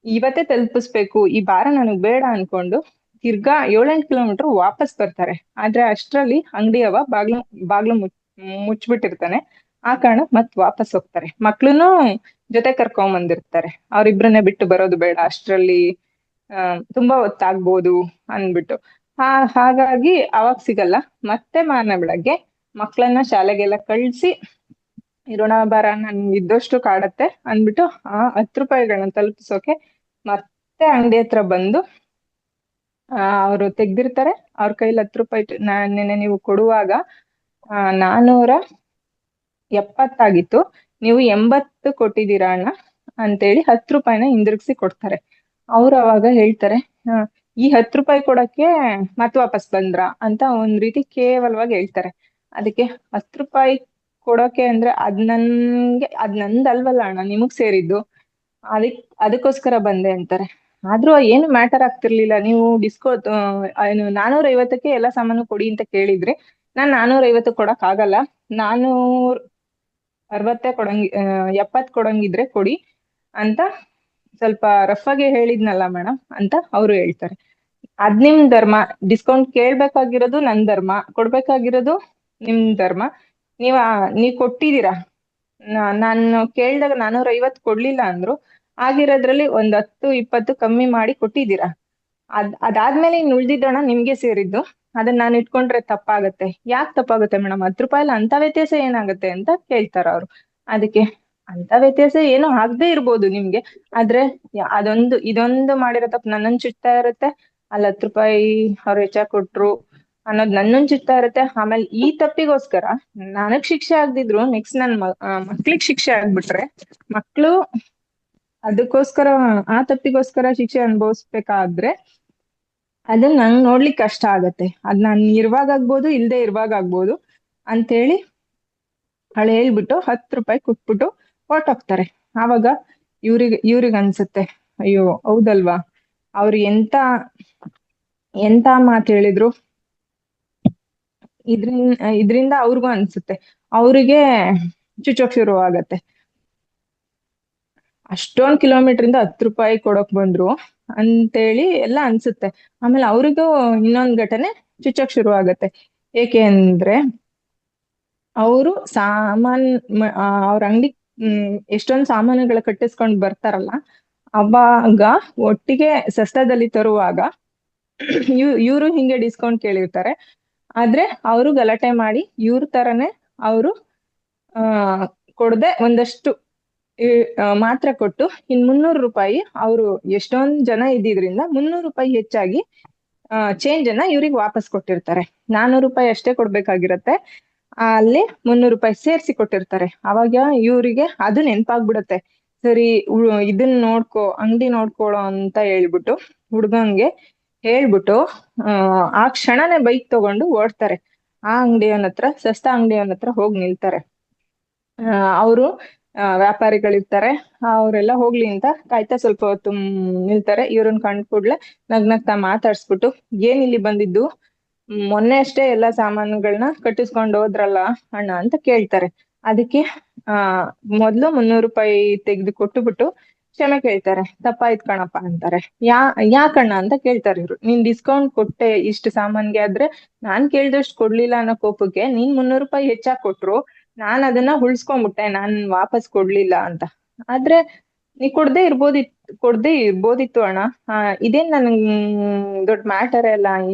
ಇವತ್ತೇ ತಲುಪಿಸ್ಬೇಕು, ಈ ಭಾರ ನನಗ್ ಬೇಡ ಅನ್ಕೊಂಡು ತಿರ್ಗಾ 7-8 ಕಿಲೋಮೀಟರ್ ವಾಪಸ್ ಬರ್ತಾರೆ. ಆದ್ರೆ ಅಷ್ಟ್ರಲ್ಲಿ ಅಂಗಡಿಯವ ಬಾಗ್ಲು ಮುಚ್ಬಿಟ್ಟಿರ್ತಾನೆ. ಆ ಕಾರಣ ಮತ್ ವಾಪಸ್ ಹೋಗ್ತಾರೆ. ಮಕ್ಳುನು ಜೊತೆ ಕರ್ಕೊಂಡ್ ಬಂದಿರ್ತಾರೆ. ಅವ್ರಿಬ್ರನ್ನೇ ಬಿಟ್ಟು ಬರೋದು ಬೇಡ, ಅಷ್ಟ್ರಲ್ಲಿ ತುಂಬಾ ಹೊತ್ತಾಗ್ಬೋದು ಅಂದ್ಬಿಟ್ಟು. ಹಾಗಾಗಿ ಅವಾಗ ಸಿಗಲ್ಲ. ಮತ್ತೆ ಮಾರನೇ ಬೆಳಗ್ಗೆ ಮಕ್ಳನ್ನ ಶಾಲೆಗೆಲ್ಲ ಕಳ್ಸಿ ಇರೋಣ ಬಾರ, ನನ್ಗೆ ಇದ್ದಷ್ಟು ಕಾಡತ್ತೆ ಅಂದ್ಬಿಟ್ಟು 10 ರೂಪಾಯಿಗಳನ್ನ ತಲುಪಿಸೋಕೆ ಮತ್ತೆ ಅಂಗಡಿ ಹತ್ರ ಬಂದು ಅವರು ತೆಗ್ದಿರ್ತಾರೆ. ಅವ್ರ ಕೈಲಿ 10 ರೂಪಾಯಿ ನೆನ್ನೆ ನೀವು ಕೊಡುವಾಗ 470 ಆಗಿತ್ತು, ನೀವು 80 ಕೊಟ್ಟಿದ್ದೀರಾ ಅಣ್ಣ ಅಂತೇಳಿ 10 ರೂಪಾಯಿನ ಹಿಂದಿರುಗಿಸಿ ಕೊಡ್ತಾರೆ. ಅವ್ರು ಅವಾಗ ಹೇಳ್ತಾರೆ, ಈ 10 ರೂಪಾಯಿ ಕೊಡಕ್ಕೆ ಮತ್ ವಾಪಸ್ ಬಂದ್ರ ಅಂತ ಒಂದ್ ರೀತಿ ಕೇವಲವಾಗಿ ಹೇಳ್ತಾರೆ. ಅದಕ್ಕೆ 10 ರೂಪಾಯಿ ಕೊಡೋಕೆ ಅಂದ್ರೆ ಅದ್ ನಂದಲ್ವಲ್ಲ ಅಣ್ಣ, ನಿಮಗ್ ಸೇರಿದ್ದು, ಅದಕ್ಕೋಸ್ಕರ ಬಂದೆ ಅಂತಾರೆ. ಆದ್ರೂ ಏನು ಮ್ಯಾಟರ್ ಆಗ್ತಿರ್ಲಿಲ್ಲ. ನೀವು 450ಕ್ಕೆ ಎಲ್ಲ ಸಾಮಾನು ಕೊಡಿ ಅಂತ ಕೇಳಿದ್ರಿ. ನಾನ್ 450 ಕೊಡಕ್ ಆಗಲ್ಲ, 460 70 ಕೊಡಂಗಿದ್ರೆ ಕೊಡಿ ಅಂತ ಸ್ವಲ್ಪ ರಫ್ ಆಗಿ ಹೇಳಿದ್ನಲ್ಲ ಮೇಡಮ್ ಅಂತ ಅವ್ರು ಹೇಳ್ತಾರೆ. ಅದ್ ನಿಮ್ ಧರ್ಮ. ಡಿಸ್ಕೌಂಟ್ ಕೇಳ್ಬೇಕಾಗಿರೋದು ನನ್ ಧರ್ಮ, ಕೊಡ್ಬೇಕಾಗಿರೋದು ನಿಮ್ ಧರ್ಮ. ನೀವ್ ಕೊಟ್ಟಿದೀರಾ. ನಾನು ಕೇಳ್ದಾಗ 450 ಕೊಡ್ಲಿಲ್ಲ ಅಂದ್ರು ಆಗಿರೋದ್ರಲ್ಲಿ ಒಂದ್ 10-20 ಕಮ್ಮಿ ಮಾಡಿ ಕೊಟ್ಟಿದ್ದೀರಾ. ಅದಾದ್ಮೇಲೆ ಇನ್ ಉಳ್ದಿದ್ದಣ ನಿಮ್ಗೆ ಸೇರಿದ್ದು. ಅದನ್ನ ನಾನು ಇಟ್ಕೊಂಡ್ರೆ ತಪ್ಪಾಗತ್ತೆ. ಯಾಕೆ ತಪ್ಪಾಗುತ್ತೆ ಮೇಡಮ್? 10 ರೂಪಾಯಿಲಿ ಅಂತ ವ್ಯತ್ಯಾಸ ಏನಾಗುತ್ತೆ ಅಂತ ಕೇಳ್ತಾರ ಅವ್ರು. ಅದಕ್ಕೆ ಅಂತ ವ್ಯತ್ಯಾಸ ಏನೋ ಆಗದೆ ಇರ್ಬೋದು ನಿಮ್ಗೆ, ಆದ್ರೆ ಇದೊಂದು ಮಾಡಿರೋ ತಪ್ಪು ನನ್ನನ್ ಚುಚ್ತಾ ಇರುತ್ತೆ. ಅಲ್ಲಿ 10 ರೂಪಾಯಿ ಅವ್ರು ಹೆಚ್ಚಾಗ್ ಕೊಟ್ರು ಅನ್ನೋದು ನನ್ನನ್ ಚುಚ್ತಾ ಇರುತ್ತೆ. ಆಮೇಲೆ ಈ ತಪ್ಪಿಗೋಸ್ಕರ ನನಗ್ ಶಿಕ್ಷೆ ಆಗ್ದಿದ್ರು ನೆಕ್ಸ್ಟ್ ನನ್ ಮಕ್ಳಿಗ್ ಶಿಕ್ಷೆ ಆಗ್ಬಿಟ್ರೆ ಮಕ್ಳು ಅದಕ್ಕೋಸ್ಕರ ಆ ತಪ್ಪಿಗೋಸ್ಕರ ಶಿಕ್ಷೆ ಅನುಭವಿಸ್ಬೇಕಾದ್ರೆ ಅದನ್ನ ನಂಗ್ ನೋಡ್ಲಿಕ್ಕೆ ಕಷ್ಟ ಆಗತ್ತೆ. ಅದ್ ನಾನ್ ಇರುವಾಗ ಆಗ್ಬೋದು, ಇಲ್ದೆ ಇರುವಾಗ ಆಗ್ಬೋದು ಅಂತೇಳಿ ಅವಳು ಹೇಳ್ಬಿಟ್ಟು 10 ರೂಪಾಯಿ ಕೊಟ್ಬಿಟ್ಟು ಹೊರ್ಟೋಗ್ತಾರೆ. ಆವಾಗ ಇವ್ರಿಗ್ ಅನ್ಸುತ್ತೆ, ಅಯ್ಯೋ ಹೌದಲ್ವಾ, ಅವ್ರು ಎಂತ ಮಾತು ಹೇಳಿದ್ರು. ಇದ್ರಿಂದ ಅವ್ರಿಗೂ ಅನ್ಸುತ್ತೆ, ಅವ್ರಿಗೆ ಚುಚ್ಚೋಕ್ ಶುರು ಆಗತ್ತೆ. ಅಷ್ಟೊಂದ್ ಕಿಲೋಮೀಟರ್ ಇಂದ 10 ರೂಪಾಯಿ ಕೊಡೋಕ್ ಬಂದ್ರು ಅಂತೇಳಿ ಎಲ್ಲ ಅನ್ಸುತ್ತೆ. ಆಮೇಲೆ ಅವ್ರಿಗೂ ಇನ್ನೊಂದ್ ಘಟನೆ ಚುಚ್ಚೋಕ್ ಶುರು ಆಗತ್ತೆ. ಏಕೆ ಅಂದ್ರೆ ಅವರು ಅವ್ರ ಅಂಗಡಿ ಎಷ್ಟೊಂದ್ ಸಾಮಾನುಗಳ ಕಟ್ಟಿಸ್ಕೊಂಡ್ ಬರ್ತಾರಲ್ಲ, ಅವಾಗ ಒಟ್ಟಿಗೆ ಸಸ್ತದಲ್ಲಿ ತರುವಾಗ ಇವ್ರು ಹಿಂಗೆ ಡಿಸ್ಕೌಂಟ್ ಕೇಳಿರ್ತಾರೆ. ಆದ್ರೆ ಅವರು ಗಲಾಟೆ ಮಾಡಿ ಇವ್ರ ತರನೇ ಅವರು ಕೊಡದೆ ಒಂದಷ್ಟು ಮಾತ್ರ ಕೊಟ್ಟು ಇನ್ 300 ರೂಪಾಯಿ ಅವರು ಎಷ್ಟೊಂದ್ ಜನ ಇದ್ದಿದ್ರಿಂದ 300 ರೂಪಾಯಿ ಹೆಚ್ಚಾಗಿ ಚೇಂಜ್ ಅನ್ನ ಇವ್ರಿಗೆ ವಾಪಸ್ ಕೊಟ್ಟಿರ್ತಾರೆ. 400 ರೂಪಾಯಿ ಅಷ್ಟೇ ಕೊಡ್ಬೇಕಾಗಿರತ್ತೆ, ಅಲ್ಲಿ 300 ರೂಪಾಯಿ ಸೇರ್ಸಿ ಕೊಟ್ಟಿರ್ತಾರೆ. ಅವಾಗ ಇವ್ರಿಗೆ ಅದು ನೆನ್ಪಾಗ್ಬಿಡತ್ತೆ. ಸರಿ ಇದನ್ನ ನೋಡ್ಕೊ, ಅಂಗಡಿ ನೋಡ್ಕೊಳೋ ಅಂತ ಹೇಳ್ಬಿಟ್ಟು ಹುಡ್ಗಂಗೆ ಹೇಳ್ಬಿಟ್ಟು ಆ ಕ್ಷಣನೇ ಬೈಕ್ ತಗೊಂಡು ಓಡ್ತಾರೆ. ಆ ಅಂಗಡಿಯವನ ಹತ್ರ, ಸಸ್ತಾ ಅಂಗಡಿಯವನ ಹತ್ರ ಹೋಗಿ ನಿಲ್ತಾರೆ. ಅವರು ವ್ಯಾಪಾರಿಗಳಿರ್ತಾರೆ, ಅವರೆಲ್ಲ ಹೋಗ್ಲಿ ಅಂತ ಕಾಯ್ತಾ ಸ್ವಲ್ಪ ಹೊತ್ತು ನಿಲ್ತಾರೆ. ಇವ್ರನ್ನ ಕಂಡ್ ಕೂಡ್ಲೆ ನಗ್ನಗ್ತಾ ಮಾತಾಡ್ಸ್ಬಿಟ್ಟು, ಏನ್ ಇಲ್ಲಿ ಬಂದಿದ್ದು, ಮೊನ್ನೆ ಅಷ್ಟೇ ಎಲ್ಲಾ ಸಾಮಾನುಗಳನ್ನ ಕಟ್ಟಿಸ್ಕೊಂಡು ಹೋದ್ರಲ್ಲ ಅಣ್ಣ ಅಂತ ಕೇಳ್ತಾರೆ. ಅದಕ್ಕೆ ಮೊದ್ಲು 300 ರೂಪಾಯಿ ತೆಗೆದು ಕೊಟ್ಟುಬಿಟ್ಟು ಕ್ಷಮೆ ಕೇಳ್ತಾರೆ. ತಪ್ಪಾಯ್ತು ಕಣಪ್ಪ ಅಂತಾರೆ. ಯಾಕಣ್ಣ ಅಂತ ಕೇಳ್ತಾರೆ ಇವ್ರು. ನೀನ್ ಡಿಸ್ಕೌಂಟ್ ಕೊಟ್ಟೆ ಇಷ್ಟು ಸಾಮಾನ್ಗೆ, ಆದ್ರೆ ನಾನ್ ಕೇಳ್ದಷ್ಟು ಕೊಡ್ಲಿಲ್ಲ ಅನ್ನೋ ಕೋಪಕ್ಕೆ ನೀನ್ 300 ರೂಪಾಯಿ ಹೆಚ್ಚಾಗ್ ಕೊಟ್ರು, ನಾನ್ ಅದನ್ನ ಉಳ್ಸ್ಕೊಂಡ್ಬಿಟ್ಟೆ, ನಾನ್ ವಾಪಸ್ ಕೊಡ್ಲಿಲ್ಲ ಅಂತ. ಆದ್ರೆ ನೀ ಕೊಡ್ದೇ ಇರ್ಬೋದಿತ್ತು ಅಣ್ಣ, ಇದೇನ್ ನನ್ಗ್ ದೊಡ್ಡ ಮ್ಯಾಟರ್ ಅಲ್ಲ,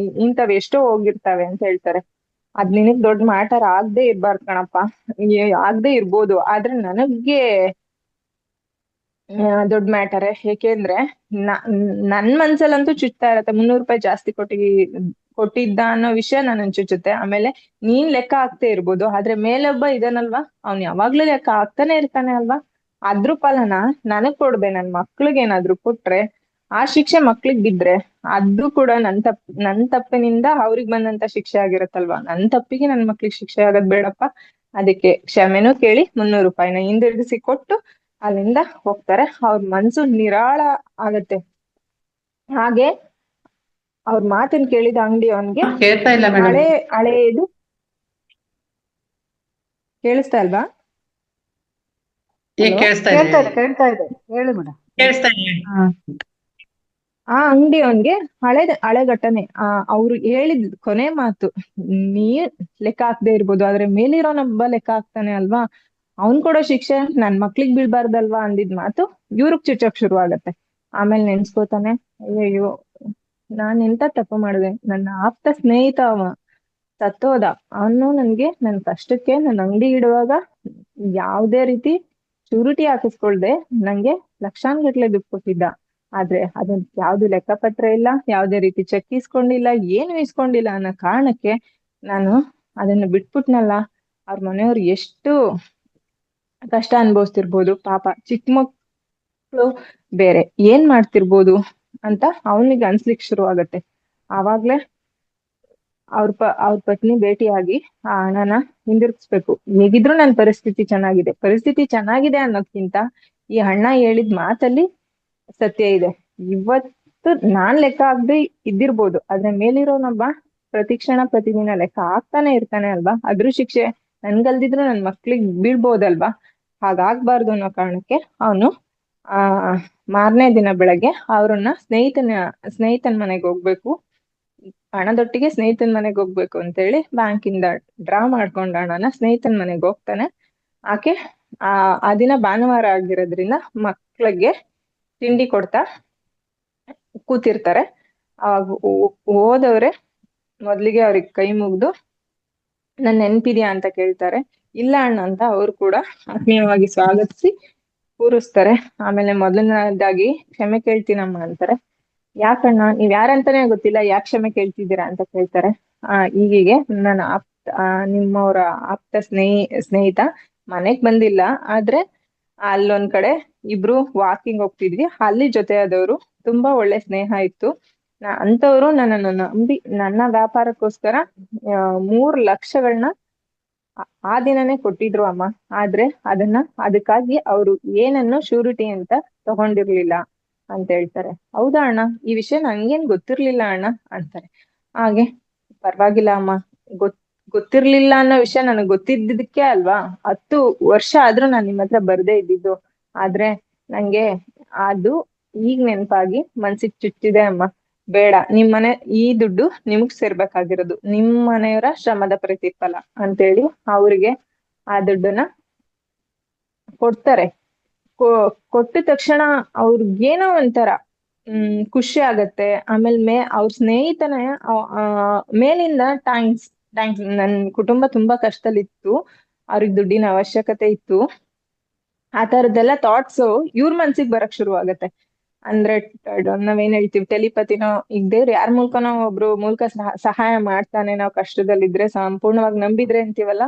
ಇಂಥವ್ ಎಷ್ಟೋ ಹೋಗಿರ್ತಾವೆ ಅಂತ ಹೇಳ್ತಾರೆ. ಅದ್ ನಿನಗ್ ದೊಡ್ಡ ಮ್ಯಾಟರ್ ಆಗದೆ ಇರ್ಬಾರ್ದು ಕಣಪ್ಪ, ಆಗದೆ ಇರ್ಬೋದು, ಆದ್ರೆ ನನಗೆ ದೊಡ್ಡ ಮ್ಯಾಟರೇ. ಏಕೆಂದ್ರೆ ನನ್ ಮನ್ಸಲ್ಲಂತೂ ಚುಚ್ತಾ ಇರತ್ತೆ. 300 ರೂಪಾಯಿ ಜಾಸ್ತಿ ಕೊಟ್ಟಿದ್ದ ಅನ್ನೋ ವಿಷಯ ನನ್ನ ಚುಚ್ಚುತ್ತೆ. ಆಮೇಲೆ ನೀನ್ ಲೆಕ್ಕ ಆಗ್ತೇ ಇರ್ಬೋದು, ಆದ್ರೆ ಮೇಲೊಬ್ಬ ಇದನ್ನಲ್ವಾ, ಅವ್ನ್ ಯಾವಾಗ್ಲೂ ಲೆಕ್ಕ ಆಗ್ತಾನೆ ಇರ್ತಾನೆ ಅಲ್ವಾ. ಅದ್ರ ಫಲನ ನನಗ್ ಕೊಡ್ದೆ ನನ್ ಮಕ್ಳಿಗೆ ಏನಾದ್ರು ಕೊಟ್ರೆ, ಆ ಶಿಕ್ಷೆ ಮಕ್ಳಿಗ್ ಬಿದ್ರೆ ಅದು ಕೂಡ ನನ್ ತಪ್ಪಿನಿಂದ ಅವ್ರಿಗ್ ಬಂದಂತ ಶಿಕ್ಷೆ ಆಗಿರತ್ತಲ್ವಾ. ನನ್ ತಪ್ಪಿಗೆ ನನ್ ಮಕ್ಳಿಗೆ ಶಿಕ್ಷೆ ಆಗೋದ್ ಬೇಡಪ್ಪ. ಅದಕ್ಕೆ ಕ್ಷಮೆನೂ ಕೇಳಿ 300 ರೂಪಾಯಿನ ಹಿಂದಿರುಗಿಸಿ ಕೊಟ್ಟು ಅಲ್ಲಿಂದ ಹೋಗ್ತಾರೆ. ಅವ್ರ ಮನ್ಸು ನಿರಾಳ ಆಗತ್ತೆ. ಹಾಗೆ ಅವ್ರ ಮಾತನ್ ಕೇಳಿದ ಅಂಗಡಿ ಅವನ್ಗೆ ಹಳೇದು ಕೇಳಿಸ್ತಾ ಇಲ್ವಾ? ಕೇಳ್ತಾ ಇದೆ, ಹೇಳಿ ಮೇಡಮ್. ಆ ಅಂಗಡಿ ಅವನ್ಗೆ ಹಳೆ ಘಟನೆ, ಅವ್ರು ಹೇಳಿದ್ ಕೊನೆ ಮಾತು, ನೀ ಲೆಕ್ಕ ಹಾಕ್ದೆ ಇರ್ಬೋದು, ಆದ್ರೆ ಮೇಲಿರೋನೊಬ್ಬ ಲೆಕ್ಕ ಹಾಕ್ತಾನೆ ಅಲ್ವಾ, ಅವ್ನ್ ಕೊಡೋ ಶಿಕ್ಷೆ ನನ್ ಮಕ್ಳಿಗ್ ಬೀಳ್ಬಾರ್ದಲ್ವಾ ಅಂದಿದ್ ಮಾತು ಇವ್ರಿಗ್ ಚುಚ್ಚಕ್ ಶುರು ಆಗತ್ತೆ. ಆಮೇಲೆ ನೆನ್ಸ್ಕೋತಾನೆ, ಅಯ್ಯೋ ನಾನ್ ಎಂತ ತಪ್ಪು ಮಾಡಿದೆ, ನನ್ನ ಆಪ್ತ ಸ್ನೇಹಿತ ಅವ ಸತ್ತೋದ, ಅವನು ನನ್ ಕಷ್ಟಕ್ಕೆ ನನ್ನ ಅಂಗಡಿ ಇಡುವಾಗ ಯಾವ್ದೇ ರೀತಿ ಶೂರಿಟಿ ಹಾಕಿಸ್ಕೊಳ್ದೆ ನಂಗೆ ಲಕ್ಷಾನ್ಗಟ್ಲೆ ದುಡ್ಡು ಕೊಟ್ಟಿದ್ದ. ಆದ್ರೆ ಅದನ್ ಯಾವ್ದು ಲೆಕ್ಕಪತ್ರ ಇಲ್ಲ, ಯಾವ್ದೇ ರೀತಿ ಚೆಕ್ ಇಸ್ಕೊಂಡಿಲ್ಲ, ಏನು ಇಸ್ಕೊಂಡಿಲ್ಲ ಅನ್ನೋ ಕಾರಣಕ್ಕೆ ನಾನು ಅದನ್ನ ಬಿಟ್ಬಿಟ್ನಲ್ಲ. ಅವ್ರ ಮನೆಯವ್ರು ಎಷ್ಟು ಕಷ್ಟ ಅನ್ಭವಿಸ್ತಿರ್ಬೋದು ಪಾಪ, ಚಿಕ್ಕ ಮಕ್ಳು ಬೇರೆ ಏನ್ ಮಾಡ್ತಿರ್ಬೋದು ಅಂತ ಅವನಿಗೆ ಅನ್ಸ್ಲಿಕ್ಕೆ ಶುರು ಆಗತ್ತೆ. ಆವಾಗ್ಲೇ ಅವ್ರ ಪತ್ನಿ ಭೇಟಿಯಾಗಿ ಆ ಹಣನ ಹಿಂದಿರುಗಿಸ್ಬೇಕು. ಹೇಗಿದ್ರು ನನ್ ಪರಿಸ್ಥಿತಿ ಚೆನ್ನಾಗಿದೆ ಅನ್ನೋದ್ಕಿಂತ ಈ ಅಣ್ಣ ಹೇಳಿದ್ ಮಾತಲ್ಲಿ ಸತ್ಯ ಇದೆ. ಇವತ್ತು ನಾನ್ ಲೆಕ್ಕ ಆಗದೆ ಇದ್ದಿರ್ಬೋದು, ಆದ್ರೆ ಮೇಲಿರೋನೊಬ್ಬ ಪ್ರತಿಕ್ಷಣ ಪ್ರತಿದಿನ ಲೆಕ್ಕ ಆಗ್ತಾನೆ ಇರ್ತಾನೆ ಅಲ್ವಾ. ಅದ್ರ ಶಿಕ್ಷೆ ನನ್ಗಲ್ದಿದ್ರು ನನ್ ಮಕ್ಳಿಗ್ ಬೀಳ್ಬೋದಲ್ವಾ. ಹಾಗಾಗ್ಬಾರ್ದು ಅನ್ನೋ ಕಾರಣಕ್ಕೆ ಅವನು ಮಾರನೇ ದಿನ ಬೆಳಗ್ಗೆ ಅವ್ರನ್ನ ಸ್ನೇಹಿತನ ಮನೆಗೆ ಹೋಗ್ಬೇಕು ಹಣದೊಟ್ಟಿಗೆ ಸ್ನೇಹಿತನ ಮನೆಗೆ ಹೋಗ್ಬೇಕು ಅಂತೇಳಿ ಬ್ಯಾಂಕಿಂದ ಡ್ರಾ ಮಾಡ್ಕೊಂಡ ಹಣನ ಸ್ನೇಹಿತನ ಮನೆಗೆ ಹೋಗ್ತಾನೆ. ಆಕೆ ಆ ದಿನ ಭಾನುವಾರ ಆಗಿರೋದ್ರಿಂದ ಮಕ್ಳಿಗೆ ತಿಂಡಿ ಕೊಡ್ತಾ ಕೂತಿರ್ತಾರೆ. ಅವಾಗ ಹೋದವ್ರೆ ಮೊದ್ಲಿಗೆ ಅವ್ರಿಗೆ ಕೈ ಮುಗ್ದು ನನ್ ನೆನ್ಪಿದ್ಯಾ ಅಂತ ಕೇಳ್ತಾರೆ. ಇಲ್ಲ ಅಣ್ಣ ಅಂತ ಅವ್ರು ಕೂಡ ಆತ್ಮೀಯವಾಗಿ ಸ್ವಾಗತಿಸಿ ಕೂರಿಸ್ತಾರೆ. ಆಮೇಲೆ ಮೊದಲನೇದಾಗಿ ಕ್ಷಮೆ ಕೇಳ್ತೀನಮ್ಮ ಅಂತಾರೆ. ಯಾಕಣ್ಣ, ನೀವ್ ಯಾರಂತಾನೆ ಗೊತ್ತಿಲ್ಲ, ಯಾಕೆ ಕ್ಷಮೆ ಕೇಳ್ತಿದ್ದೀರಾ ಅಂತ ಕೇಳ್ತಾರೆ. ಹೀಗೆ ನನ್ನ ನಿಮ್ಮವರ ಆಪ್ತ ಸ್ನೇಹಿತ ಮನೆಗ್ ಬಂದಿಲ್ಲ, ಆದ್ರೆ ಅಲ್ಲೊಂದ್ ಕಡೆ ಇಬ್ರು ವಾಕಿಂಗ್ ಹೋಗ್ತಿದ್ವಿ, ಅಲ್ಲಿ ಜೊತೆಯಾದವರು ತುಂಬಾ ಒಳ್ಳೆ ಸ್ನೇಹ ಇತ್ತು. ಅಂತವ್ರು ನನ್ನನ್ನು ನಂಬಿ ನನ್ನ ವ್ಯಾಪಾರಕ್ಕೋಸ್ಕರ 3 ಲಕ್ಷಗಳನ್ನ ಆ ದಿನನೇ ಕೊಟ್ಟಿದ್ರು ಅಮ್ಮ. ಆದ್ರೆ ಅದಕ್ಕಾಗಿ ಅವ್ರು ಏನನ್ನು ಶ್ಯೂರಿಟಿ ಅಂತ ತಗೊಂಡಿರ್ಲಿಲ್ಲ ಅಂತ ಹೇಳ್ತಾರೆ. ಹೌದಾ ಅಣ್ಣ, ಈ ವಿಷಯ ನನ್ಗೇನ್ ಗೊತ್ತಿರ್ಲಿಲ್ಲ ಅಣ್ಣ ಅಂತಾರೆ. ಹಾಗೆ ಪರವಾಗಿಲ್ಲ ಅಮ್ಮ, ಗೊತ್ತಿರ್ಲಿಲ್ಲ ಅನ್ನೋ ವಿಷಯ ನನಗ್ ಗೊತ್ತಿದ್ದಕ್ಕೆ ಅಲ್ವಾ 10 ವರ್ಷ ಆದ್ರೂ ನಾನ್ ನಿಮ್ ಹತ್ರ ಬರ್ದೇ ಇದ್ದಿದ್ದು. ಆದ್ರೆ ನಂಗೆ ಅದು ಈಗ ನೆನಪಾಗಿ ಮನ್ಸಿಗೆ ಚುಚ್ಚಿದೆ ಅಮ್ಮ. ಬೇಡ, ನಿಮ್ಮನೆ ಈ ದುಡ್ಡು ನಿಮಗ್ ಸೇರ್ಬೇಕಾಗಿರೋದು, ನಿಮ್ ಮನೆಯವರ ಶ್ರಮದ ಪ್ರತಿಫಲ ಅಂತೇಳಿ ಅವ್ರಿಗೆ ಆ ದುಡ್ಡನ್ನ ಕೊಡ್ತಾರೆ. ಕೊಟ್ಟ ತಕ್ಷಣ ಅವ್ರಿಗೇನೋ ಒಂಥರ ಖುಷಿ ಆಗತ್ತೆ. ಆಮೇಲೆ ಅವ್ರ ಸ್ನೇಹಿತನ ಮೇಲಿಂದ ಥ್ಯಾಂಕ್ಸ್, ನನ್ ಕುಟುಂಬ ತುಂಬಾ ಕಷ್ಟದಲ್ಲಿತ್ತು, ಅವ್ರಿಗೆ ದುಡ್ಡಿನ ಅವಶ್ಯಕತೆ ಇತ್ತು, ಆ ತರದ್ದೆಲ್ಲ ಥಾಟ್ಸ್ ಇವ್ರ ಮನ್ಸಿಗೆ ಬರಕ್ ಶುರು ಆಗತ್ತೆ. ಅಂದ್ರೆ ನಾವೇನ್ ಹೇಳ್ತೀವಿ ಟೆಲಿಪತಿನೋ, ಈಗ ದೇವ್ರು ಯಾರ ಮೂಲಕನೋ ಒಬ್ರು ಮೂಲಕ ಸಹಾಯ ಮಾಡ್ತಾನೆ, ನಾವ್ ಕಷ್ಟದಲ್ಲಿದ್ರೆ ಸಂಪೂರ್ಣವಾಗಿ ನಂಬಿದ್ರೆ ಅಂತೀವಲ್ಲ,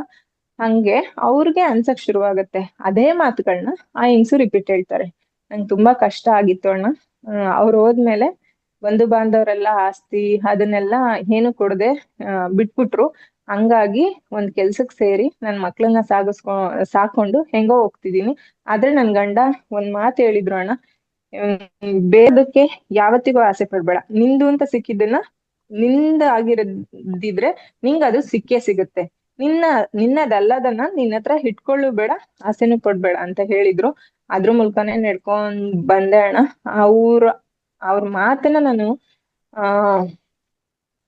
ಹಂಗೆ ಅವ್ರಿಗೆ ಅನ್ಸಕ್ ಶುರುವಾಗತ್ತೆ. ಅದೇ ಮಾತುಗಳನ್ನ ಆ ಹೆಂಗ್ಸು ರಿಪೀಟ್ ಹೇಳ್ತಾರೆ. ನಂಗೆ ತುಂಬಾ ಕಷ್ಟ ಆಗಿತ್ತು ಅಣ್ಣ, ಅವ್ರು ಹೋದ್ಮೇಲೆ ಬಂಧು ಬಾಂಧವರೆಲ್ಲ ಆಸ್ತಿ ಅದನ್ನೆಲ್ಲ ಏನು ಕೊಡದೆ ಬಿಟ್ಬಿಟ್ರು. ಹಂಗಾಗಿ ಒಂದ್ ಕೆಲ್ಸಕ್ ಸೇರಿ ನನ್ ಮಕ್ಳನ್ನ ಸಾಕೊಂಡು ಹೆಂಗೋ ಹೋಗ್ತಿದೀನಿ. ಆದ್ರೆ ನನ್ ಗಂಡ ಒಂದ್ ಮಾತು ಹೇಳಿದ್ರು ಅಣ್ಣ, ಬೇಡಕ್ಕೆ ಯಾವತ್ತಿಗೂ ಆಸೆ ಪಡ್ಬೇಡ, ನಿಂದು ಅಂತ ಸಿಕ್ಕಿದ್ದನ್ನ ನಿಂದ ಆಗಿರದಿದ್ರೆ ನಿಂಗ ಅದು ಸಿಕ್ಕೇ ಸಿಗುತ್ತೆ, ನಿನ್ನದಲ್ಲದನ್ನ ನಿನ್ನ ಹತ್ರ ಇಟ್ಕೊಳ್ಳು ಬೇಡ, ಆಸೆನೂ ಪಡ್ಬೇಡ ಅಂತ ಹೇಳಿದ್ರು. ಅದ್ರ ಮೂಲಕನೇ ನಡ್ಕೊಂಡ್ ಬಂದೆ ಅಣ್ಣ. ಅವ್ರ ಮಾತನ್ನ ನಾನು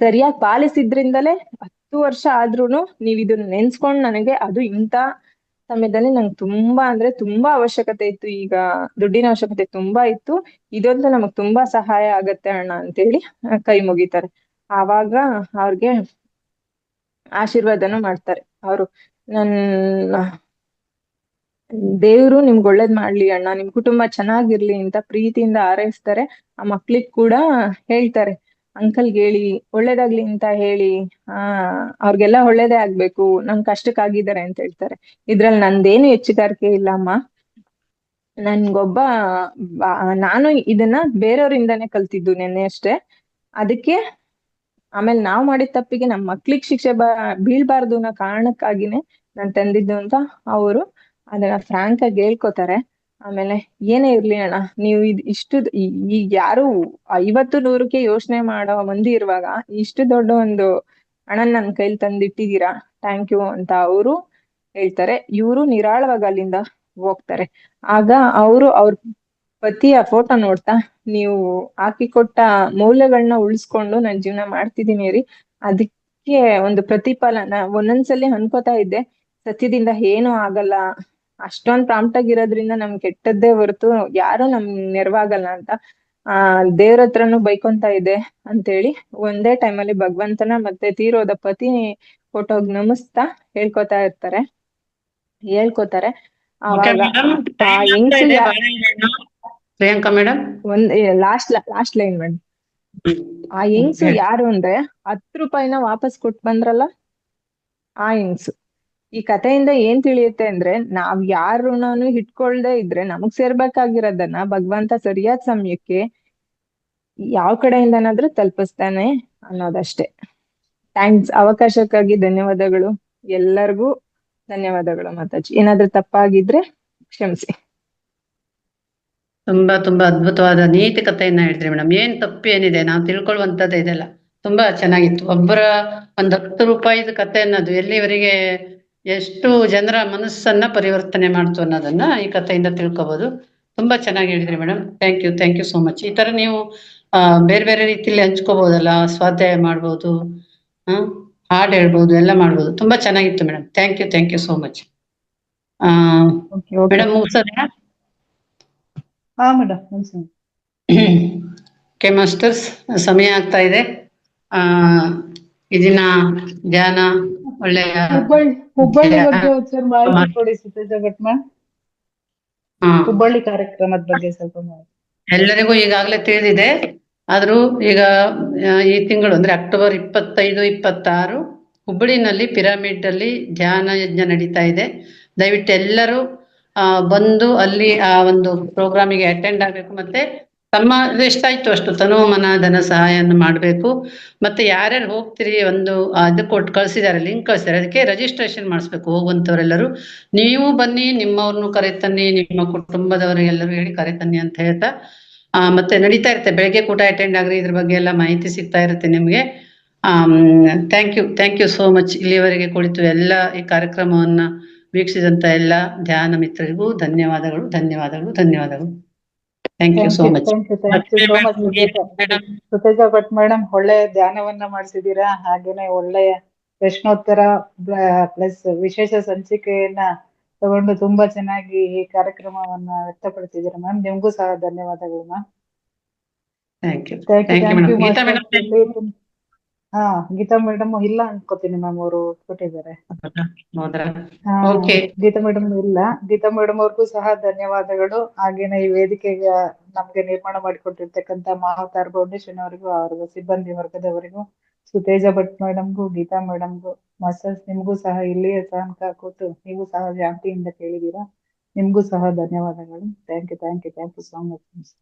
ಸರಿಯಾಗಿ ಪಾಲಿಸಿದ್ರಿಂದಲೇ 10 ವರ್ಷ ಆದ್ರೂನು ನೀವ್ ಇದನ್ನ ನೆನ್ಸ್ಕೊಂಡ್ ನನಗೆ ಅದು ಇಂಥ ಸಮಯದಲ್ಲಿ ನಂಗೆ ತುಂಬಾ ಅಂದ್ರೆ ತುಂಬಾ ಅವಶ್ಯಕತೆ ಇತ್ತು, ಈಗ ದುಡ್ಡಿನ ಅವಶ್ಯಕತೆ ತುಂಬಾ ಇತ್ತು, ಇದೊಂದು ನಮಗ್ ತುಂಬಾ ಸಹಾಯ ಆಗತ್ತೆ ಅಣ್ಣ ಅಂತೇಳಿ ಕೈ ಮುಗಿತಾರೆ. ಆವಾಗ ಅವ್ರಿಗೆ ಆಶೀರ್ವಾದನೂ ಮಾಡ್ತಾರೆ. ಅವರು ನನ್ನ ದೇವ್ರು ನಿಮ್ಗೆ ಒಳ್ಳೇದ್ ಮಾಡ್ಲಿ ಅಣ್ಣ, ನಿಮ್ ಕುಟುಂಬ ಚೆನ್ನಾಗಿರ್ಲಿ ಅಂತ ಪ್ರೀತಿಯಿಂದ ಹಾರೈಸ್ತಾರೆ. ಆ ಮಕ್ಳಿಗ್ ಕೂಡ ಹೇಳ್ತಾರೆ, ಅಂಕಲ್ಗೆ ಹೇಳಿ ಒಳ್ಳೇದಾಗ್ಲಿ ಅಂತ ಹೇಳಿ, ಅವ್ರಿಗೆಲ್ಲ ಒಳ್ಳೇದೇ ಆಗ್ಬೇಕು, ನನ್ ಕಷ್ಟಕ್ಕಾಗಿದ್ದಾರೆ ಅಂತ ಹೇಳ್ತಾರೆ. ಇದ್ರಲ್ಲಿ ನಂದೇನು ಹೆಚ್ಚುಗಾರಿಕೆ ಇಲ್ಲ ಅಮ್ಮ, ನಾನು ಇದನ್ನ ಬೇರೆಯವರಿಂದಾನೇ ಕಲ್ತಿದ್ದು ನೆನ್ನೆ ಅಷ್ಟೇ. ಅದಕ್ಕೆ ಆಮೇಲೆ ನಾವ್ ಮಾಡಿದ ತಪ್ಪಿಗೆ ನಮ್ ಮಕ್ಳಿಗೆ ಶಿಕ್ಷೆ ಬೀಳ್ಬಾರ್ದು ಅನ್ನೋ ಕಾರಣಕ್ಕಾಗಿನೇ ನಾನ್ ತಂದಿದ್ದು ಅಂತ ಅವರು ಅದನ್ನ ಫ್ರಾಂಕ್ ಆಗಿ ಹೇಳ್ಕೊತಾರೆ. ಆಮೇಲೆ ಏನೇ ಇರ್ಲಿ ಅಣ್ಣ, ನೀವು ಈಗ ಯಾರು 50-100ಕ್ಕೆ ಯೋಚನೆ ಮಾಡೋ ಮಂದಿ ಇರುವಾಗ ಇಷ್ಟು ದೊಡ್ಡ ಒಂದು ಹಣನ್ ನನ್ ಕೈಲಿ ತಂದಿಟ್ಟಿದೀರಾ, ಥ್ಯಾಂಕ್ ಯು ಅಂತ ಅವರು ಹೇಳ್ತಾರೆ. ಇವರು ನಿರಾಳವಾಗಿ ಅಲ್ಲಿಂದ ಹೋಗ್ತಾರೆ. ಆಗ ಅವ್ರ ಪತಿಯ ಫೋಟೋ ನೋಡ್ತಾ, ನೀವು ಹಾಕಿಕೊಟ್ಟ ಮೌಲ್ಯಗಳನ್ನ ಉಳಿಸ್ಕೊಂಡು ನನ್ ಜೀವನ ಮಾಡ್ತಿದೀನಿ ರೀ, ಅದಕ್ಕೆ ಒಂದು ಪ್ರತಿಫಲನ ಒಂದೊಂದ್ಸಲಿ ಅನ್ಕೋತಾ ಇದ್ದೆ, ಸತ್ಯದಿಂದ ಏನೂ ಆಗಲ್ಲ, ಅಷ್ಟೊಂದ್ ಪ್ರಾಂಪ್ಟ್ ಆಗಿರೋದ್ರಿಂದ ನಮ್ಗೆ ಕೆಟ್ಟದ್ದೇ ಹೊರತು ಯಾರು ನಮ್ ನೆರವಾಗಲ್ಲ ಅಂತ ದೇವ್ರ ಹತ್ರನು ಬೈಕೊಂತ ಇದೆ ಅಂತೇಳಿ ಒಂದೇ ಟೈಮಲ್ಲಿ ಭಗವಂತನ ಮತ್ತೆ ತೀರೋದ ಪತಿ ಫೋಟೋಗ್ ನಮಿಸ್ತಾ ಹೇಳ್ಕೊತಾರೆ. ಆವಾಗ ಹೆಂಗ್ಸು Priyanka madam last line madam, ಆ ಹೆಂಗ್ಸು ಯಾರು ಅಂದ್ರೆ 10 ರೂಪಾಯಿನ ವಾಪಸ್ ಕೊಟ್ಟು ಬಂದ್ರಲ್ಲ ಆ ಹೆಂಗ್ಸು. ಈ ಕಥೆಯಿಂದ ಏನ್ ತಿಳಿಯುತ್ತೆ ಅಂದ್ರೆ, ನಾವ್ ಯಾರ್ ಋಣನು ಇಟ್ಕೊಳ್ದೆ ಇದ್ರೆ ನಮಗ್ ಸೇರ್ಬೇಕಾಗಿರೋದನ್ನ ಭಗವಂತ ಸರಿಯಾದ ಸಮಯಕ್ಕೆ ಯಾವ ಕಡೆಯಿಂದನಾದ್ರೂ ತಲುಪಿಸ್ತಾನೆ ಅನ್ನೋದಷ್ಟೇ. ಥ್ಯಾಂಕ್ಸ್, ಅವಕಾಶಕ್ಕಾಗಿ ಧನ್ಯವಾದಗಳು. ಎಲ್ಲರಿಗೂ ಧನ್ಯವಾದಗಳು ಮಾತಾಜಿ. ಏನಾದ್ರೂ ತಪ್ಪಾಗಿದ್ರೆ ಕ್ಷಮಿಸಿ. ತುಂಬಾ ತುಂಬಾ ಅದ್ಭುತವಾದ ನೀತಿ ಕಥೆಯನ್ನ ಹೇಳಿದ್ರಿ ಮೇಡಮ್. ಏನ್ ತಪ್ಪೇನಿದೆ, ನಾವು ತಿಳ್ಕೊಳ್ಳುವಂಥದ್ದು ಇದೆಲ್ಲ ತುಂಬಾ ಚೆನ್ನಾಗಿತ್ತು. ಒಬ್ಬರ 10 ರೂಪಾಯಿದ ಕಥೆ ಅನ್ನೋದು ಎಲ್ಲಿವರೆಗೆ ಎಷ್ಟು ಜನರ ಮನಸ್ಸನ್ನ ಪರಿವರ್ತನೆ ಮಾಡ್ತು ಅನ್ನೋದನ್ನ ಈ ಕಥೆಯಿಂದ ತಿಳ್ಕೊಬಹುದು. ತುಂಬಾ ಚೆನ್ನಾಗಿ ಹೇಳಿದ್ರಿ madam. Thank you so much. ಈ ತರ ನೀವು ಬೇರೆ ಬೇರೆ ರೀತಿಯಲ್ಲಿ ಹಂಚ್ಕೋಬಹುದಲ್ಲ, ಸ್ವಾಧ್ಯಾಯ ಮಾಡ್ಬೋದು, ಹಾಡು ಹೇಳ್ಬೋದು, ಎಲ್ಲ ಮಾಡ್ಬೋದು. ತುಂಬಾ ಚೆನ್ನಾಗಿತ್ತು madam. Thank you so much. Madam ಮುಗಿಸೋದಾ? ಹಾ ಮೇಡಮ್ ಓಕೆ ಮಾಸ್ಟರ್ಸ್, ಸಮಯ ಆಗ್ತಾ ಇದೆ. ಇದನ್ನ ಧ್ಯಾನ ಒಳ್ಳೆಯ ಹುಬ್ಬಳ್ಳಿ ಬಗ್ಗೆ ಒಂಚೂರು ಮಾಹಿತಿ ಕೊಡಿ ಸುತೇಜ ಭಟ್ ಮ್ಯಾಮ್. ಹುಬ್ಬಳ್ಳಿ ಕಾರ್ಯಕ್ರಮದ ಬಗ್ಗೆ ಸ್ವಲ್ಪ ಮಾಹಿತಿ. ಎಲ್ಲರಿಗೂ ಈಗಾಗಲೇ ತಿಳಿದಿದೆ. ಆದ್ರೂ ಈಗ ಈ ತಿಂಗಳು ಅಂದ್ರೆ ಅಕ್ಟೋಬರ್ 25, 26 ಹುಬ್ಬಳ್ಳಿನಲ್ಲಿ ಪಿರಮಿಡ್ ಅಲ್ಲಿ ಧ್ಯಾನ ಯಜ್ಞ ನಡೀತಾ ಇದೆ. ದಯವಿಟ್ಟು ಎಲ್ಲರೂ ಬಂದು ಅಲ್ಲಿ ಆ ಒಂದು ಪ್ರೋಗ್ರಾಮಿಗೆ ಅಟೆಂಡ್ ಆಗ್ಬೇಕು. ಮತ್ತೆ ತಮ್ಮ ಎಷ್ಟಾಯ್ತು ಅಷ್ಟು ತನು ಮನ ಧನ ಸಹಾಯವನ್ನು ಮಾಡಬೇಕು. ಮತ್ತೆ ಯಾರ್ಯಾರು ಹೋಗ್ತೀರಿ, ಒಂದು ಅದು ಕೊಟ್ಟು ಕಳ್ಸಿದ್ದಾರೆ, ಲಿಂಕ್ ಕಳ್ಸಿದ್ದಾರೆ, ಅದಕ್ಕೆ ರಿಜಿಸ್ಟ್ರೇಷನ್ ಮಾಡಿಸ್ಬೇಕು ಹೋಗುವಂಥವ್ರೆಲ್ಲರೂ. ನೀವು ಬನ್ನಿ, ನಿಮ್ಮವ್ರನ್ನು ಕರೆತನ್ನಿ, ನಿಮ್ಮ ಕುಟುಂಬದವರಿಗೆಲ್ಲರೂ ಹೇಳಿ ಕರೆತನ್ನಿ ಅಂತ ಹೇಳ್ತಾ ಮತ್ತೆ ನಡೀತಾ ಇರುತ್ತೆ. ಬೆಳಗ್ಗೆ ಕೂಟ ಅಟೆಂಡ್ ಆಗ್ರಿ, ಇದ್ರ ಬಗ್ಗೆ ಎಲ್ಲ ಮಾಹಿತಿ ಸಿಗ್ತಾ ಇರುತ್ತೆ ನಿಮ್ಗೆ. Thank you so much. ಇಲ್ಲಿಯವರೆಗೆ ಕುಳಿತು ಎಲ್ಲ ಈ ಕಾರ್ಯಕ್ರಮವನ್ನ ವೀಕ್ಷಿಸಿದಂತ ಎಲ್ಲ ಧ್ಯಾನ ಮಿತ್ರರಿಗೂ ಧನ್ಯವಾದಗಳು. Thank you so much. Suteja Bhat madam, ಒಳ್ಳೆ ಧ್ಯಾನವನ್ನ ಮಾಡಿಸಿದೀರಾ. ಹಾಗೇನೆ ಒಳ್ಳೆಯ ಪ್ರಶ್ನೋತ್ತರ ಪ್ಲಸ್ ವಿಶೇಷ ಸಂಚಿಕೆಯನ್ನ ತಗೊಂಡು ತುಂಬಾ ಚೆನ್ನಾಗಿ ಈ ಕಾರ್ಯಕ್ರಮವನ್ನ ವ್ಯಕ್ತಪಡಿಸಿದ್ದೀರಾ ಮ್ಯಾಮ್. ನಿಮ್ಗೂ ಸಹ ಧನ್ಯವಾದಗಳು ಮ್ಯಾಮ್. ಹಾ, ಗೀತಾ ಮೇಡಮ್ ಇಲ್ಲ ಅನ್ಕೋತೀನಿ ಮ್ಯಾಮ್, ಅವರು ಕೊಟ್ಟಿದ್ದಾರೆ. ಗೀತಾ ಮೇಡಮ್ ಇಲ್ಲ. ಗೀತಾ ಮೇಡಮ್ ಅವ್ರಿಗೂ ಸಹ ಧನ್ಯವಾದಗಳು. ಹಾಗೇನೆ ಈ ವೇದಿಕೆಗೆ ನಮ್ಗೆ ನಿರ್ಮಾಣ ಮಾಡಿಕೊಟ್ಟಿರ್ತಕ್ಕಂಥ ಮಹಾವತಾರ್ ಫೌಂಡೇಶನ್ ಅವರಿಗೂ, ಅವ್ರ ಸಿಬ್ಬಂದಿ ವರ್ಗದವರಿಗೂ, ಸುತೇಜ ಭಟ್ ಮೇಡಮ್ಗೂ, ಗೀತಾ ಮೇಡಮ್ಗೂ, ಮಾಸ್ಟರ್ಸ್ ನಿಮ್ಗೂ ಸಹ ಇಲ್ಲಿಯೇ ತನಕ ಕೂತು ನೀವು ಸಹ ಶಾಂತಿಯಿಂದ ಕೇಳಿದೀರಾ. ನಿಮ್ಗೂ ಸಹ ಧನ್ಯವಾದಗಳು. Thank you so much.